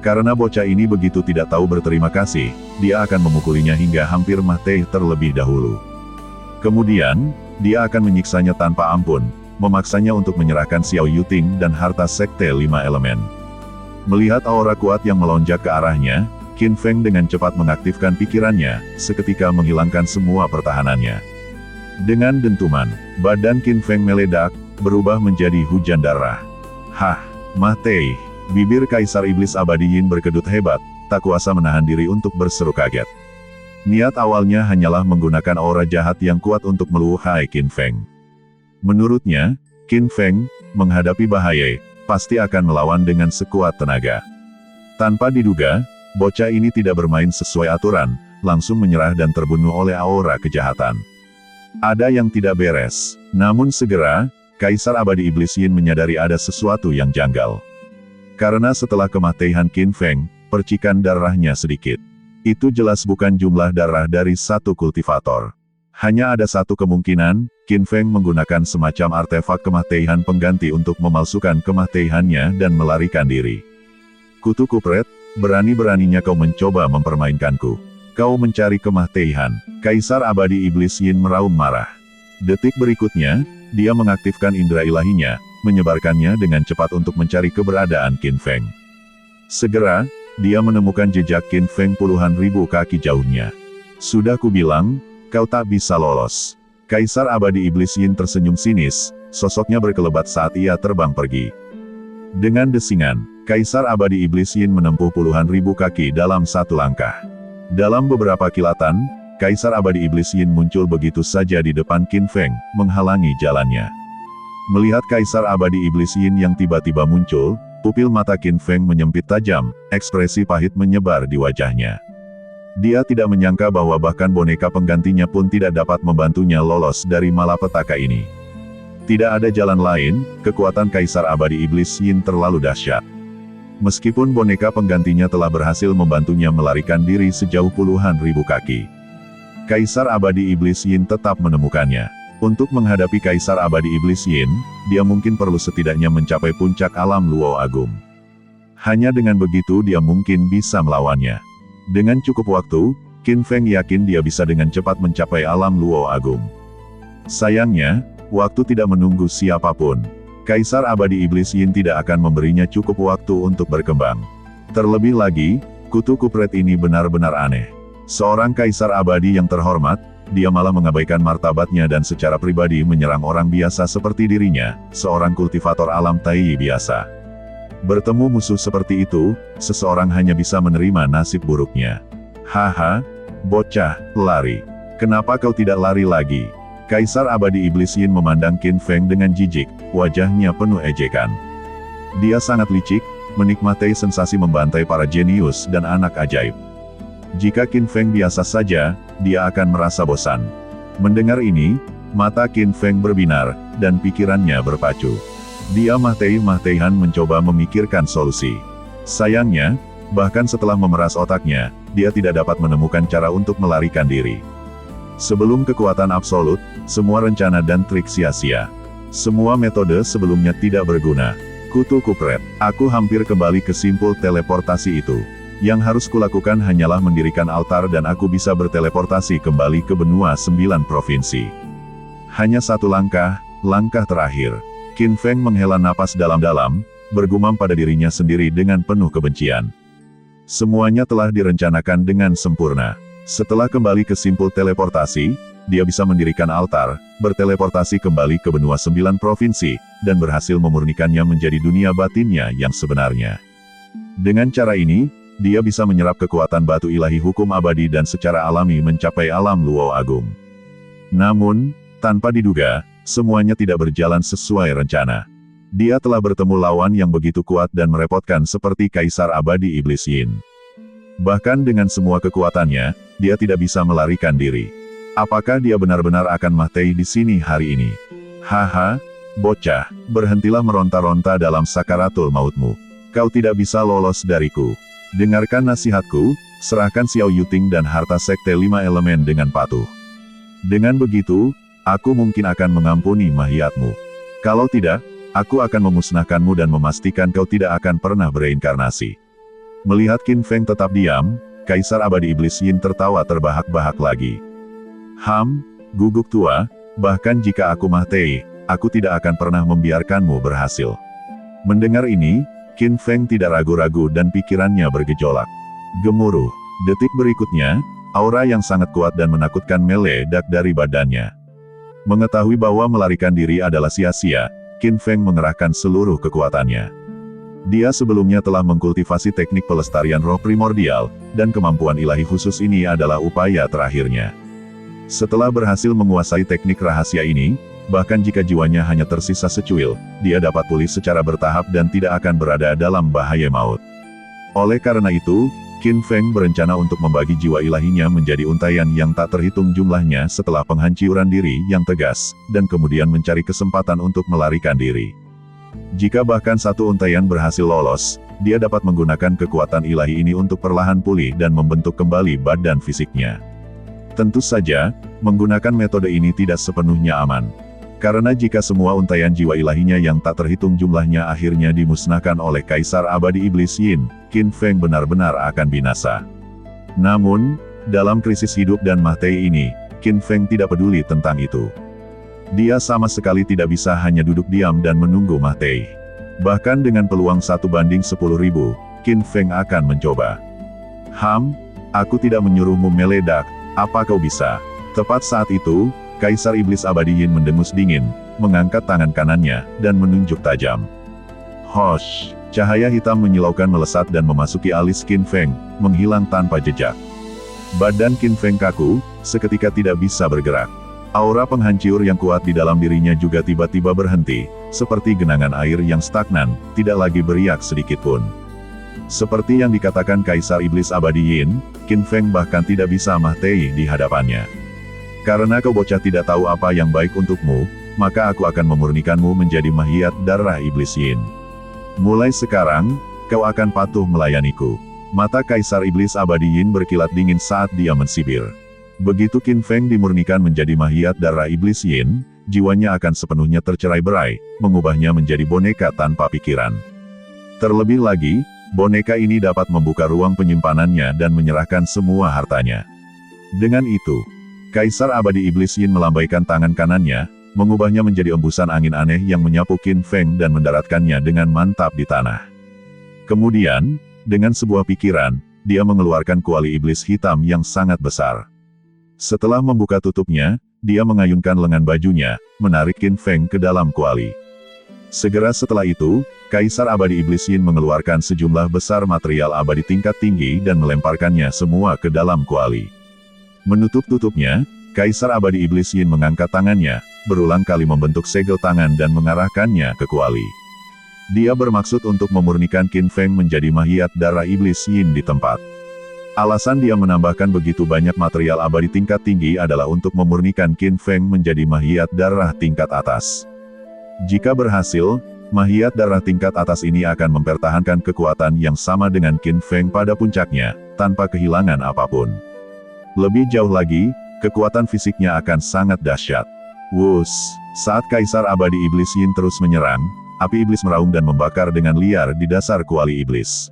Karena bocah ini begitu tidak tahu berterima kasih, dia akan memukulinya hingga hampir mati terlebih dahulu. Kemudian, dia akan menyiksanya tanpa ampun, memaksanya untuk menyerahkan Xiao Yuting dan harta Sekte 5 Elemen. Melihat aura kuat yang melonjak ke arahnya, Qin Feng dengan cepat mengaktifkan pikirannya, seketika menghilangkan semua pertahanannya. Dengan dentuman, badan Qin Feng meledak, berubah menjadi hujan darah. Mati! Bibir Kaisar Iblis Abadi Yin berkedut hebat, tak kuasa menahan diri untuk berseru kaget. Niat awalnya hanyalah menggunakan aura jahat yang kuat untuk melukai Qin Feng. Menurutnya, Qin Feng, menghadapi bahaya, pasti akan melawan dengan sekuat tenaga. Tanpa diduga, bocah ini tidak bermain sesuai aturan, langsung menyerah dan terbunuh oleh aura kejahatan. Ada yang tidak beres. Namun segera, Kaisar Abadi Iblis Yin menyadari ada sesuatu yang janggal. Karena setelah kematian Qin Feng, percikan darahnya sedikit. Itu jelas bukan jumlah darah dari satu kultivator. Hanya ada satu kemungkinan, Qin Feng menggunakan semacam artefak kematian pengganti untuk memalsukan kematiannya dan melarikan diri. Kutu kupret, berani-beraninya kau mencoba mempermainkanku. Kau mencari kematian. Kaisar Abadi Iblis Yin meraung marah. Detik berikutnya, dia mengaktifkan indera ilahinya, menyebarkannya dengan cepat untuk mencari keberadaan Qin Feng. Segera, dia menemukan jejak Qin Feng puluhan ribu kaki jauhnya. Sudah kubilang, kau tak bisa lolos. Kaisar Abadi Iblis Yin tersenyum sinis, sosoknya berkelebat saat ia terbang pergi. Dengan desingan, Kaisar abadi iblis Yin menempuh puluhan ribu kaki dalam satu langkah. Dalam beberapa kilatan, Kaisar abadi iblis Yin muncul begitu saja di depan Qin Feng, menghalangi jalannya. Melihat Kaisar abadi iblis Yin yang tiba-tiba muncul, pupil mata Qin Feng menyempit tajam, ekspresi pahit menyebar di wajahnya. Dia tidak menyangka bahwa bahkan boneka penggantinya pun tidak dapat membantunya lolos dari malapetaka ini. Tidak ada jalan lain, kekuatan Kaisar abadi iblis Yin terlalu dahsyat. Meskipun boneka penggantinya telah berhasil membantunya melarikan diri sejauh puluhan ribu kaki, Kaisar abadi iblis Yin tetap menemukannya. Untuk menghadapi Kaisar abadi iblis Yin, dia mungkin perlu setidaknya mencapai puncak alam Luo Agung. Hanya dengan begitu dia mungkin bisa melawannya. Dengan cukup waktu, Qin Feng yakin dia bisa dengan cepat mencapai alam Luo Agung. Sayangnya, waktu tidak menunggu siapapun. Kaisar abadi iblis Yin tidak akan memberinya cukup waktu untuk berkembang. Terlebih lagi, kutu kupret ini benar-benar aneh. Seorang kaisar abadi yang terhormat, dia malah mengabaikan martabatnya dan secara pribadi menyerang orang biasa seperti dirinya, seorang kultivator alam Tai biasa. Bertemu musuh seperti itu, seseorang hanya bisa menerima nasib buruknya. Haha, bocah, lari. Kenapa kau tidak lari lagi? Kaisar abadi iblis Yin memandang Qin Feng dengan jijik, wajahnya penuh ejekan. Dia sangat licik, menikmati sensasi membantai para jenius dan anak ajaib. Jika Qin Feng biasa saja, dia akan merasa bosan. Mendengar ini, mata Qin Feng berbinar, dan pikirannya berpacu. Dia mahtei-mahteihan mencoba memikirkan solusi. Sayangnya, bahkan setelah memeras otaknya, dia tidak dapat menemukan cara untuk melarikan diri. Sebelum kekuatan absolut, semua rencana dan trik sia-sia. Semua metode sebelumnya tidak berguna. Kutu kupret, aku hampir kembali ke simpul teleportasi itu. Yang harus kulakukan hanyalah mendirikan altar dan aku bisa berteleportasi kembali ke benua 9 provinsi. Hanya satu langkah terakhir. Qin Feng menghela napas dalam-dalam, bergumam pada dirinya sendiri dengan penuh kebencian. Semuanya telah direncanakan dengan sempurna. Setelah kembali ke simpul teleportasi, dia bisa mendirikan altar, berteleportasi kembali ke benua 9 provinsi, dan berhasil memurnikannya menjadi dunia batinnya yang sebenarnya. Dengan cara ini, dia bisa menyerap kekuatan batu ilahi hukum abadi dan secara alami mencapai alam Luo Agung. Namun, tanpa diduga, semuanya tidak berjalan sesuai rencana. Dia telah bertemu lawan yang begitu kuat dan merepotkan seperti Kaisar abadi iblis Yin. Bahkan dengan semua kekuatannya, dia tidak bisa melarikan diri. Apakah dia benar-benar akan mati di sini hari ini? Haha, bocah, berhentilah meronta-ronta dalam sakaratul mautmu. Kau tidak bisa lolos dariku. Dengarkan nasihatku, serahkan Xiao Yuting dan harta sekte 5 elemen dengan patuh. Dengan begitu, aku mungkin akan mengampuni mahiatmu. Kalau tidak, aku akan memusnahkanmu dan memastikan kau tidak akan pernah bereinkarnasi. Melihat Qin Feng tetap diam, Kaisar abadi iblis Yin tertawa terbahak-bahak lagi. Guguk tua, bahkan jika aku mati, aku tidak akan pernah membiarkanmu berhasil. Mendengar ini, Qin Feng tidak ragu-ragu dan pikirannya bergejolak. Gemuruh. Detik berikutnya, aura yang sangat kuat dan menakutkan meledak dari badannya. Mengetahui bahwa melarikan diri adalah sia-sia, Qin Feng mengerahkan seluruh kekuatannya. Dia sebelumnya telah mengkultivasi teknik pelestarian roh primordial, dan kemampuan ilahi khusus ini adalah upaya terakhirnya. Setelah berhasil menguasai teknik rahasia ini, bahkan jika jiwanya hanya tersisa secuil, dia dapat pulih secara bertahap dan tidak akan berada dalam bahaya maut. Oleh karena itu, Qin Feng berencana untuk membagi jiwa ilahinya menjadi untaian yang tak terhitung jumlahnya setelah penghancuran diri yang tegas, dan kemudian mencari kesempatan untuk melarikan diri. Jika bahkan satu untaian berhasil lolos, dia dapat menggunakan kekuatan ilahi ini untuk perlahan pulih dan membentuk kembali badan fisiknya. Tentu saja, menggunakan metode ini tidak sepenuhnya aman. Karena jika semua untaian jiwa ilahinya yang tak terhitung jumlahnya akhirnya dimusnahkan oleh Kaisar abadi iblis Yin, Qin Feng benar-benar akan binasa. Namun, dalam krisis hidup dan mati ini, Qin Feng tidak peduli tentang itu. Dia sama sekali tidak bisa hanya duduk diam dan menunggu mati. Bahkan dengan peluang 1/10.000, Qin Feng akan mencoba. Aku tidak menyuruhmu meledak, apa kau bisa? Tepat saat itu, Kaisar Iblis Abadi Yin mendengus dingin, mengangkat tangan kanannya, dan menunjuk tajam. Hosh! Cahaya hitam menyilaukan melesat dan memasuki alis Qin Feng, menghilang tanpa jejak. Badan Qin Feng kaku, seketika tidak bisa bergerak. Aura penghancur yang kuat di dalam dirinya juga tiba-tiba berhenti, seperti genangan air yang stagnan, tidak lagi beriak sedikitpun. Seperti yang dikatakan Kaisar Iblis Abadi Yin, Qin Feng bahkan tidak bisa mahtei di hadapannya. Karena kau bocah tidak tahu apa yang baik untukmu, maka aku akan memurnikanmu menjadi mahiat darah Iblis Yin. Mulai sekarang, kau akan patuh melayaniku. Mata Kaisar Iblis Abadi Yin berkilat dingin saat dia mensibir. Begitu Qin Feng dimurnikan menjadi mahiat darah Iblis Yin, jiwanya akan sepenuhnya tercerai-berai, mengubahnya menjadi boneka tanpa pikiran. Terlebih lagi, boneka ini dapat membuka ruang penyimpanannya dan menyerahkan semua hartanya. Dengan itu, Kaisar Abadi Iblis Yin melambaikan tangan kanannya, mengubahnya menjadi embusan angin aneh yang menyapu Qin Feng dan mendaratkannya dengan mantap di tanah. Kemudian, dengan sebuah pikiran, dia mengeluarkan kuali iblis hitam yang sangat besar. Setelah membuka tutupnya, dia mengayunkan lengan bajunya, menarik Qin Feng ke dalam kuali. Segera setelah itu, Kaisar Abadi Iblis Yin mengeluarkan sejumlah besar material abadi tingkat tinggi dan melemparkannya semua ke dalam kuali. Menutup tutupnya, Kaisar Abadi Iblis Yin mengangkat tangannya, berulang kali membentuk segel tangan dan mengarahkannya ke kuali. Dia bermaksud untuk memurnikan Qin Feng menjadi mahiat darah Iblis Yin di tempat. Alasan dia menambahkan begitu banyak material abadi tingkat tinggi adalah untuk memurnikan Qin Feng menjadi mahiat darah tingkat atas. Jika berhasil, mahiat darah tingkat atas ini akan mempertahankan kekuatan yang sama dengan Qin Feng pada puncaknya, tanpa kehilangan apapun. Lebih jauh lagi, kekuatan fisiknya akan sangat dahsyat. Wus, saat Kaisar Abadi Iblis Yin terus menyerang, api iblis meraung dan membakar dengan liar di dasar kuali iblis.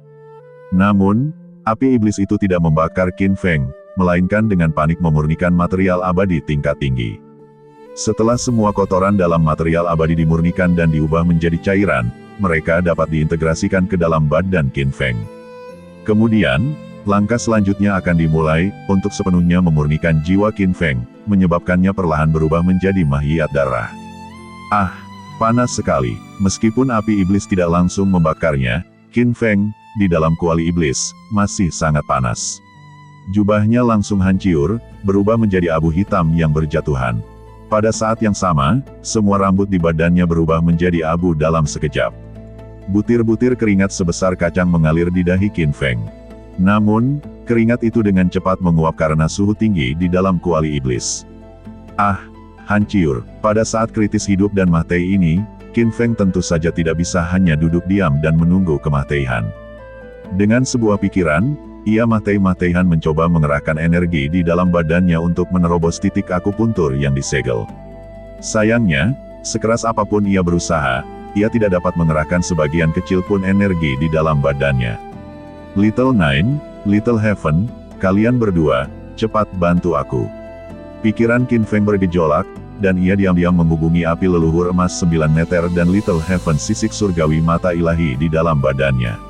Namun, api iblis itu tidak membakar Qin Feng, melainkan dengan panik memurnikan material abadi tingkat tinggi. Setelah semua kotoran dalam material abadi dimurnikan dan diubah menjadi cairan, mereka dapat diintegrasikan ke dalam badan Qin Feng. Kemudian, langkah selanjutnya akan dimulai, untuk sepenuhnya memurnikan jiwa Qin Feng, menyebabkannya perlahan berubah menjadi mahiat darah. Ah, panas sekali. Meskipun api iblis tidak langsung membakarnya, Qin Feng, di dalam kuali iblis, masih sangat panas. Jubahnya langsung hancur, berubah menjadi abu hitam yang berjatuhan. Pada saat yang sama, semua rambut di badannya berubah menjadi abu dalam sekejap. Butir-butir keringat sebesar kacang mengalir di dahi Qin Feng. Namun, keringat itu dengan cepat menguap karena suhu tinggi di dalam kuali iblis. Ah, hancur. Pada saat kritis hidup dan mahtei ini, Qin Feng tentu saja tidak bisa hanya duduk diam dan menunggu kemahteian. Dengan sebuah pikiran, ia mahtei-mahteian mencoba mengerahkan energi di dalam badannya untuk menerobos titik akupuntur yang disegel. Sayangnya, sekeras apapun ia berusaha, ia tidak dapat mengerahkan sebagian kecil pun energi di dalam badannya. Little Nine, Little Heaven, kalian berdua, cepat bantu aku. Pikiran Qin Feng bergejolak, dan ia diam-diam menghubungi api leluhur emas 9 meter dan Little Heaven sisik surgawi mata ilahi di dalam badannya.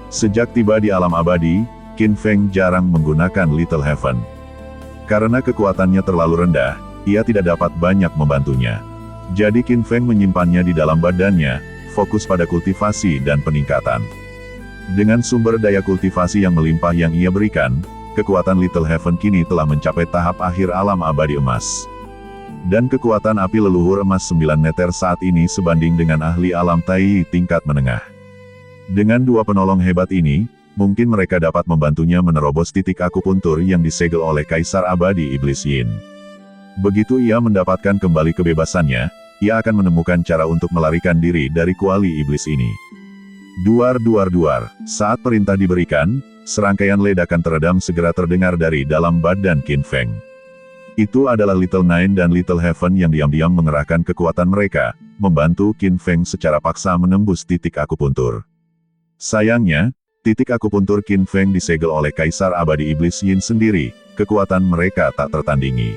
Sejak tiba di alam abadi, Qin Feng jarang menggunakan Little Heaven. Karena kekuatannya terlalu rendah, ia tidak dapat banyak membantunya. Jadi Qin Feng menyimpannya di dalam badannya, fokus pada kultivasi dan peningkatan. Dengan sumber daya kultivasi yang melimpah yang ia berikan, kekuatan Little Heaven kini telah mencapai tahap akhir alam abadi emas. Dan kekuatan api leluhur emas 9 meter saat ini sebanding dengan ahli alam Tai tingkat menengah. Dengan dua penolong hebat ini, mungkin mereka dapat membantunya menerobos titik akupuntur yang disegel oleh Kaisar Abadi Iblis Yin. Begitu ia mendapatkan kembali kebebasannya, ia akan menemukan cara untuk melarikan diri dari kuali iblis ini. Duar duar duar, saat perintah diberikan, serangkaian ledakan teredam segera terdengar dari dalam badan Qin Feng. Itu adalah Little Nine dan Little Heaven yang diam-diam mengerahkan kekuatan mereka, membantu Qin Feng secara paksa menembus titik akupuntur. Sayangnya, titik akupuntur Qin Feng disegel oleh Kaisar Abadi Iblis Yin sendiri, kekuatan mereka tak tertandingi.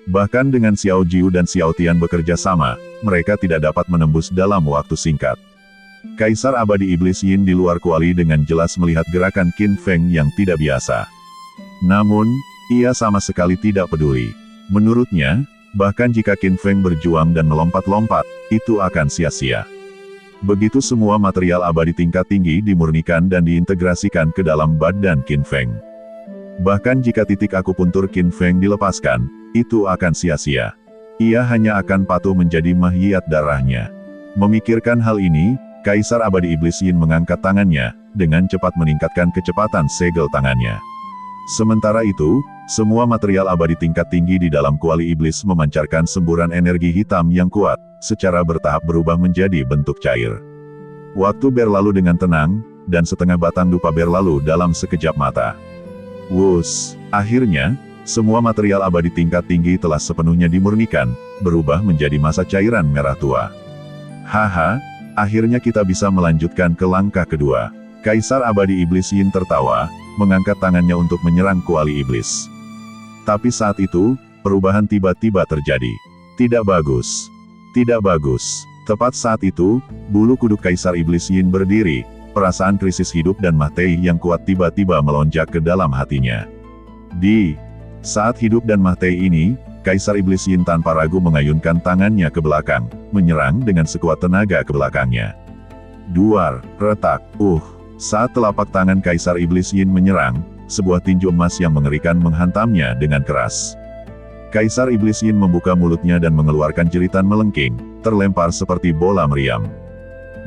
Bahkan dengan Xiao Jiu dan Xiao Tian bekerja sama, mereka tidak dapat menembus dalam waktu singkat. Kaisar Abadi Iblis Yin di luar kuali dengan jelas melihat gerakan Qin Feng yang tidak biasa. Namun, ia sama sekali tidak peduli. Menurutnya, bahkan jika Qin Feng berjuang dan melompat-lompat, itu akan sia-sia. Begitu semua material abadi tingkat tinggi dimurnikan dan diintegrasikan ke dalam badan Qin Feng. Bahkan jika titik akupuntur Qin Feng dilepaskan, itu akan sia-sia. Ia hanya akan patuh menjadi mahiyat darahnya. Memikirkan hal ini, Kaisar Abadi Iblis Yin mengangkat tangannya, dengan cepat meningkatkan kecepatan segel tangannya. Sementara itu, semua material abadi tingkat tinggi di dalam kuali iblis memancarkan semburan energi hitam yang kuat, secara bertahap berubah menjadi bentuk cair. Waktu berlalu dengan tenang, dan setengah batang dupa berlalu dalam sekejap mata. Wus, akhirnya, semua material abadi tingkat tinggi telah sepenuhnya dimurnikan, berubah menjadi massa cairan merah tua. Haha, akhirnya kita bisa melanjutkan ke langkah kedua. Kaisar Abadi Iblis Yin tertawa, mengangkat tangannya untuk menyerang kuali iblis. Tapi saat itu, perubahan tiba-tiba terjadi. Tidak bagus. Tidak bagus. Tepat saat itu, bulu kuduk Kaisar Iblis Yin berdiri, perasaan krisis hidup dan mati yang kuat tiba-tiba melonjak ke dalam hatinya. Di saat hidup dan mati ini, Kaisar Iblis Yin tanpa ragu mengayunkan tangannya ke belakang, menyerang dengan sekuat tenaga ke belakangnya. Duar, retak, saat telapak tangan Kaisar Iblis Yin menyerang, sebuah tinju emas yang mengerikan menghantamnya dengan keras. Kaisar Iblis Yin membuka mulutnya dan mengeluarkan jeritan melengking, terlempar seperti bola meriam.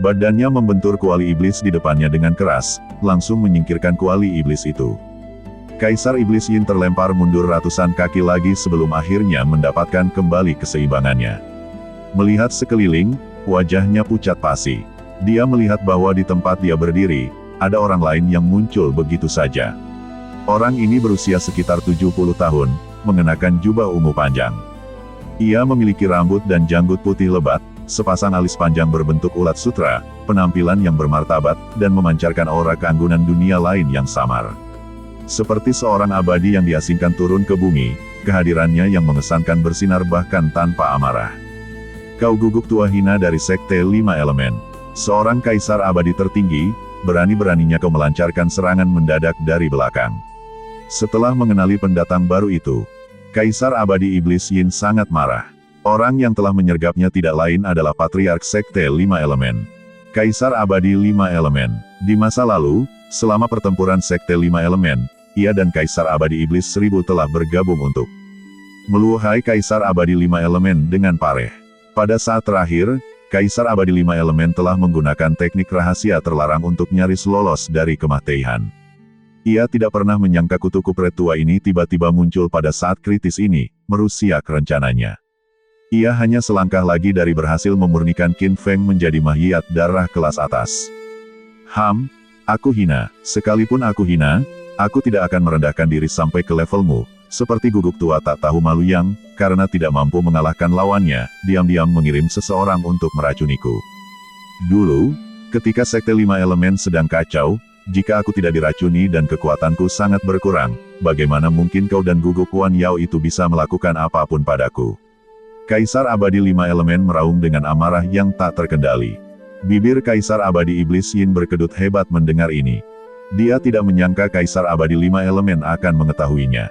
Badannya membentur kuali iblis di depannya dengan keras, langsung menyingkirkan kuali iblis itu. Kaisar Iblis Yin terlempar mundur ratusan kaki lagi sebelum akhirnya mendapatkan kembali keseimbangannya. Melihat sekeliling, wajahnya pucat pasi. Dia melihat bahwa di tempat dia berdiri, ada orang lain yang muncul begitu saja. Orang ini berusia sekitar 70 tahun, mengenakan jubah ungu panjang. Ia memiliki rambut dan janggut putih lebat, sepasang alis panjang berbentuk ulat sutra, penampilan yang bermartabat, dan memancarkan aura keanggunan dunia lain yang samar. Seperti seorang abadi yang diasingkan turun ke bumi, kehadirannya yang mengesankan bersinar bahkan tanpa amarah. Kau guguk tua hina dari Sekte 5 Elemen. Seorang kaisar abadi tertinggi, berani-beraninya kau melancarkan serangan mendadak dari belakang. Setelah mengenali pendatang baru itu, Kaisar Abadi Iblis Yin sangat marah. Orang yang telah menyergapnya tidak lain adalah Patriark Sekte 5 Elemen. Kaisar Abadi 5 Elemen. Di masa lalu, selama pertempuran Sekte 5 Elemen, ia dan Kaisar Abadi Iblis 1000 telah bergabung untuk meluhai Kaisar Abadi 5 Elemen dengan pareh. Pada saat terakhir, Kaisar Abadi 5 Elemen telah menggunakan teknik rahasia terlarang untuk nyaris lolos dari kematian. Ia tidak pernah menyangka kutu kupret tua ini tiba-tiba muncul pada saat kritis ini, merusak rencananya. Ia hanya selangkah lagi dari berhasil memurnikan Qin Feng menjadi mahiyat darah kelas atas. Aku hina. Sekalipun aku hina, aku tidak akan merendahkan diri sampai ke levelmu, seperti guguk tua tak tahu malu yang, karena tidak mampu mengalahkan lawannya, diam-diam mengirim seseorang untuk meracuniku. Dulu, ketika Sekte 5 Elemen sedang kacau, jika aku tidak diracuni dan kekuatanku sangat berkurang, bagaimana mungkin kau dan guguk Wan Yao itu bisa melakukan apapun padaku? Kaisar Abadi 5 Elemen meraung dengan amarah yang tak terkendali. Bibir Kaisar Abadi Iblis Yin berkedut hebat mendengar ini. Dia tidak menyangka Kaisar Abadi 5 Elemen akan mengetahuinya.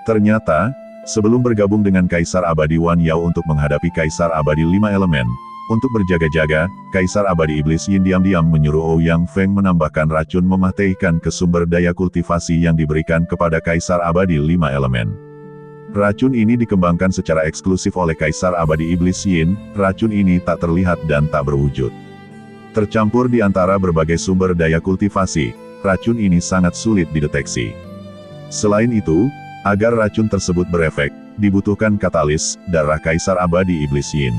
Ternyata, sebelum bergabung dengan Kaisar Abadi Wan Yao untuk menghadapi Kaisar Abadi 5 Elemen, untuk berjaga-jaga, Kaisar Abadi Iblis Yin diam-diam menyuruh Ouyang Feng menambahkan racun mematikan ke sumber daya kultivasi yang diberikan kepada Kaisar Abadi 5 Elemen. Racun ini dikembangkan secara eksklusif oleh Kaisar Abadi Iblis Yin, racun ini tak terlihat dan tak berwujud. Tercampur di antara berbagai sumber daya kultivasi, racun ini sangat sulit dideteksi. Selain itu, agar racun tersebut berefek, dibutuhkan katalis, darah Kaisar Abadi Iblis Yin.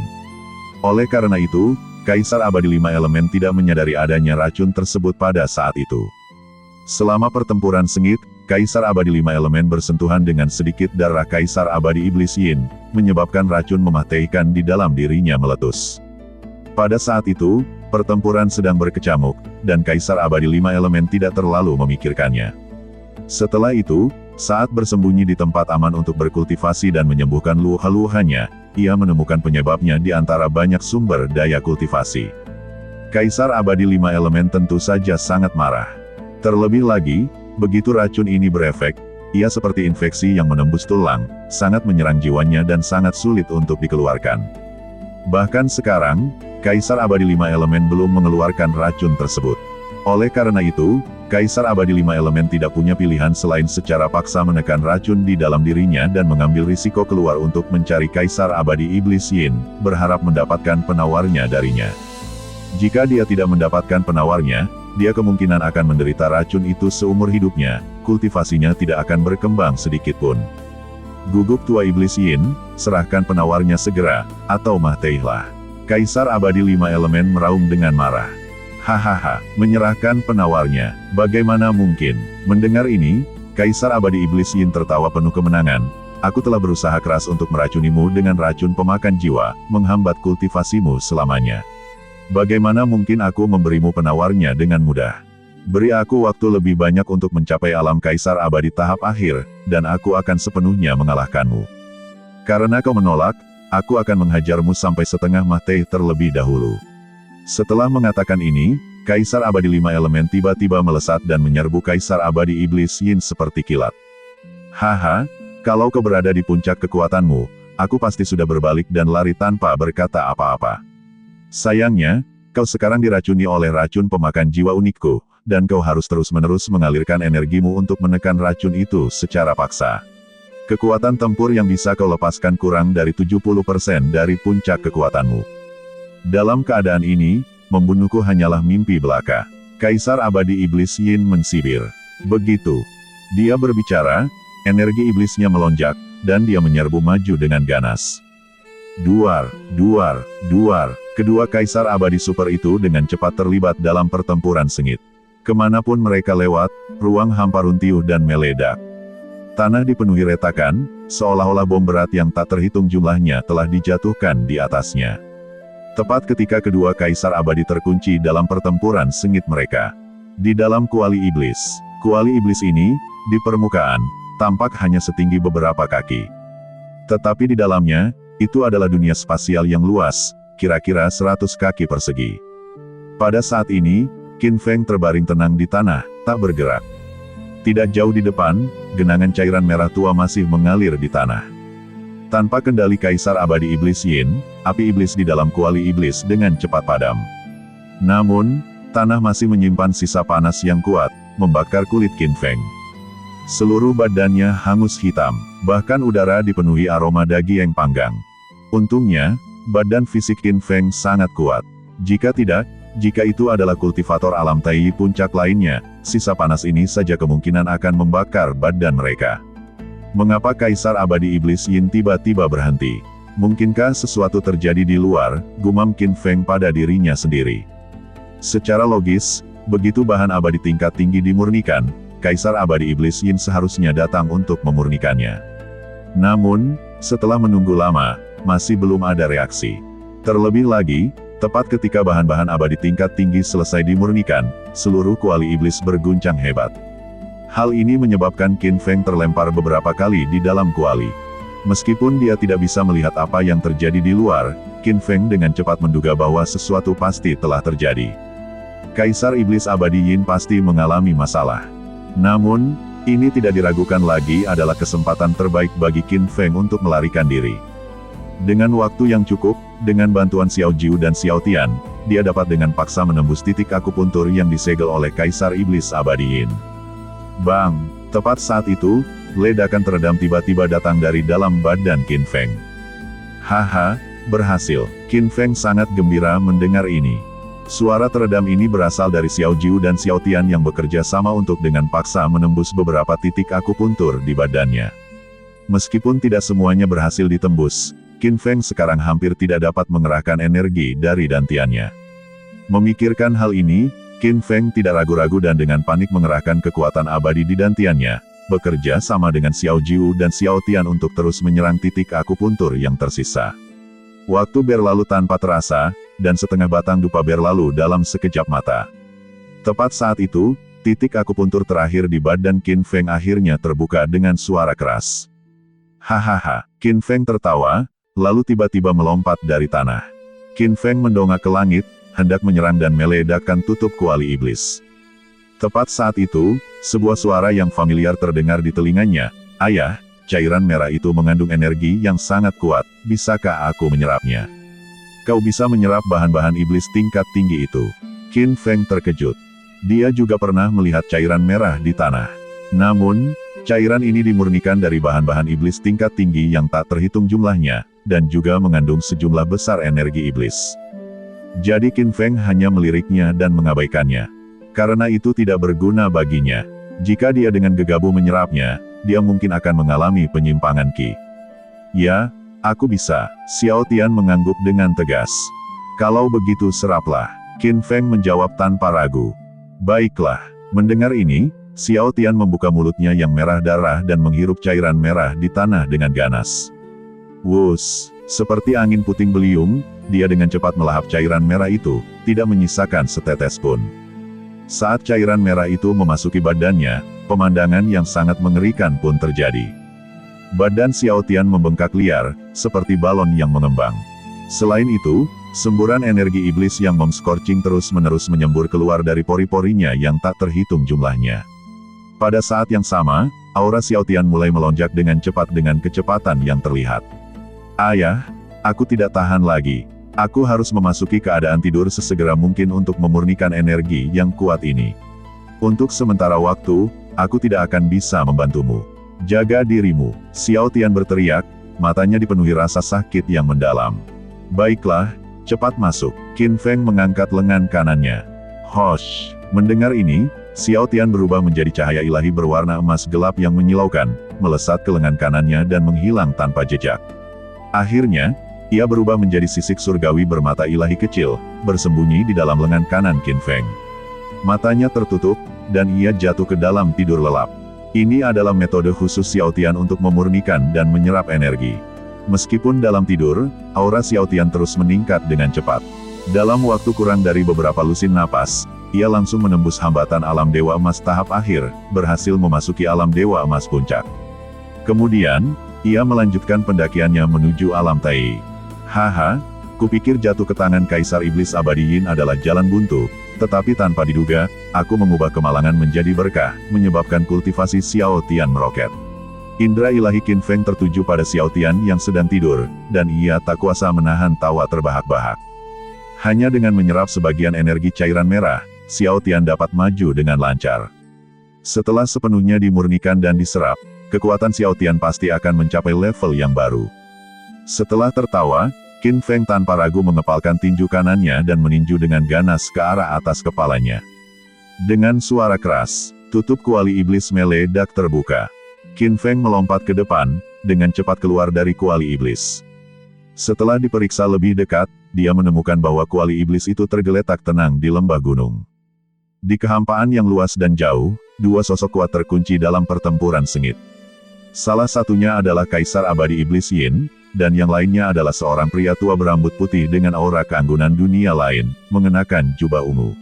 Oleh karena itu, Kaisar Abadi 5 Elemen tidak menyadari adanya racun tersebut pada saat itu. Selama pertempuran sengit, Kaisar Abadi 5 Elemen bersentuhan dengan sedikit darah Kaisar Abadi Iblis Yin, menyebabkan racun mematikan di dalam dirinya meletus. Pada saat itu, pertempuran sedang berkecamuk, dan Kaisar Abadi 5 Elemen tidak terlalu memikirkannya. Setelah itu, saat bersembunyi di tempat aman untuk berkultivasi dan menyembuhkan luha-luhanya, ia menemukan penyebabnya di antara banyak sumber daya kultivasi. Kaisar Abadi 5 Elemen tentu saja sangat marah. Terlebih lagi, begitu racun ini berefek, ia seperti infeksi yang menembus tulang, sangat menyerang jiwanya dan sangat sulit untuk dikeluarkan. Bahkan sekarang, Kaisar Abadi 5 Elemen belum mengeluarkan racun tersebut. Oleh karena itu, Kaisar Abadi 5 Elemen tidak punya pilihan selain secara paksa menekan racun di dalam dirinya dan mengambil risiko keluar untuk mencari Kaisar Abadi Iblis Yin, berharap mendapatkan penawarnya darinya. Jika dia tidak mendapatkan penawarnya, dia kemungkinan akan menderita racun itu seumur hidupnya, kultivasinya tidak akan berkembang sedikitpun. Guguk tua Iblis Yin, serahkan penawarnya segera, atau matilah. Kaisar Abadi 5 Elemen meraung dengan marah. Hahaha, menyerahkan penawarnya, bagaimana mungkin? Mendengar ini, Kaisar Abadi Iblis Yin tertawa penuh kemenangan. Aku telah berusaha keras untuk meracunimu dengan racun pemakan jiwa, menghambat kultivasimu selamanya. Bagaimana mungkin aku memberimu penawarnya dengan mudah? Beri aku waktu lebih banyak untuk mencapai alam Kaisar Abadi tahap akhir, dan aku akan sepenuhnya mengalahkanmu. Karena kau menolak, aku akan menghajarmu sampai setengah mati terlebih dahulu. Setelah mengatakan ini, Kaisar Abadi 5 Elemen tiba-tiba melesat dan menyerbu Kaisar Abadi Iblis Yin seperti kilat. Haha, kalau kau berada di puncak kekuatanmu, aku pasti sudah berbalik dan lari tanpa berkata apa-apa. Sayangnya, kau sekarang diracuni oleh racun pemakan jiwa unikku, dan kau harus terus-menerus mengalirkan energimu untuk menekan racun itu secara paksa. Kekuatan tempur yang bisa kau lepaskan kurang dari 70% dari puncak kekuatanmu. Dalam keadaan ini, membunuhku hanyalah mimpi belaka. Kaisar Abadi Iblis Yin mensibir. Begitu dia berbicara, energi iblisnya melonjak, dan dia menyerbu maju dengan ganas. Duar, duar, duar. Kedua Kaisar Abadi Super itu dengan cepat terlibat dalam pertempuran sengit. Kemanapun mereka lewat, ruang hampa runtuh dan meledak. Tanah dipenuhi retakan, seolah-olah bom berat yang tak terhitung jumlahnya telah dijatuhkan di atasnya. Tepat ketika kedua Kaisar Abadi terkunci dalam pertempuran sengit mereka. Di dalam kuali iblis. Kuali iblis ini, di permukaan, tampak hanya setinggi beberapa kaki. Tetapi di dalamnya, itu adalah dunia spasial yang luas, kira-kira 100 kaki persegi. Pada saat ini, Qin Feng terbaring tenang di tanah, tak bergerak. Tidak jauh di depan, genangan cairan merah tua masih mengalir di tanah. Tanpa kendali Kaisar Abadi Iblis Yin, api iblis di dalam kuali iblis dengan cepat padam. Namun, tanah masih menyimpan sisa panas yang kuat, membakar kulit Qin Feng. Seluruh badannya hangus hitam, bahkan udara dipenuhi aroma daging yang panggang. Untungnya, badan fisik Qin Feng sangat kuat. Jika tidak, jika itu adalah kultivator alam Tai puncak lainnya, sisa panas ini saja kemungkinan akan membakar badan mereka. Mengapa Kaisar Abadi Iblis Yin tiba-tiba berhenti? Mungkinkah sesuatu terjadi di luar, gumam Qin Feng pada dirinya sendiri. Secara logis, begitu bahan abadi tingkat tinggi dimurnikan, Kaisar Abadi Iblis Yin seharusnya datang untuk memurnikannya. Namun, setelah menunggu lama, masih belum ada reaksi. Terlebih lagi, tepat ketika bahan-bahan abadi tingkat tinggi selesai dimurnikan, seluruh kuali iblis berguncang hebat. Hal ini menyebabkan Qin Feng terlempar beberapa kali di dalam kuali. Meskipun dia tidak bisa melihat apa yang terjadi di luar, Qin Feng dengan cepat menduga bahwa sesuatu pasti telah terjadi. Kaisar Iblis Abadi Yin pasti mengalami masalah. Namun, ini tidak diragukan lagi adalah kesempatan terbaik bagi Qin Feng untuk melarikan diri. Dengan waktu yang cukup, dengan bantuan Xiao Jiu dan Xiao Tian, dia dapat dengan paksa menembus titik akupuntur yang disegel oleh Kaisar Iblis Abadi Yin. Bang! Tepat saat itu, ledakan teredam tiba-tiba datang dari dalam badan Qin Feng. Haha, berhasil. Qin Feng sangat gembira mendengar ini. Suara teredam ini berasal dari Xiao Jiu dan Xiao Tian yang bekerja sama untuk dengan paksa menembus beberapa titik akupuntur di badannya. Meskipun tidak semuanya berhasil ditembus, Qin Feng sekarang hampir tidak dapat mengerahkan energi dari dantiannya. Memikirkan hal ini, Qin Feng tidak ragu-ragu dan dengan panik mengerahkan kekuatan abadi di dantiannya, bekerja sama dengan Xiao Jiu dan Xiao Tian untuk terus menyerang titik akupuntur yang tersisa. Waktu berlalu tanpa terasa, dan setengah batang dupa berlalu dalam sekejap mata. Tepat saat itu, titik akupuntur terakhir di badan Qin Feng akhirnya terbuka dengan suara keras. Hahaha, Qin Feng tertawa, lalu tiba-tiba melompat dari tanah. Qin Feng mendongak ke langit, hendak menyerang dan meledakkan tutup kuali iblis. Tepat saat itu, sebuah suara yang familiar terdengar di telinganya. Ayah, cairan merah itu mengandung energi yang sangat kuat, bisakah aku menyerapnya? kau bisa menyerap bahan-bahan iblis tingkat tinggi itu. Qin Feng terkejut. Dia juga pernah melihat cairan merah di tanah. Namun, cairan ini dimurnikan dari bahan-bahan iblis tingkat tinggi yang tak terhitung jumlahnya, dan juga mengandung sejumlah besar energi iblis. Jadi Qin Feng hanya meliriknya dan mengabaikannya. Karena itu tidak berguna baginya. Jika dia dengan gegabah menyerapnya, dia mungkin akan mengalami penyimpangan Qi. Ya, aku bisa, Xiao Tian mengangguk dengan tegas. Kalau begitu seraplah, Qin Feng menjawab tanpa ragu. Baiklah, mendengar ini, Xiao Tian membuka mulutnya yang merah darah dan menghirup cairan merah di tanah dengan ganas. Wus, seperti angin puting beliung, dia dengan cepat melahap cairan merah itu, tidak menyisakan setetes pun. Saat cairan merah itu memasuki badannya, pemandangan yang sangat mengerikan pun terjadi. Badan Xiao Tian membengkak liar, seperti balon yang mengembang. Selain itu, semburan energi iblis yang mem-scorching terus-menerus menyembur keluar dari pori-porinya yang tak terhitung jumlahnya. Pada saat yang sama, aura Xiao Tian mulai melonjak dengan cepat dengan kecepatan yang terlihat. Ayah, aku tidak tahan lagi. Aku harus memasuki keadaan tidur sesegera mungkin untuk memurnikan energi yang kuat ini. Untuk sementara waktu, aku tidak akan bisa membantumu. Jaga dirimu, Xiao Tian berteriak, matanya dipenuhi rasa sakit yang mendalam. Baiklah, cepat masuk. Qin Feng mengangkat lengan kanannya. Hosh, mendengar ini, Xiao Tian berubah menjadi cahaya ilahi berwarna emas gelap yang menyilaukan, melesat ke lengan kanannya dan menghilang tanpa jejak. Akhirnya, ia berubah menjadi sisik surgawi bermata ilahi kecil, bersembunyi di dalam lengan kanan Qin Feng. Matanya tertutup, dan ia jatuh ke dalam tidur lelap. Ini adalah metode khusus Xiao Tian untuk memurnikan dan menyerap energi. Meskipun dalam tidur, aura Xiao Tian terus meningkat dengan cepat. Dalam waktu kurang dari beberapa lusin napas, ia langsung menembus hambatan alam Dewa Emas tahap akhir, berhasil memasuki alam Dewa Emas puncak. Kemudian, ia melanjutkan pendakiannya menuju alam Tai. Haha, kupikir jatuh ke tangan Kaisar Iblis Abadi Yin adalah jalan buntu, tetapi tanpa diduga, aku mengubah kemalangan menjadi berkah, menyebabkan kultivasi Xiao Tian meroket. Indra ilahi Qin Feng tertuju pada Xiao Tian yang sedang tidur, dan ia tak kuasa menahan tawa terbahak-bahak. Hanya dengan menyerap sebagian energi cairan merah, Xiao Tian dapat maju dengan lancar. Setelah sepenuhnya dimurnikan dan diserap, kekuatan Xiao Tian pasti akan mencapai level yang baru. Setelah tertawa, Qin Feng tanpa ragu mengepalkan tinju kanannya dan meninju dengan ganas ke arah atas kepalanya. Dengan suara keras, tutup kuali iblis meledak terbuka. Qin Feng melompat ke depan, dengan cepat keluar dari kuali iblis. Setelah diperiksa lebih dekat, dia menemukan bahwa kuali iblis itu tergeletak tenang di lembah gunung. Di kehampaan yang luas dan jauh, dua sosok kuat terkunci dalam pertempuran sengit. Salah satunya adalah Kaisar Abadi Iblis Yin, dan yang lainnya adalah seorang pria tua berambut putih dengan aura keanggunan dunia lain, mengenakan jubah ungu.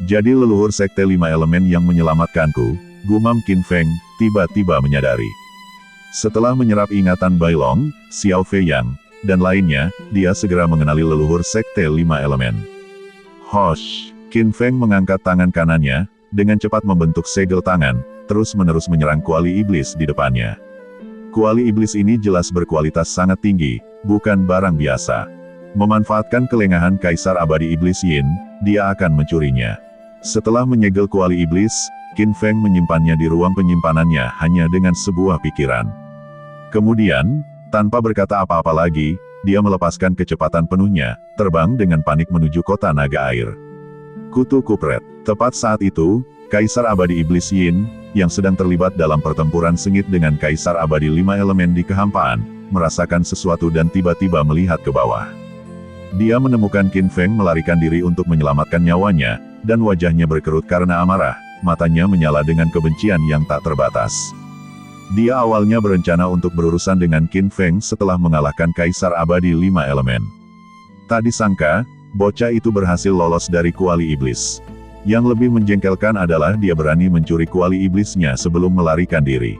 Jadi leluhur Sekte 5 Elemen yang menyelamatkanku, gumam Qin Feng, tiba-tiba menyadari. Setelah menyerap ingatan Bai Long, Xiao Fei Yang, dan lainnya, dia segera mengenali leluhur Sekte 5 Elemen. Hosh, Qin Feng mengangkat tangan kanannya, dengan cepat membentuk segel tangan, terus-menerus menyerang kuali iblis di depannya. Kuali iblis ini jelas berkualitas sangat tinggi, bukan barang biasa. Memanfaatkan kelengahan Kaisar Abadi Iblis Yin, dia akan mencurinya. Setelah menyegel kuali iblis, Qin Feng menyimpannya di ruang penyimpanannya hanya dengan sebuah pikiran. Kemudian, tanpa berkata apa-apa lagi, dia melepaskan kecepatan penuhnya, terbang dengan panik menuju kota naga air. Kutu Kupret. Tepat saat itu, Kaisar Abadi Iblis Yin, yang sedang terlibat dalam pertempuran sengit dengan Kaisar Abadi 5 Elemen di kehampaan, merasakan sesuatu dan tiba-tiba melihat ke bawah. Dia menemukan Qin Feng melarikan diri untuk menyelamatkan nyawanya, dan wajahnya berkerut karena amarah, matanya menyala dengan kebencian yang tak terbatas. Dia awalnya berencana untuk berurusan dengan Qin Feng setelah mengalahkan Kaisar Abadi 5 Elemen. Tak disangka, bocah itu berhasil lolos dari kuali iblis. Yang lebih menjengkelkan adalah dia berani mencuri kuali iblisnya sebelum melarikan diri.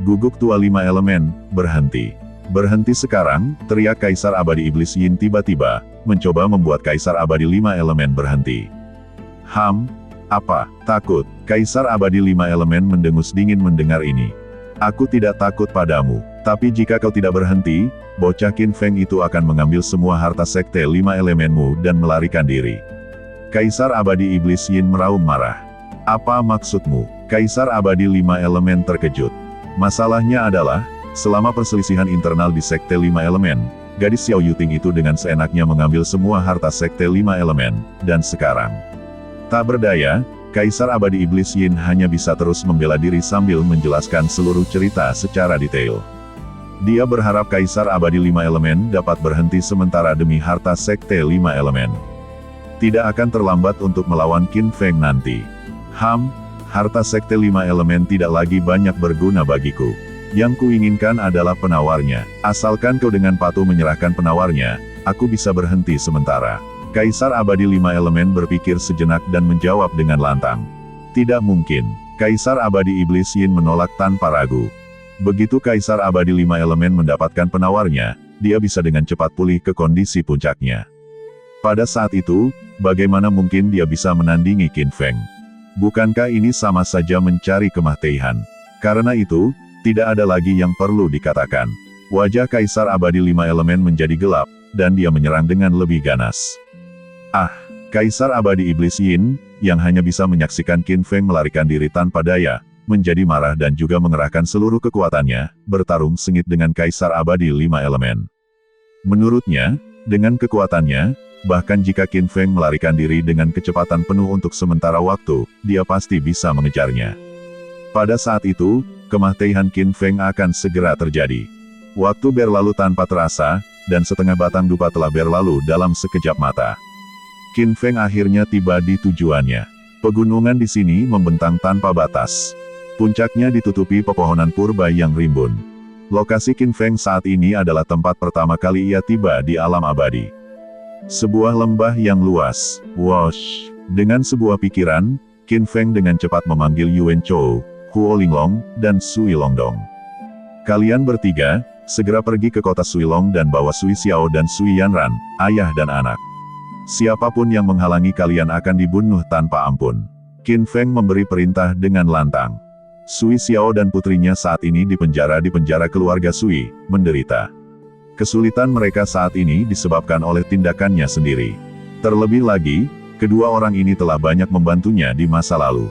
Guguk tua 5 elemen, berhenti. Berhenti sekarang, teriak Kaisar Abadi Iblis Yin tiba-tiba, mencoba membuat Kaisar Abadi 5 elemen berhenti. Apa? Takut? Kaisar Abadi 5 elemen mendengus dingin mendengar ini. Aku tidak takut padamu, tapi jika kau tidak berhenti, bocah Qin Feng itu akan mengambil semua harta sekte 5 elemenmu dan melarikan diri. Kaisar Abadi Iblis Yin meraung marah. Apa maksudmu? Kaisar Abadi 5 Elemen terkejut. Masalahnya adalah, selama perselisihan internal di sekte 5 elemen, gadis Xiao Yuting itu dengan seenaknya mengambil semua harta sekte 5 elemen, dan sekarang tak berdaya, Kaisar Abadi Iblis Yin hanya bisa terus membela diri sambil menjelaskan seluruh cerita secara detail. Dia berharap Kaisar Abadi 5 Elemen dapat berhenti sementara demi harta sekte 5 elemen. Tidak akan terlambat untuk melawan Qin Feng nanti. Harta sekte 5 elemen tidak lagi banyak berguna bagiku. Yang kuinginkan adalah penawarnya. Asalkan kau dengan patuh menyerahkan penawarnya, aku bisa berhenti sementara. Kaisar Abadi 5 Elemen berpikir sejenak dan menjawab dengan lantang. Tidak mungkin. Kaisar Abadi Iblis Yin menolak tanpa ragu. Begitu Kaisar Abadi 5 Elemen mendapatkan penawarnya, dia bisa dengan cepat pulih ke kondisi puncaknya. Pada saat itu, bagaimana mungkin dia bisa menandingi Qin Feng? Bukankah ini sama saja mencari kematian? Karena itu, tidak ada lagi yang perlu dikatakan. Wajah Kaisar Abadi 5 Elemen menjadi gelap, dan dia menyerang dengan lebih ganas. Kaisar Abadi Iblis Yin, yang hanya bisa menyaksikan Qin Feng melarikan diri tanpa daya, menjadi marah dan juga mengerahkan seluruh kekuatannya, bertarung sengit dengan Kaisar Abadi 5 Elemen. Menurutnya, dengan kekuatannya, bahkan jika Qin Feng melarikan diri dengan kecepatan penuh untuk sementara waktu, dia pasti bisa mengejarnya. Pada saat itu, kematian Qin Feng akan segera terjadi. Waktu berlalu tanpa terasa, dan setengah batang dupa telah berlalu dalam sekejap mata. Qin Feng akhirnya tiba di tujuannya. Pegunungan di sini membentang tanpa batas. Puncaknya ditutupi pepohonan purba yang rimbun. Lokasi Qin Feng saat ini adalah tempat pertama kali ia tiba di alam abadi. Sebuah lembah yang luas. Wosh! Dengan sebuah pikiran, Qin Feng dengan cepat memanggil Yuan Chou, Huo Linglong, dan Sui Longdong. Kalian bertiga, segera pergi ke kota Suilong dan bawa Sui Xiao dan Sui Yanran, ayah dan anak. Siapapun yang menghalangi kalian akan dibunuh tanpa ampun. Qin Feng memberi perintah dengan lantang. Sui Xiao dan putrinya saat ini di penjara keluarga Sui, menderita. Kesulitan mereka saat ini disebabkan oleh tindakannya sendiri. Terlebih lagi, kedua orang ini telah banyak membantunya di masa lalu.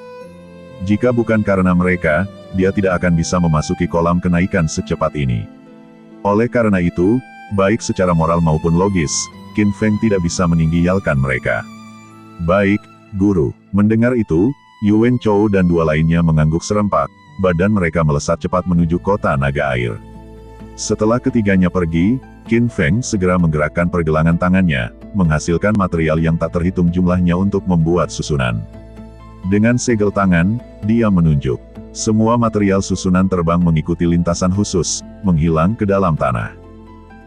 Jika bukan karena mereka, dia tidak akan bisa memasuki kolam kenaikan secepat ini. Oleh karena itu, baik secara moral maupun logis, Qin Feng tidak bisa meninggalkan mereka. Baik, guru. Mendengar itu, Yuan Chou dan dua lainnya mengangguk serempak, badan mereka melesat cepat menuju kota naga air. Setelah ketiganya pergi, Qin Feng segera menggerakkan pergelangan tangannya, menghasilkan material yang tak terhitung jumlahnya untuk membuat susunan. Dengan segel tangan, dia menunjuk. Semua material susunan terbang mengikuti lintasan khusus, menghilang ke dalam tanah.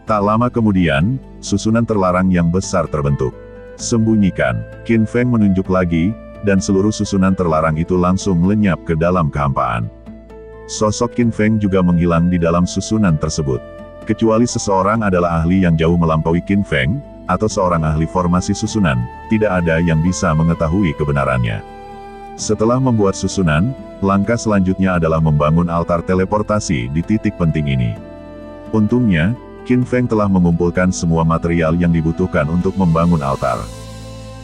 Tak lama kemudian, susunan terlarang yang besar terbentuk. Sembunyikan, Qin Feng menunjuk lagi, dan seluruh susunan terlarang itu langsung lenyap ke dalam kehampaan. Sosok Qin Feng juga menghilang di dalam susunan tersebut. Kecuali seseorang adalah ahli yang jauh melampaui Qin Feng, atau seorang ahli formasi susunan, tidak ada yang bisa mengetahui kebenarannya. Setelah membuat susunan, langkah selanjutnya adalah membangun altar teleportasi di titik penting ini. Untungnya, Qin Feng telah mengumpulkan semua material yang dibutuhkan untuk membangun altar.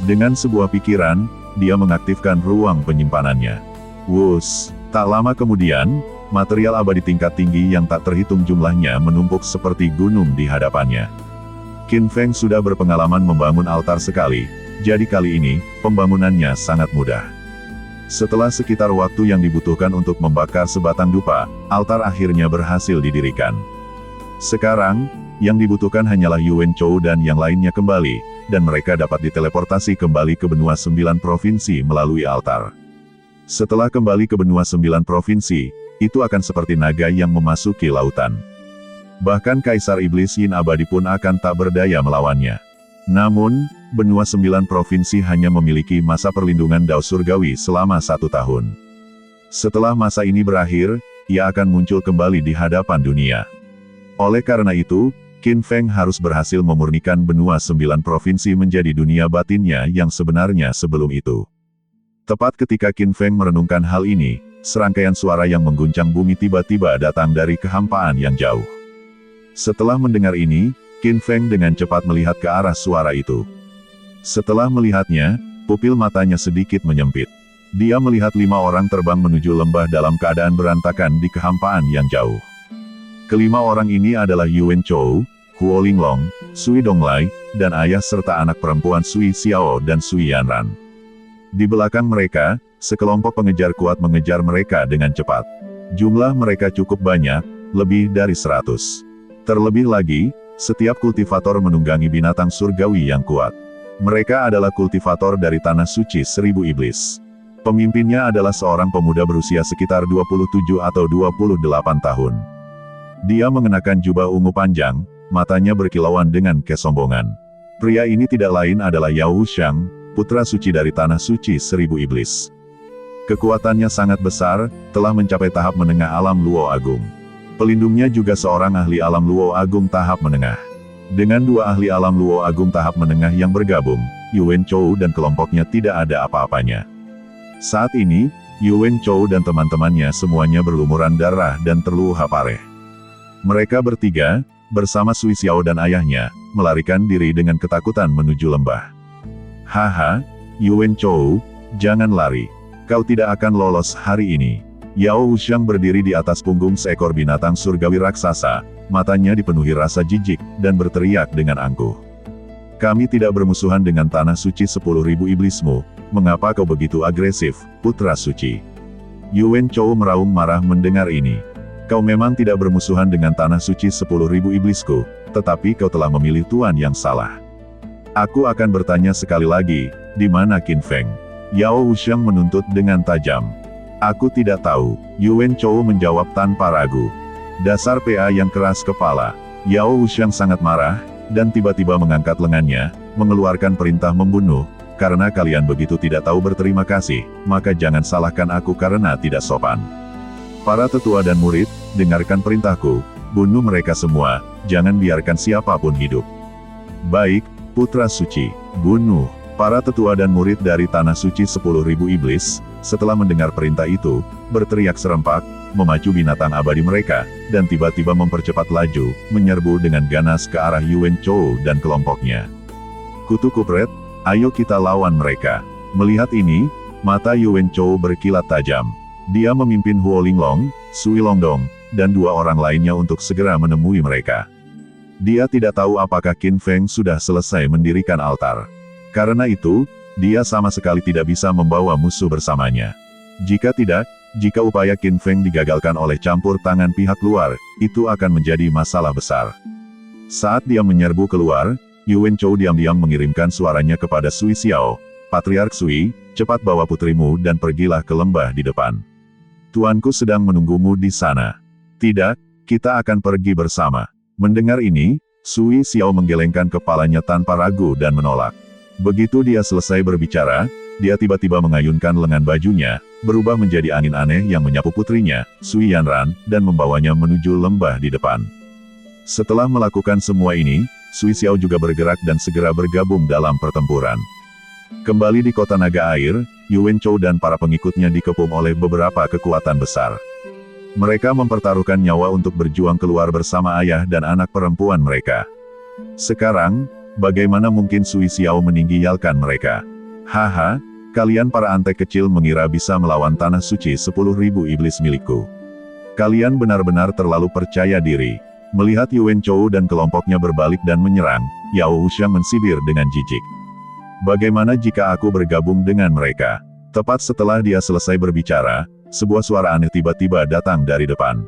Dengan sebuah pikiran, dia mengaktifkan ruang penyimpanannya. Wus! Tak lama kemudian, material abadi tingkat tinggi yang tak terhitung jumlahnya menumpuk seperti gunung di hadapannya. Qin Feng sudah berpengalaman membangun altar sekali, jadi kali ini, pembangunannya sangat mudah. Setelah sekitar waktu yang dibutuhkan untuk membakar sebatang dupa, altar akhirnya berhasil didirikan. Sekarang, yang dibutuhkan hanyalah Yuan Chou dan yang lainnya kembali, dan mereka dapat diteleportasi kembali ke benua 9 provinsi melalui altar. Setelah kembali ke benua 9 provinsi, itu akan seperti naga yang memasuki lautan. Bahkan Kaisar Iblis Yin Abadi pun akan tak berdaya melawannya. Namun, benua 9 provinsi hanya memiliki masa perlindungan Dao Surgawi selama 1 tahun. Setelah masa ini berakhir, ia akan muncul kembali di hadapan dunia. Oleh karena itu, Qin Feng harus berhasil memurnikan benua 9 provinsi menjadi dunia batinnya yang sebenarnya sebelum itu. Tepat ketika Qin Feng merenungkan hal ini, serangkaian suara yang mengguncang bumi tiba-tiba datang dari kehampaan yang jauh. Setelah mendengar ini, Qin Feng dengan cepat melihat ke arah suara itu. Setelah melihatnya, pupil matanya sedikit menyempit. Dia melihat 5 orang terbang menuju lembah dalam keadaan berantakan di kehampaan yang jauh. Kelima orang ini adalah Yuan Chou, Huo Linglong, Sui Donglai, dan ayah serta anak perempuan Sui Xiao dan Sui Yanran. Di belakang mereka, sekelompok pengejar kuat mengejar mereka dengan cepat. Jumlah mereka cukup banyak, lebih dari 100. Terlebih lagi, setiap kultivator menunggangi binatang surgawi yang kuat. Mereka adalah kultivator dari Tanah Suci 1000 Iblis. Pemimpinnya adalah seorang pemuda berusia sekitar 27 atau 28 tahun. Dia mengenakan jubah ungu panjang, matanya berkilauan dengan kesombongan. Pria ini tidak lain adalah Yao Wuxiang, putra suci dari Tanah Suci 1000 Iblis. Kekuatannya sangat besar, telah mencapai tahap menengah alam Luo Agung. Pelindungnya juga seorang ahli alam Luo Agung tahap menengah. Dengan 2 ahli alam Luo Agung tahap menengah yang bergabung, Yuan Chou dan kelompoknya tidak ada apa-apanya. Saat ini, Yuan Chou dan teman-temannya semuanya berlumuran darah dan terluka parah. Mereka bertiga, bersama Sui Xiao dan ayahnya, melarikan diri dengan ketakutan menuju lembah. Haha, Yuan Chou, jangan lari. Kau tidak akan lolos hari ini. Yao Wuxiang berdiri di atas punggung seekor binatang surgawi raksasa, matanya dipenuhi rasa jijik, dan berteriak dengan angkuh. Kami tidak bermusuhan dengan Tanah Suci 10.000 iblismu, mengapa kau begitu agresif, putra suci? Yuan Chou meraung marah mendengar ini. Kau memang tidak bermusuhan dengan Tanah Suci 10.000 iblisku, tetapi kau telah memilih tuan yang salah. Aku akan bertanya sekali lagi, di mana Qin Feng? Yao Wuxiang menuntut dengan tajam. Aku tidak tahu, Yuan Chou menjawab tanpa ragu. Dasar PA yang keras kepala. Yao Wuxiang sangat marah, dan tiba-tiba mengangkat lengannya, mengeluarkan perintah membunuh. Karena kalian begitu tidak tahu berterima kasih, maka jangan salahkan aku karena tidak sopan. Para tetua dan murid, dengarkan perintahku, bunuh mereka semua, jangan biarkan siapapun hidup. Baik, putra suci, bunuh. Para tetua dan murid dari Tanah Suci 10.000 Iblis, setelah mendengar perintah itu, berteriak serempak, memacu binatang abadi mereka, dan tiba-tiba mempercepat laju, menyerbu dengan ganas ke arah Yuan Chou dan kelompoknya. Kutu kupret, ayo kita lawan mereka. Melihat ini, mata Yuan Chou berkilat tajam. Dia memimpin Huo Linglong, Sui Longdong, dan 2 orang lainnya untuk segera menemui mereka. Dia tidak tahu apakah Qin Feng sudah selesai mendirikan altar. Karena itu, dia sama sekali tidak bisa membawa musuh bersamanya. Jika tidak, jika upaya Qin Feng digagalkan oleh campur tangan pihak luar, itu akan menjadi masalah besar. Saat dia menyerbu keluar, Yuan Chou diam-diam mengirimkan suaranya kepada Sui Xiao, Patriark Sui, cepat bawa putrimu dan pergilah ke lembah di depan. Tuanku sedang menunggumu di sana. Tidak, kita akan pergi bersama. Mendengar ini, Sui Xiao menggelengkan kepalanya tanpa ragu dan menolak. Begitu dia selesai berbicara, dia tiba-tiba mengayunkan lengan bajunya, berubah menjadi angin aneh yang menyapu putrinya, Sui Yanran, dan membawanya menuju lembah di depan. Setelah melakukan semua ini, Sui Xiao juga bergerak dan segera bergabung dalam pertempuran. Kembali di kota naga air, Yuan Chou dan para pengikutnya dikepung oleh beberapa kekuatan besar. Mereka mempertaruhkan nyawa untuk berjuang keluar bersama ayah dan anak perempuan mereka. Sekarang, bagaimana mungkin Sui Xiao meninggalkan mereka? Haha, kalian para antek kecil mengira bisa melawan Tanah Suci 10.000 Iblis milikku. Kalian benar-benar terlalu percaya diri. Melihat Yuan Chou dan kelompoknya berbalik dan menyerang, Yao Wuxiang mensibir dengan jijik. Bagaimana jika aku bergabung dengan mereka? Tepat setelah dia selesai berbicara, sebuah suara aneh tiba-tiba datang dari depan.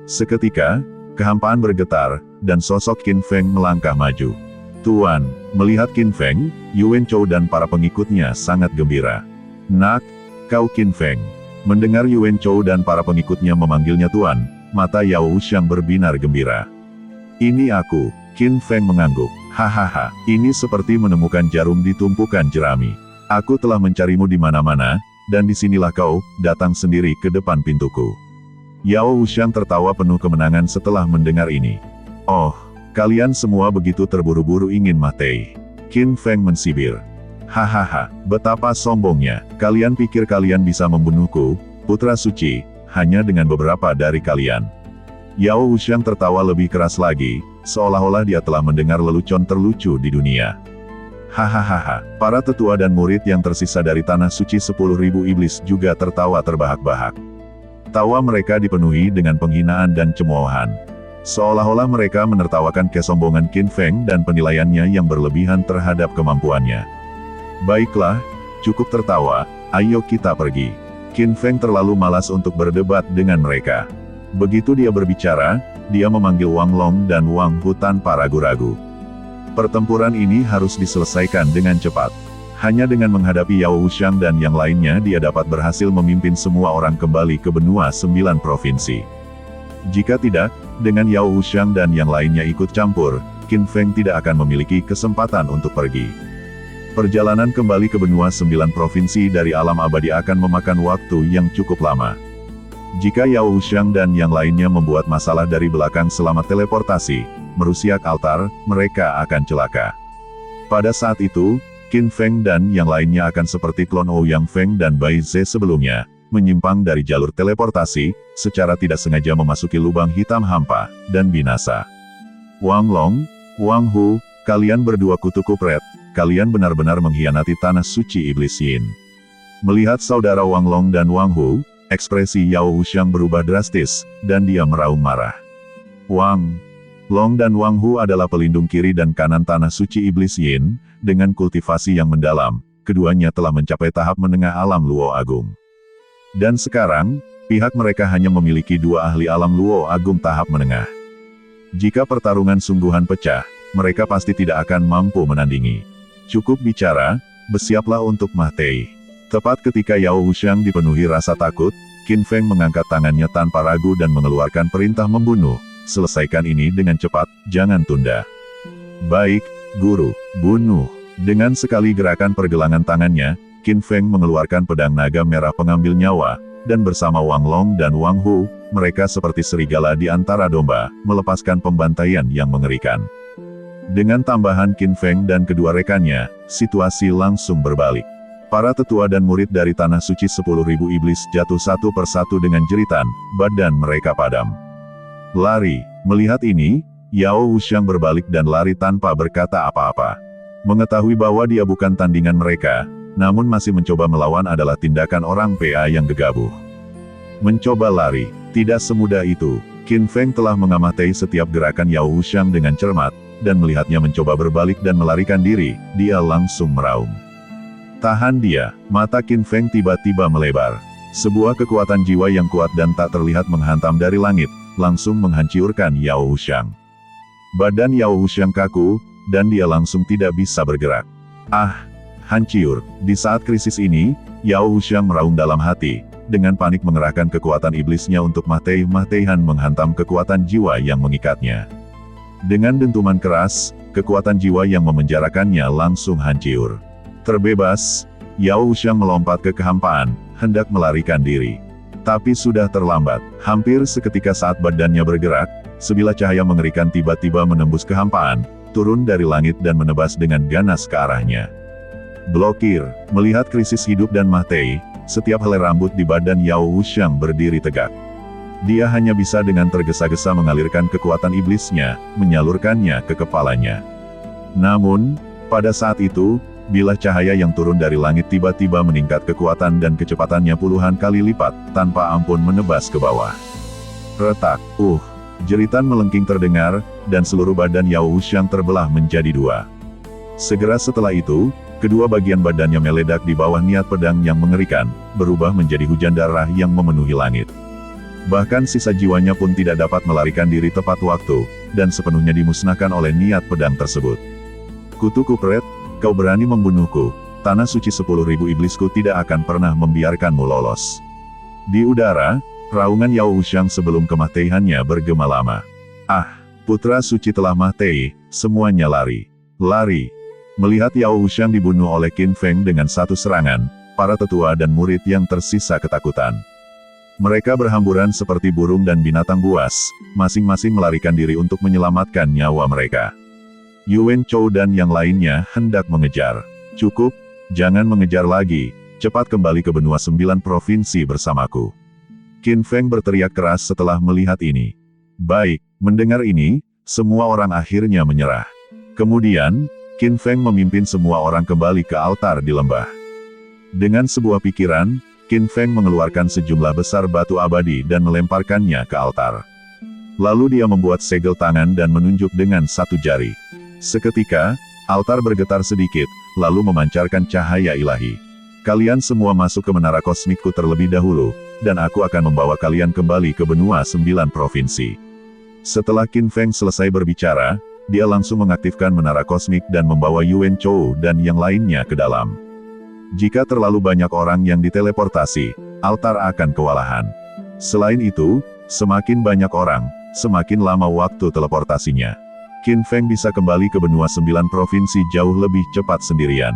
Seketika, kehampaan bergetar, dan sosok Qin Feng melangkah maju. Tuan, melihat Qin Feng, Yuan Chou dan para pengikutnya sangat gembira. Nak, kau Qin Feng. Mendengar Yuan Chou dan para pengikutnya memanggilnya Tuan, mata Yao Wuxiang berbinar gembira. Ini aku, Qin Feng mengangguk. Hahaha, ini seperti menemukan jarum di tumpukan jerami. Aku telah mencarimu di mana-mana, dan disinilah kau, datang sendiri ke depan pintuku. Yao Wuxiang tertawa penuh kemenangan setelah mendengar ini. Oh, kalian semua begitu terburu-buru ingin mati. Qin Feng mensibir. Hahaha, betapa sombongnya, kalian pikir kalian bisa membunuhku, Putra suci, hanya dengan beberapa dari kalian. Yao Wuxiang tertawa lebih keras lagi, seolah-olah dia telah mendengar lelucon terlucu di dunia. Hahaha, para tetua dan murid yang tersisa dari tanah suci 10.000 iblis juga tertawa terbahak-bahak. Tawa mereka dipenuhi dengan penghinaan dan cemoohan. Seolah-olah mereka menertawakan kesombongan Qin Feng dan penilaiannya yang berlebihan terhadap kemampuannya. Baiklah, cukup tertawa, ayo kita pergi. Qin Feng terlalu malas untuk berdebat dengan mereka. Begitu dia berbicara, dia memanggil Wang Long dan Wang Hu tanpa ragu-ragu. Pertempuran ini harus diselesaikan dengan cepat. Hanya dengan menghadapi Yao Wuxiang dan yang lainnya dia dapat berhasil memimpin semua orang kembali ke benua 9 provinsi. Jika tidak, dengan Yao Wuxiang dan yang lainnya ikut campur, Qin Feng tidak akan memiliki kesempatan untuk pergi. Perjalanan kembali ke benua 9 provinsi dari alam abadi akan memakan waktu yang cukup lama. Jika Yao Wuxiang dan yang lainnya membuat masalah dari belakang selama teleportasi, merusak altar, mereka akan celaka. Pada saat itu, Qin Feng dan yang lainnya akan seperti klon Ouyang Feng dan Bai Ze sebelumnya, menyimpang dari jalur teleportasi, secara tidak sengaja memasuki lubang hitam hampa, dan binasa. Wang Long, Wang Hu, kalian berdua kutu kupret, kalian benar-benar mengkhianati tanah suci iblis Yin. Melihat saudara Wang Long dan Wang Hu, ekspresi Yao Wuxiang berubah drastis, dan dia meraung marah. Wang Long dan Wang Hu adalah pelindung kiri dan kanan tanah suci iblis Yin, dengan kultivasi yang mendalam, keduanya telah mencapai tahap menengah alam Luo Agung. Dan sekarang, pihak mereka hanya memiliki 2 ahli alam Luo Agung tahap menengah. Jika pertarungan sungguhan pecah, mereka pasti tidak akan mampu menandingi. Cukup bicara, bersiaplah untuk mati. Tepat ketika Yao Wuxiang dipenuhi rasa takut, Qin Feng mengangkat tangannya tanpa ragu dan mengeluarkan perintah membunuh. Selesaikan ini dengan cepat, jangan tunda. Baik, guru, bunuh. Dengan sekali gerakan pergelangan tangannya, Qin Feng mengeluarkan pedang naga merah pengambil nyawa, dan bersama Wang Long dan Wang Hu, mereka seperti serigala di antara domba, melepaskan pembantaian yang mengerikan. Dengan tambahan Qin Feng dan kedua rekannya, situasi langsung berbalik. Para tetua dan murid dari tanah suci 10.000 iblis jatuh satu persatu dengan jeritan, badan mereka padam. Lari. Melihat ini, Yao Wuxiang berbalik dan lari tanpa berkata apa-apa. Mengetahui bahwa dia bukan tandingan mereka, namun masih mencoba melawan adalah tindakan orang PA yang gegabah. Mencoba lari, tidak semudah itu. Qin Feng telah mengamati setiap gerakan Yao Wuxiang dengan cermat, dan melihatnya mencoba berbalik dan melarikan diri, dia langsung meraung. Tahan dia, mata Qin Feng tiba-tiba melebar. Sebuah kekuatan jiwa yang kuat dan tak terlihat menghantam dari langit, langsung menghancurkan Yao Wuxiang. Badan Yao Wuxiang kaku, dan dia langsung tidak bisa bergerak. Hancur. Di saat krisis ini, Yao Wuxiang meraung dalam hati, dengan panik mengerahkan kekuatan iblisnya untuk mati-matian menghantam kekuatan jiwa yang mengikatnya. Dengan dentuman keras, kekuatan jiwa yang memenjarakannya langsung hancur. Terbebas, Yao Wuxiang melompat ke kehampaan, hendak melarikan diri. Tapi sudah terlambat. Hampir seketika saat badannya bergerak, sebilah cahaya mengerikan tiba-tiba menembus kehampaan, turun dari langit dan menebas dengan ganas ke arahnya. Blokir. Melihat krisis hidup dan mati, setiap helai rambut di badan Yao Wuxiang berdiri tegak. Dia hanya bisa dengan tergesa-gesa mengalirkan kekuatan iblisnya, menyalurkannya ke kepalanya. Namun, pada saat itu, bilah cahaya yang turun dari langit tiba-tiba meningkat kekuatan dan kecepatannya puluhan kali lipat, tanpa ampun menebas ke bawah. Retak. Jeritan melengking terdengar, dan seluruh badan Yao Wuxiang terbelah menjadi 2. Segera setelah itu, kedua bagian badannya meledak di bawah niat pedang yang mengerikan, berubah menjadi hujan darah yang memenuhi langit. Bahkan sisa jiwanya pun tidak dapat melarikan diri tepat waktu, dan sepenuhnya dimusnahkan oleh niat pedang tersebut. Kutu kupret, kau berani membunuhku, tanah suci 10.000 iblisku tidak akan pernah membiarkanmu lolos. Di udara, raungan Yao Wuxiang sebelum kematiannya bergema lama. Putra suci telah mati, semuanya lari. Lari. Melihat Yao Wuxiang dibunuh oleh Qin Feng dengan satu serangan, para tetua dan murid yang tersisa ketakutan. Mereka berhamburan seperti burung dan binatang buas, masing-masing melarikan diri untuk menyelamatkan nyawa mereka. Yuan Chou dan yang lainnya hendak mengejar. Cukup, jangan mengejar lagi, cepat kembali ke benua 9 provinsi bersamaku. Qin Feng berteriak keras setelah melihat ini. Baik, mendengar ini, semua orang akhirnya menyerah. Kemudian, Qin Feng memimpin semua orang kembali ke altar di lembah. Dengan sebuah pikiran, Qin Feng mengeluarkan sejumlah besar batu abadi dan melemparkannya ke altar. Lalu dia membuat segel tangan dan menunjuk dengan satu jari. Seketika, altar bergetar sedikit, lalu memancarkan cahaya ilahi. Kalian semua masuk ke menara kosmikku terlebih dahulu, dan aku akan membawa kalian kembali ke benua 9 provinsi. Setelah Qin Feng selesai berbicara, dia langsung mengaktifkan menara kosmik dan membawa Yuan Chou dan yang lainnya ke dalam. Jika terlalu banyak orang yang diteleportasi, altar akan kewalahan. Selain itu, semakin banyak orang, semakin lama waktu teleportasinya. Qin Feng bisa kembali ke benua 9 provinsi jauh lebih cepat sendirian.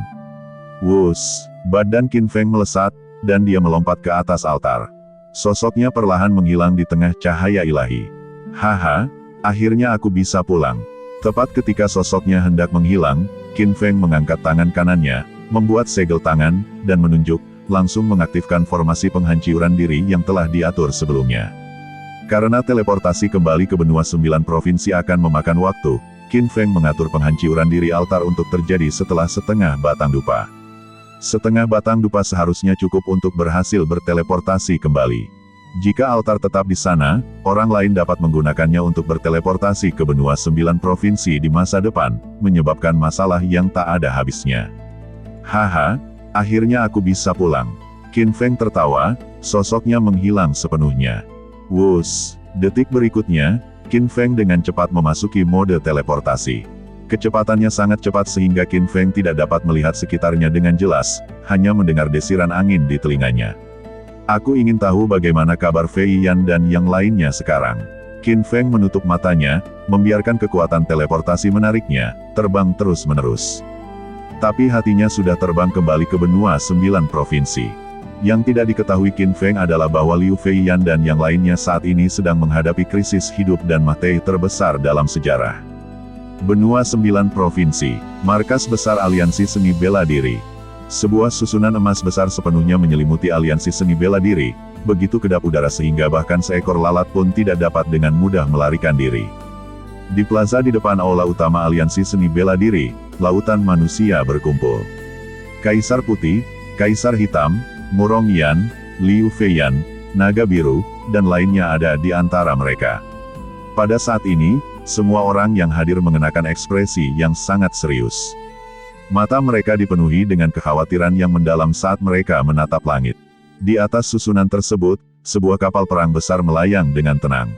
Wus, badan Qin Feng melesat, dan dia melompat ke atas altar. Sosoknya perlahan menghilang di tengah cahaya ilahi. Haha, akhirnya aku bisa pulang. Tepat ketika sosoknya hendak menghilang, Qin Feng mengangkat tangan kanannya, membuat segel tangan, dan menunjuk, langsung mengaktifkan formasi penghancuran diri yang telah diatur sebelumnya. Karena teleportasi kembali ke benua 9 provinsi akan memakan waktu, Qin Feng mengatur penghancuran diri altar untuk terjadi setelah setengah batang dupa. Setengah batang dupa seharusnya cukup untuk berhasil berteleportasi kembali. Jika altar tetap di sana, orang lain dapat menggunakannya untuk berteleportasi ke benua 9 provinsi di masa depan, menyebabkan masalah yang tak ada habisnya. Haha, akhirnya aku bisa pulang. Qin Feng tertawa, sosoknya menghilang sepenuhnya. Wus, detik berikutnya, Qin Feng dengan cepat memasuki mode teleportasi. Kecepatannya sangat cepat sehingga Qin Feng tidak dapat melihat sekitarnya dengan jelas, hanya mendengar desiran angin di telinganya. Aku ingin tahu bagaimana kabar Fei Yan dan yang lainnya sekarang. Qin Feng menutup matanya, membiarkan kekuatan teleportasi menariknya, terbang terus-menerus. Tapi hatinya sudah terbang kembali ke benua 9 provinsi. Yang tidak diketahui Qin Feng adalah bahwa Liu Feiyan dan yang lainnya saat ini sedang menghadapi krisis hidup dan mati terbesar dalam sejarah. Benua 9 Provinsi, markas besar Aliansi Seni Bela Diri. Sebuah susunan emas besar sepenuhnya menyelimuti Aliansi Seni Bela Diri, begitu kedap udara sehingga bahkan seekor lalat pun tidak dapat dengan mudah melarikan diri. Di plaza di depan aula utama Aliansi Seni Bela Diri, lautan manusia berkumpul. Kaisar Putih, Kaisar Hitam, Murong Yan, Liu Feiyan, Naga Biru, dan lainnya ada di antara mereka. Pada saat ini, semua orang yang hadir mengenakan ekspresi yang sangat serius. Mata mereka dipenuhi dengan kekhawatiran yang mendalam saat mereka menatap langit. Di atas susunan tersebut, sebuah kapal perang besar melayang dengan tenang.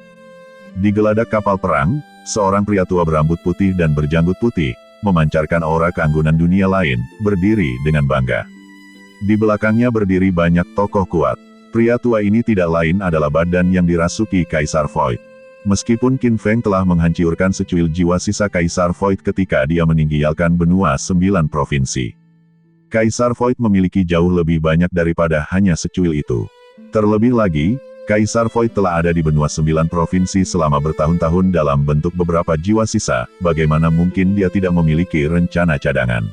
Di geladak kapal perang, seorang pria tua berambut putih dan berjanggut putih, memancarkan aura keanggunan dunia lain, berdiri dengan bangga. Di belakangnya berdiri banyak tokoh kuat. Pria tua ini tidak lain adalah badan yang dirasuki Kaisar Void. Meskipun Qin Feng telah menghancurkan secuil jiwa sisa Kaisar Void ketika dia meninggalkan benua 9 provinsi. Kaisar Void memiliki jauh lebih banyak daripada hanya secuil itu. Terlebih lagi, Kaisar Void telah ada di benua 9 provinsi selama bertahun-tahun dalam bentuk beberapa jiwa sisa, bagaimana mungkin dia tidak memiliki rencana cadangan.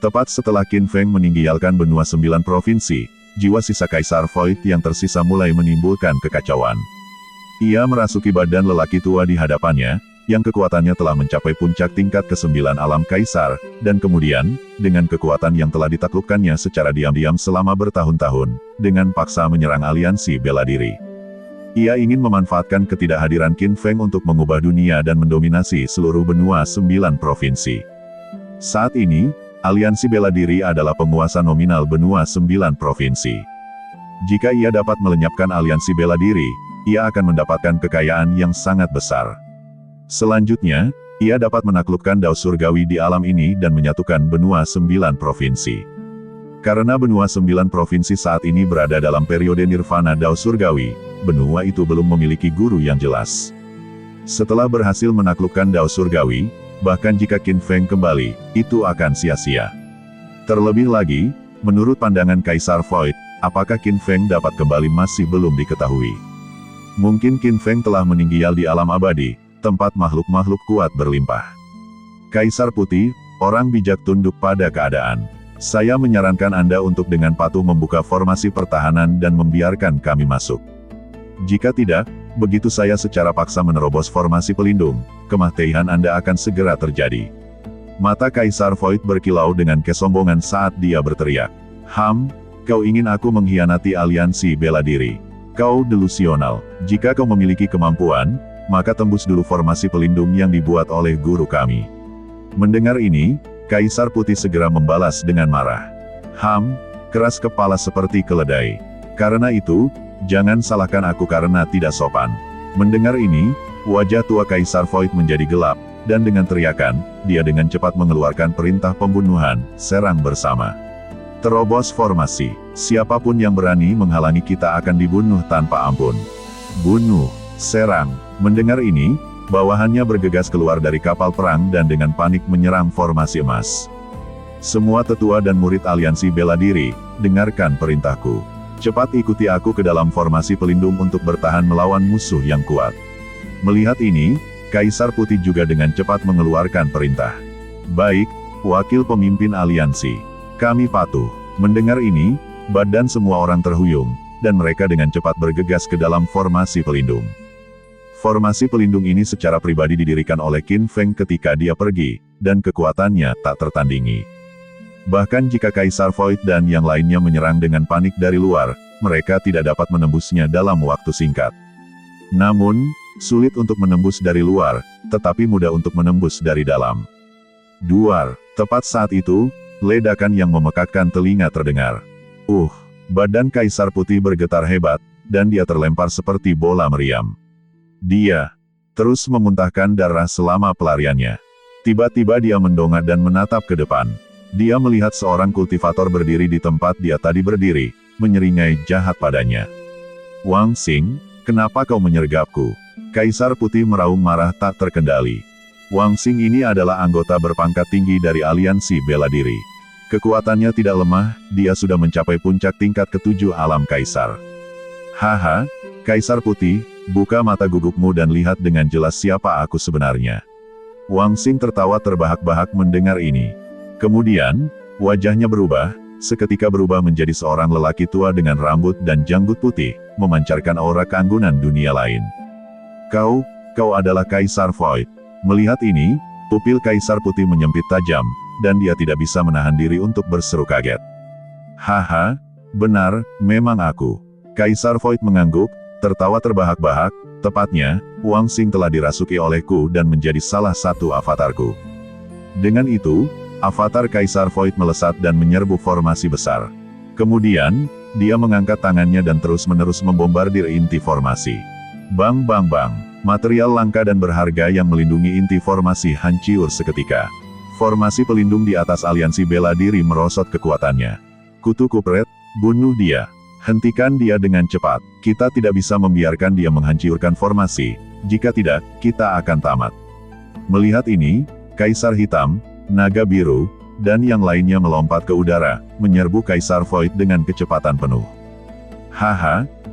Tepat setelah Qin Feng meninggalkan benua 9 provinsi, jiwa sisa Kaisar Void yang tersisa mulai menimbulkan kekacauan. Ia merasuki badan lelaki tua di hadapannya, yang kekuatannya telah mencapai puncak tingkat ke-9 alam Kaisar, dan kemudian, dengan kekuatan yang telah ditaklukkannya secara diam-diam selama bertahun-tahun, dengan paksa menyerang Aliansi Bela Diri. Ia ingin memanfaatkan ketidakhadiran Qin Feng untuk mengubah dunia dan mendominasi seluruh benua 9 provinsi. Saat ini, Aliansi Bela Diri adalah penguasa nominal benua 9 provinsi. Jika ia dapat melenyapkan Aliansi Bela Diri, ia akan mendapatkan kekayaan yang sangat besar. Selanjutnya, ia dapat menaklukkan Dao Surgawi di alam ini dan menyatukan benua 9 provinsi. Karena benua 9 provinsi saat ini berada dalam periode nirvana Dao Surgawi, benua itu belum memiliki guru yang jelas. Setelah berhasil menaklukkan Dao Surgawi, bahkan jika Qin Feng kembali, itu akan sia-sia. Terlebih lagi, menurut pandangan Kaisar Void, apakah Qin Feng dapat kembali masih belum diketahui. Mungkin Qin Feng telah meninggal di alam abadi, tempat makhluk-makhluk kuat berlimpah. Kaisar Putih, orang bijak tunduk pada keadaan. Saya menyarankan Anda untuk dengan patuh membuka formasi pertahanan dan membiarkan kami masuk. Jika tidak, begitu saya secara paksa menerobos formasi pelindung, kematian Anda akan segera terjadi. Mata Kaisar Void berkilau dengan kesombongan saat dia berteriak. Kau ingin aku mengkhianati aliansi bela diri. Kau delusional. Jika kau memiliki kemampuan, maka tembus dulu formasi pelindung yang dibuat oleh guru kami. Mendengar ini, Kaisar Putih segera membalas dengan marah. Keras kepala seperti keledai. Karena itu, jangan salahkan aku karena tidak sopan. Mendengar ini, wajah tua Kaisar Void menjadi gelap, dan dengan teriakan, dia dengan cepat mengeluarkan perintah pembunuhan, serang bersama. Terobos formasi, siapapun yang berani menghalangi kita akan dibunuh tanpa ampun. Bunuh, serang. Mendengar ini, bawahannya bergegas keluar dari kapal perang dan dengan panik menyerang formasi emas. Semua tetua dan murid aliansi bela diri, dengarkan perintahku. Cepat ikuti aku ke dalam formasi pelindung untuk bertahan melawan musuh yang kuat. Melihat ini, Kaisar Putih juga dengan cepat mengeluarkan perintah. Baik, wakil pemimpin aliansi. Kami patuh. Mendengar ini, badan semua orang terhuyung, dan mereka dengan cepat bergegas ke dalam formasi pelindung. Formasi pelindung ini secara pribadi didirikan oleh Qin Feng ketika dia pergi, dan kekuatannya tak tertandingi. Bahkan jika Kaisar Void dan yang lainnya menyerang dengan panik dari luar, mereka tidak dapat menembusnya dalam waktu singkat. Namun, sulit untuk menembus dari luar, tetapi mudah untuk menembus dari dalam. Duar, tepat saat itu, ledakan yang memekakkan telinga terdengar. Badan Kaisar Putih bergetar hebat, dan dia terlempar seperti bola meriam. Dia terus memuntahkan darah selama pelariannya. Tiba-tiba dia mendongak dan menatap ke depan. Dia melihat seorang kultivator berdiri di tempat dia tadi berdiri, menyeringai jahat padanya. Wang Xing, kenapa kau menyergapku? Kaisar Putih meraung marah tak terkendali. Wang Xing ini adalah anggota berpangkat tinggi dari aliansi bela diri. Kekuatannya tidak lemah, dia sudah mencapai puncak tingkat ke-7 alam Kaisar. Kaisar Putih, buka mata gugukmu dan lihat dengan jelas siapa aku sebenarnya. Wang Xing tertawa terbahak-bahak mendengar ini. Kemudian, wajahnya berubah, seketika berubah menjadi seorang lelaki tua dengan rambut dan janggut putih, memancarkan aura keanggunan dunia lain. Kau adalah Kaisar Void. Melihat ini, pupil Kaisar Putih menyempit tajam, dan dia tidak bisa menahan diri untuk berseru kaget. Benar, memang aku. Kaisar Void mengangguk, tertawa terbahak-bahak, tepatnya, Wang Xing telah dirasuki olehku dan menjadi salah satu avatarku. Dengan itu, avatar Kaisar Void melesat dan menyerbu formasi besar. Kemudian, dia mengangkat tangannya dan terus-menerus membombardir inti formasi. Bang bang bang. Material langka dan berharga yang melindungi inti formasi hancur seketika. Formasi pelindung di atas aliansi bela diri merosot kekuatannya. Kutu Kupret, bunuh dia. Hentikan dia dengan cepat. Kita tidak bisa membiarkan dia menghancurkan formasi. Jika tidak, kita akan tamat. Melihat ini, Kaisar Hitam, Naga Biru, dan yang lainnya melompat ke udara, menyerbu Kaisar Void dengan kecepatan penuh.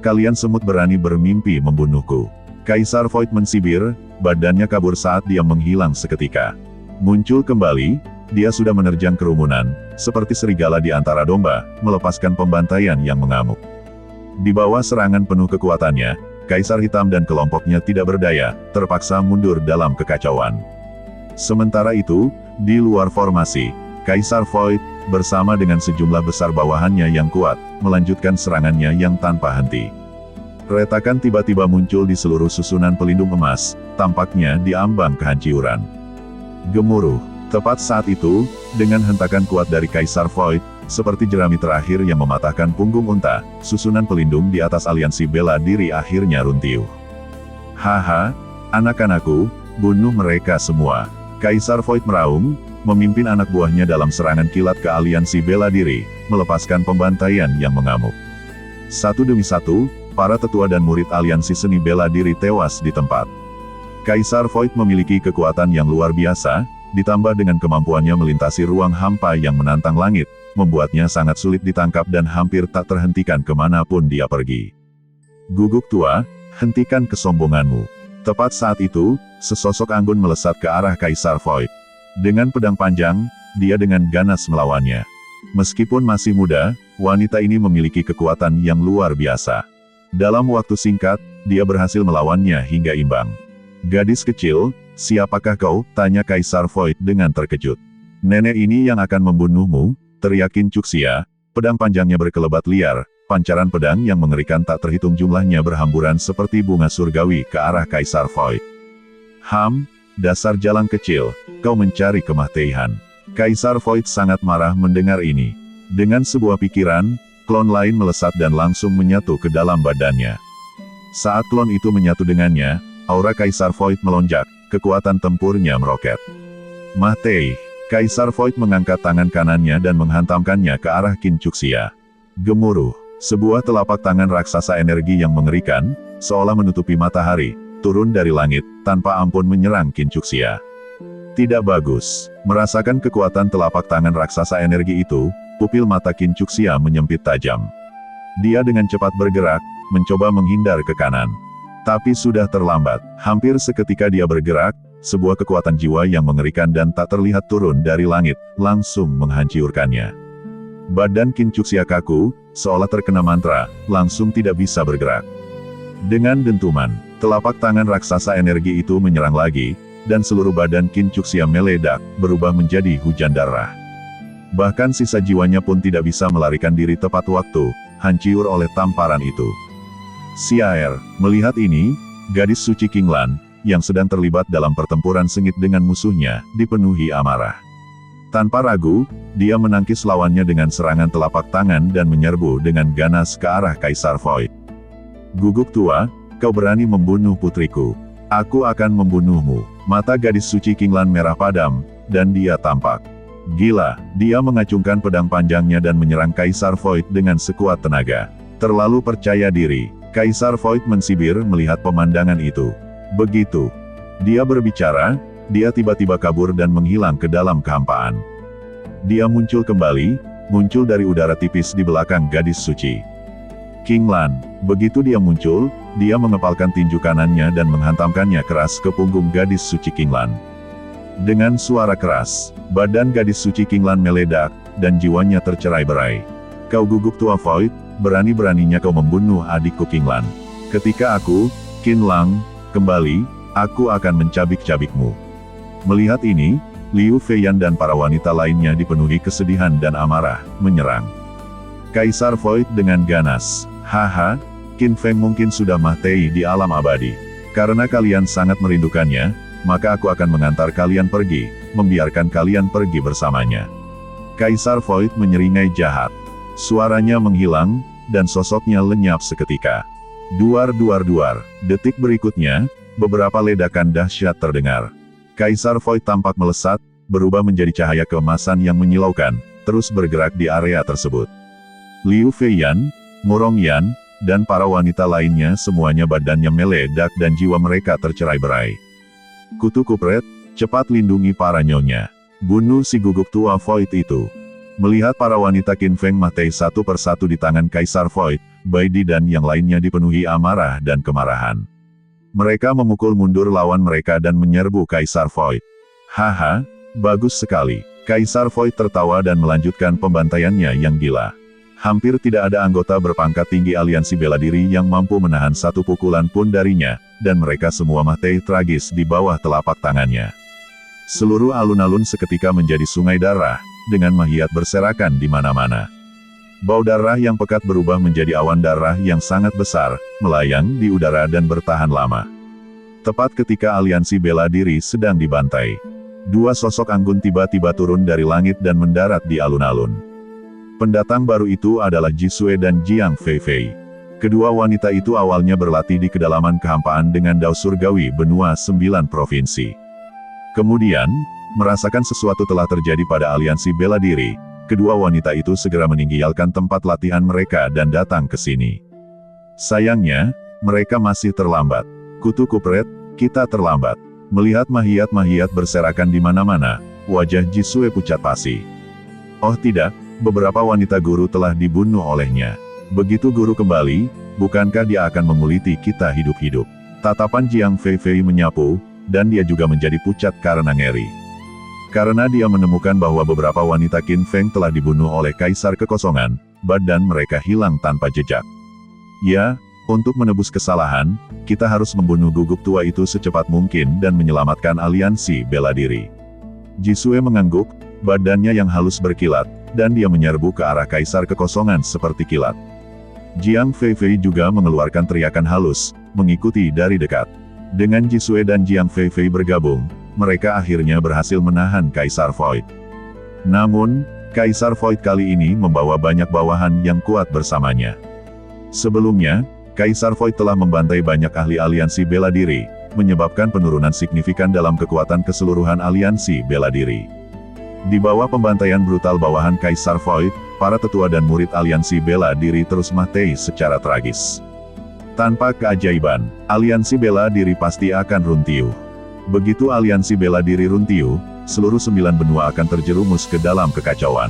Kalian semut berani bermimpi membunuhku. Kaisar Void mensibir, badannya kabur saat dia menghilang seketika. Muncul kembali, dia sudah menerjang kerumunan, seperti serigala di antara domba, melepaskan pembantaian yang mengamuk. Di bawah serangan penuh kekuatannya, Kaisar Hitam dan kelompoknya tidak berdaya, terpaksa mundur dalam kekacauan. Sementara itu, di luar formasi, Kaisar Void, bersama dengan sejumlah besar bawahannya yang kuat, melanjutkan serangannya yang tanpa henti. Retakan tiba-tiba muncul di seluruh susunan pelindung emas, tampaknya di ambang kehancuran. Gemuruh. Tepat saat itu, dengan hentakan kuat dari Kaisar Void, seperti jerami terakhir yang mematahkan punggung unta, susunan pelindung di atas aliansi bela diri akhirnya runtuh. Anak-anakku, bunuh mereka semua. Kaisar Void meraung, memimpin anak buahnya dalam serangan kilat ke aliansi bela diri, melepaskan pembantaian yang mengamuk. Satu demi satu, para tetua dan murid aliansi seni bela diri tewas di tempat. Kaisar Void memiliki kekuatan yang luar biasa, ditambah dengan kemampuannya melintasi ruang hampa yang menantang langit, membuatnya sangat sulit ditangkap dan hampir tak terhentikan kemanapun dia pergi. Guguk tua, hentikan kesombonganmu. Tepat saat itu, sesosok anggun melesat ke arah Kaisar Void. Dengan pedang panjang, dia dengan ganas melawannya. Meskipun masih muda, wanita ini memiliki kekuatan yang luar biasa. Dalam waktu singkat, dia berhasil melawannya hingga imbang. Gadis kecil, siapakah kau? Tanya Kaisar Void dengan terkejut. Nenek ini yang akan membunuhmu, teriak Qin Chuxia, pedang panjangnya berkelebat liar, pancaran pedang yang mengerikan tak terhitung jumlahnya berhamburan seperti bunga surgawi ke arah Kaisar Void. Dasar jalang kecil, kau mencari kematian. Kaisar Void sangat marah mendengar ini. Dengan sebuah pikiran, klon lain melesat dan langsung menyatu ke dalam badannya. Saat klon itu menyatu dengannya, aura Kaisar Void melonjak, kekuatan tempurnya meroket. Mati! Kaisar Void mengangkat tangan kanannya dan menghantamkannya ke arah Qin Chuxia. Gemuruh, sebuah telapak tangan raksasa energi yang mengerikan, seolah menutupi matahari, turun dari langit, tanpa ampun menyerang Qin Chuxia. Tidak bagus. Merasakan kekuatan telapak tangan raksasa energi itu, pupil mata Qin Chuxia menyempit tajam. Dia dengan cepat bergerak, mencoba menghindar ke kanan. Tapi sudah terlambat. Hampir seketika dia bergerak, sebuah kekuatan jiwa yang mengerikan dan tak terlihat turun dari langit, langsung menghancurkannya. Badan Qin Chuxia kaku, seolah terkena mantra, langsung tidak bisa bergerak. Dengan dentuman, telapak tangan raksasa energi itu menyerang lagi, dan seluruh badan Qin Chuxia meledak, berubah menjadi hujan darah. Bahkan sisa jiwanya pun tidak bisa melarikan diri tepat waktu, hancur oleh tamparan itu. Xiaer, melihat ini, gadis suci Qinglan, yang sedang terlibat dalam pertempuran sengit dengan musuhnya, dipenuhi amarah. Tanpa ragu, dia menangkis lawannya dengan serangan telapak tangan dan menyerbu dengan ganas ke arah Kaisar Void. Guguk tua, kau berani membunuh putriku. Aku akan membunuhmu. Mata gadis suci Qinglan merah padam, dan dia tampak gila. Dia mengacungkan pedang panjangnya dan menyerang Kaisar Void dengan sekuat tenaga. Terlalu percaya diri, Kaisar Void mensibir melihat pemandangan itu. Begitu dia berbicara, dia tiba-tiba kabur dan menghilang ke dalam kehampaan. Dia muncul kembali, muncul dari udara tipis di belakang gadis suci Qinglan. Begitu dia muncul, dia mengepalkan tinju kanannya dan menghantamkannya keras ke punggung gadis suci Qinglan. Dengan suara keras, badan gadis suci Qinglan meledak, dan jiwanya tercerai-berai. Kau guguk tua Void, berani-beraninya kau membunuh adikku Qinglan. Ketika aku, Qinlang, kembali, aku akan mencabik-cabikmu. Melihat ini, Liu Feiyan dan para wanita lainnya dipenuhi kesedihan dan amarah, menyerang Kaisar Void dengan ganas. Haha, Qin Feng mungkin sudah mati di alam abadi. Karena kalian sangat merindukannya, maka aku akan mengantar kalian pergi, membiarkan kalian pergi bersamanya. Kaisar Void menyeringai jahat. Suaranya menghilang, dan sosoknya lenyap seketika. Duar-duar-duar. Detik berikutnya, beberapa ledakan dahsyat terdengar. Kaisar Void tampak melesat, berubah menjadi cahaya keemasan yang menyilaukan, terus bergerak di area tersebut. Liu Feiyan, Murong Yan, dan para wanita lainnya semuanya badannya meledak dan jiwa mereka tercerai-berai. Kutu Kupret, cepat lindungi para nyonya. Bunuh si guguk tua Void itu. Melihat para wanita Qin Feng mati satu persatu di tangan Kaisar Void, Bai Di dan yang lainnya dipenuhi amarah dan kemarahan. Mereka memukul mundur lawan mereka dan menyerbu Kaisar Void. Haha, bagus sekali. Kaisar Void tertawa dan melanjutkan pembantaiannya yang gila. Hampir tidak ada anggota berpangkat tinggi aliansi bela diri yang mampu menahan satu pukulan pun darinya, dan mereka semua mati tragis di bawah telapak tangannya. Seluruh alun-alun seketika menjadi sungai darah, dengan mahiat berserakan di mana-mana. Bau darah yang pekat berubah menjadi awan darah yang sangat besar, melayang di udara dan bertahan lama. Tepat ketika aliansi bela diri sedang dibantai, dua sosok anggun tiba-tiba turun dari langit dan mendarat di alun-alun. Pendatang baru itu adalah Jisue dan Jiang Feifei. Kedua wanita itu awalnya berlatih di kedalaman kehampaan dengan dao surgawi benua 9 provinsi. Kemudian, merasakan sesuatu telah terjadi pada aliansi bela diri, kedua wanita itu segera meninggalkan tempat latihan mereka dan datang ke sini. Sayangnya, mereka masih terlambat. Kutu Kupret, kita terlambat. Melihat mahiat-mahiat berserakan di mana-mana, wajah Jisue pucat pasi. Oh tidak, beberapa wanita guru telah dibunuh olehnya. Begitu guru kembali, bukankah dia akan menguliti kita hidup-hidup? Tatapan Jiang Feifei menyapu, dan dia juga menjadi pucat karena ngeri. Karena dia menemukan bahwa beberapa wanita Qin Feng telah dibunuh oleh Kaisar Kekosongan, badan mereka hilang tanpa jejak. Ya, untuk menebus kesalahan, kita harus membunuh guguk tua itu secepat mungkin dan menyelamatkan aliansi bela diri. Jisue mengangguk, badannya yang halus berkilat, dan dia menyerbu ke arah Kaisar Kekosongan seperti kilat. Jiang Feifei juga mengeluarkan teriakan halus, mengikuti dari dekat. Dengan Jisue dan Jiang Feifei bergabung, mereka akhirnya berhasil menahan Kaisar Void. Namun, Kaisar Void kali ini membawa banyak bawahan yang kuat bersamanya. Sebelumnya, Kaisar Void telah membantai banyak ahli aliansi bela diri, menyebabkan penurunan signifikan dalam kekuatan keseluruhan aliansi bela diri. Di bawah pembantaian brutal bawahan Kaisar Void, para tetua dan murid aliansi bela diri terus mati secara tragis. Tanpa keajaiban, aliansi bela diri pasti akan runtuh. Begitu aliansi bela diri runtuh, seluruh 9 benua akan terjerumus ke dalam kekacauan.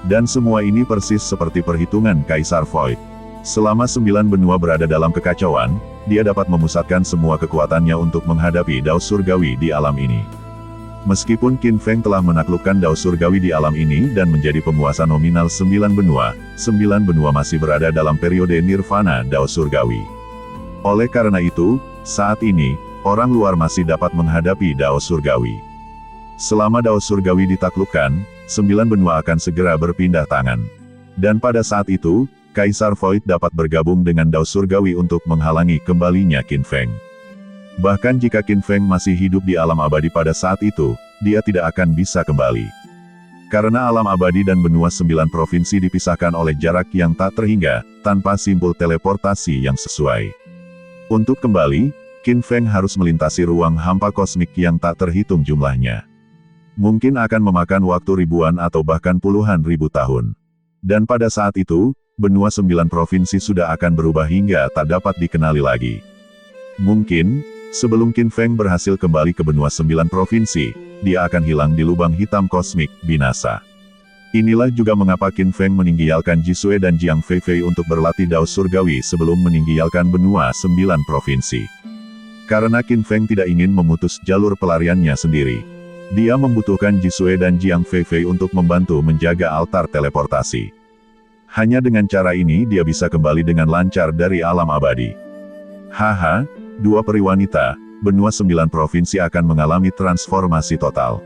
Dan semua ini persis seperti perhitungan Kaisar Void. Selama 9 benua berada dalam kekacauan, dia dapat memusatkan semua kekuatannya untuk menghadapi Dao Surgawi di alam ini. Meskipun Qin Feng telah menaklukkan Dao Surgawi di alam ini dan menjadi penguasa nominal 9 benua masih berada dalam periode Nirvana Dao Surgawi. Oleh karena itu, saat ini, orang luar masih dapat menghadapi Dao Surgawi. Selama Dao Surgawi ditaklukkan, 9 benua akan segera berpindah tangan. Dan pada saat itu, Kaisar Void dapat bergabung dengan Dao Surgawi untuk menghalangi kembalinya Qin Feng. Bahkan jika Qin Feng masih hidup di alam abadi pada saat itu, dia tidak akan bisa kembali. Karena alam abadi dan benua 9 provinsi dipisahkan oleh jarak yang tak terhingga, tanpa simbol teleportasi yang sesuai. Untuk kembali, Qin Feng harus melintasi ruang hampa kosmik yang tak terhitung jumlahnya. Mungkin akan memakan waktu ribuan atau bahkan puluhan ribu tahun. Dan pada saat itu, benua 9 provinsi sudah akan berubah hingga tak dapat dikenali lagi. Mungkin, sebelum Qin Feng berhasil kembali ke benua 9 provinsi, dia akan hilang di lubang hitam kosmik, binasa. Inilah juga mengapa Qin Feng meninggalkan Jisue dan Jiang Feifei untuk berlatih Dao Surgawi sebelum meninggalkan benua 9 provinsi. Karena Qin Feng tidak ingin memutus jalur pelariannya sendiri. Dia membutuhkan Jisue dan Jiang Feifei untuk membantu menjaga altar teleportasi. Hanya dengan cara ini dia bisa kembali dengan lancar dari alam abadi. Haha, dua peri wanita, benua 9 provinsi akan mengalami transformasi total.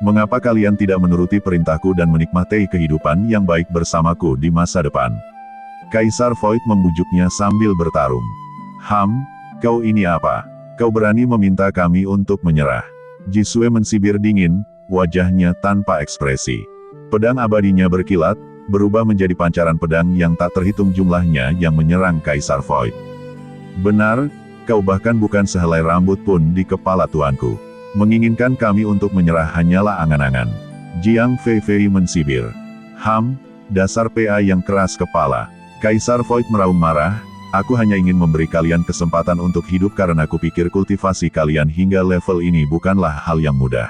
Mengapa kalian tidak menuruti perintahku dan menikmati kehidupan yang baik bersamaku di masa depan? Kaisar Void membujuknya sambil bertarung. Kau ini apa? Kau berani meminta kami untuk menyerah? Jisue mensibir dingin, wajahnya tanpa ekspresi. Pedang abadinya berkilat, berubah menjadi pancaran pedang yang tak terhitung jumlahnya yang menyerang Kaisar Void. Benar, kau bahkan bukan sehelai rambut pun di kepala tuanku. Menginginkan kami untuk menyerah hanyalah angan-angan. Jiang Feifei mensibir. Dasar PA yang keras kepala. Kaisar Void meraung marah, aku hanya ingin memberi kalian kesempatan untuk hidup karena kupikir kultivasi kalian hingga level ini bukanlah hal yang mudah.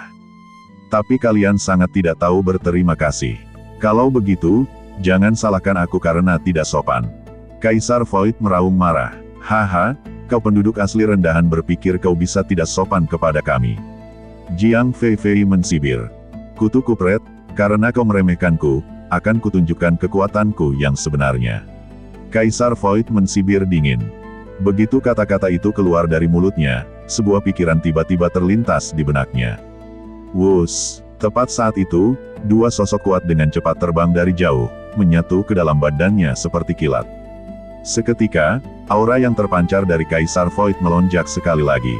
Tapi kalian sangat tidak tahu berterima kasih. Kalau begitu, jangan salahkan aku karena tidak sopan. Kaisar Void meraung marah. Kau penduduk asli rendahan berpikir kau bisa tidak sopan kepada kami. Jiang Feifei mensibir. Kutu kupret, karena kau meremehkanku, akan kutunjukkan kekuatanku yang sebenarnya. Kaisar Void mensibir dingin. Begitu kata-kata itu keluar dari mulutnya, sebuah pikiran tiba-tiba terlintas di benaknya. Wuss, tepat saat itu, dua sosok kuat dengan cepat terbang dari jauh, menyatu ke dalam badannya seperti kilat. Seketika, aura yang terpancar dari Kaisar Void melonjak sekali lagi.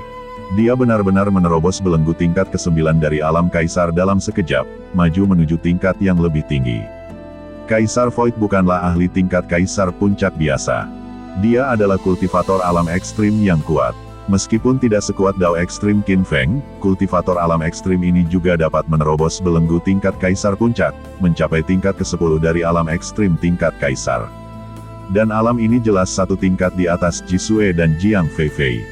Dia benar-benar menerobos belenggu tingkat ke-9 dari alam Kaisar dalam sekejap, maju menuju tingkat yang lebih tinggi. Kaisar Void bukanlah ahli tingkat Kaisar puncak biasa. Dia adalah kultivator alam ekstrim yang kuat. Meskipun tidak sekuat Dao ekstrim Qin Feng, kultivator alam ekstrim ini juga dapat menerobos belenggu tingkat Kaisar puncak, mencapai tingkat ke-10 dari alam ekstrim tingkat Kaisar. Dan alam ini jelas satu tingkat di atas Jisue dan Jiang Feifei.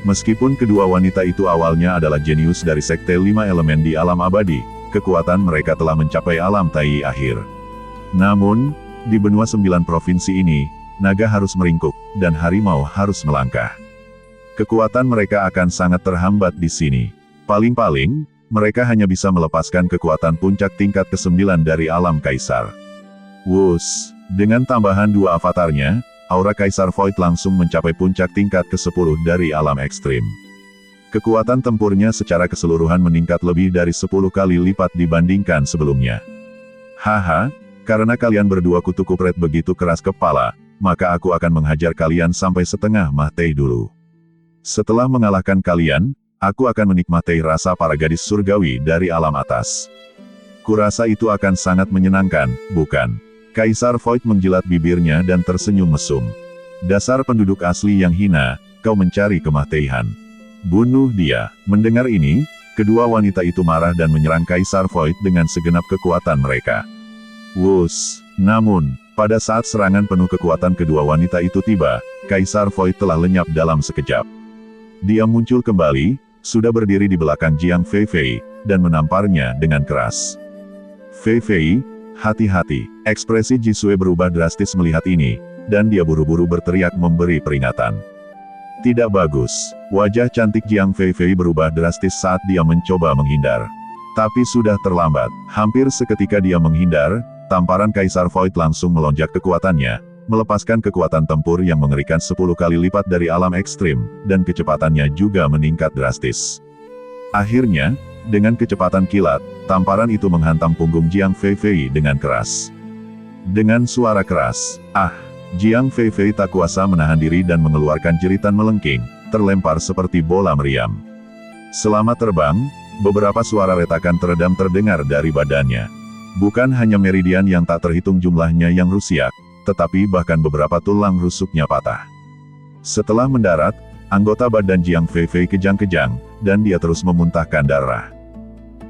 Meskipun kedua wanita itu awalnya adalah jenius dari Sekte 5 Elemen di alam abadi, kekuatan mereka telah mencapai alam Tai akhir. Namun, di benua 9 provinsi ini, naga harus meringkuk, dan harimau harus melangkah. Kekuatan mereka akan sangat terhambat di sini. Paling-paling, mereka hanya bisa melepaskan kekuatan puncak tingkat ke-9 dari alam Kaisar. Wus, dengan tambahan 2 avatarnya, aura Kaisar Void langsung mencapai puncak tingkat ke-10 dari alam ekstrim. Kekuatan tempurnya secara keseluruhan meningkat lebih dari 10 kali lipat dibandingkan sebelumnya. Haha, karena kalian berdua kutu kupret begitu keras kepala, maka aku akan menghajar kalian sampai setengah mati dulu. Setelah mengalahkan kalian, aku akan menikmati rasa para gadis surgawi dari alam atas. Kurasa itu akan sangat menyenangkan, bukan? Kaisar Void menjilat bibirnya dan tersenyum mesum. Dasar penduduk asli yang hina, kau mencari kematian. Bunuh dia. Mendengar ini, kedua wanita itu marah dan menyerang Kaisar Void dengan segenap kekuatan mereka. Wus, namun, pada saat serangan penuh kekuatan kedua wanita itu tiba, Kaisar Void telah lenyap dalam sekejap. Dia muncul kembali, sudah berdiri di belakang Jiang Feifei, dan menamparnya dengan keras. Feifei, hati-hati. Ekspresi Jisue berubah drastis melihat ini, dan dia buru-buru berteriak memberi peringatan. Tidak bagus. Wajah cantik Jiang Feifei berubah drastis saat dia mencoba menghindar. Tapi sudah terlambat. Hampir seketika dia menghindar, tamparan Kaisar Void langsung melonjak kekuatannya, melepaskan kekuatan tempur yang mengerikan 10 kali lipat dari alam ekstrim, dan kecepatannya juga meningkat drastis. Akhirnya, dengan kecepatan kilat, tamparan itu menghantam punggung Jiang Feifei dengan keras. Dengan suara keras, Jiang Feifei tak kuasa menahan diri dan mengeluarkan jeritan melengking, terlempar seperti bola meriam. Selama terbang, beberapa suara retakan teredam terdengar dari badannya. Bukan hanya meridian yang tak terhitung jumlahnya yang rusak, tetapi bahkan beberapa tulang rusuknya patah. Setelah mendarat, anggota badan Jiang Feifei kejang-kejang, dan dia terus memuntahkan darah.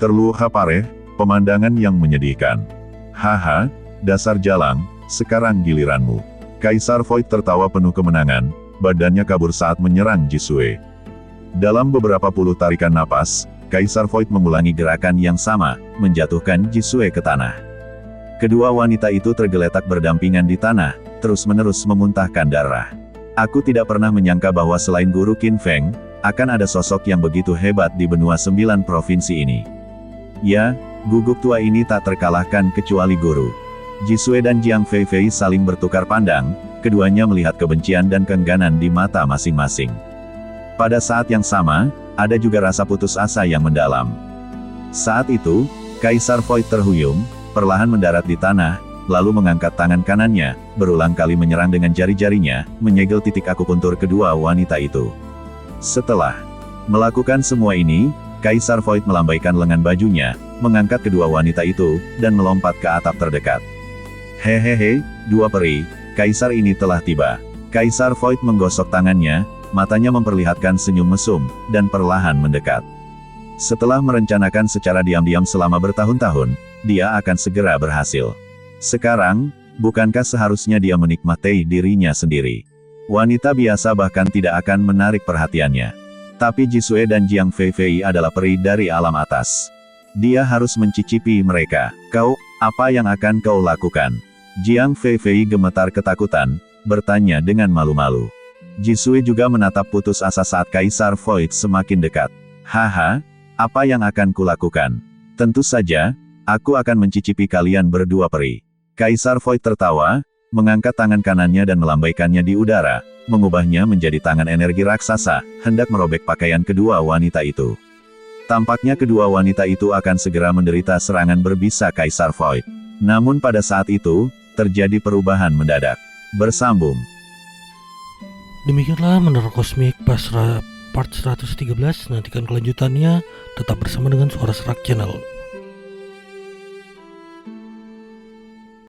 Terluha pareh, pemandangan yang menyedihkan. Haha, dasar jalang, sekarang giliranmu. Kaisar Void tertawa penuh kemenangan, badannya kabur saat menyerang Jisue. Dalam beberapa puluh tarikan napas, Kaisar Void mengulangi gerakan yang sama, menjatuhkan Jisue ke tanah. Kedua wanita itu tergeletak berdampingan di tanah, terus-menerus memuntahkan darah. Aku tidak pernah menyangka bahwa selain Guru Qin Feng, akan ada sosok yang begitu hebat di benua 9 provinsi ini. Ya, guguk tua ini tak terkalahkan kecuali guru. Jisue dan Jiang Feifei saling bertukar pandang, keduanya melihat kebencian dan keengganan di mata masing-masing. Pada saat yang sama, ada juga rasa putus asa yang mendalam. Saat itu, Kaisar Void terhuyung, perlahan mendarat di tanah, lalu mengangkat tangan kanannya, berulang kali menyerang dengan jari-jarinya, menyegel titik akupuntur kedua wanita itu. Setelah melakukan semua ini, Kaisar Void melambaikan lengan bajunya, mengangkat kedua wanita itu, dan melompat ke atap terdekat. Hehehe, dua peri, Kaisar ini telah tiba. Kaisar Void menggosok tangannya, matanya memperlihatkan senyum mesum, dan perlahan mendekat. Setelah merencanakan secara diam-diam selama bertahun-tahun, dia akan segera berhasil. Sekarang, bukankah seharusnya dia menikmati dirinya sendiri? Wanita biasa bahkan tidak akan menarik perhatiannya. Tapi Jisue dan Jiang Feifei adalah peri dari alam atas. Dia harus mencicipi mereka. Kau, apa yang akan kau lakukan? Jiang Feifei gemetar ketakutan, bertanya dengan malu-malu. Jisue juga menatap putus asa saat Kaisar Void semakin dekat. Haha, apa yang akan kulakukan? Tentu saja, aku akan mencicipi kalian berdua peri. Kaisar Void tertawa, mengangkat tangan kanannya dan melambaikannya di udara, mengubahnya menjadi tangan energi raksasa, hendak merobek pakaian kedua wanita itu. Tampaknya kedua wanita itu akan segera menderita serangan berbisa Kaisar Void. Namun pada saat itu, terjadi perubahan mendadak. Bersambung. Demikianlah Menara Kosmik Basra part 113. Nantikan kelanjutannya, tetap bersama dengan Suara Serak Channel.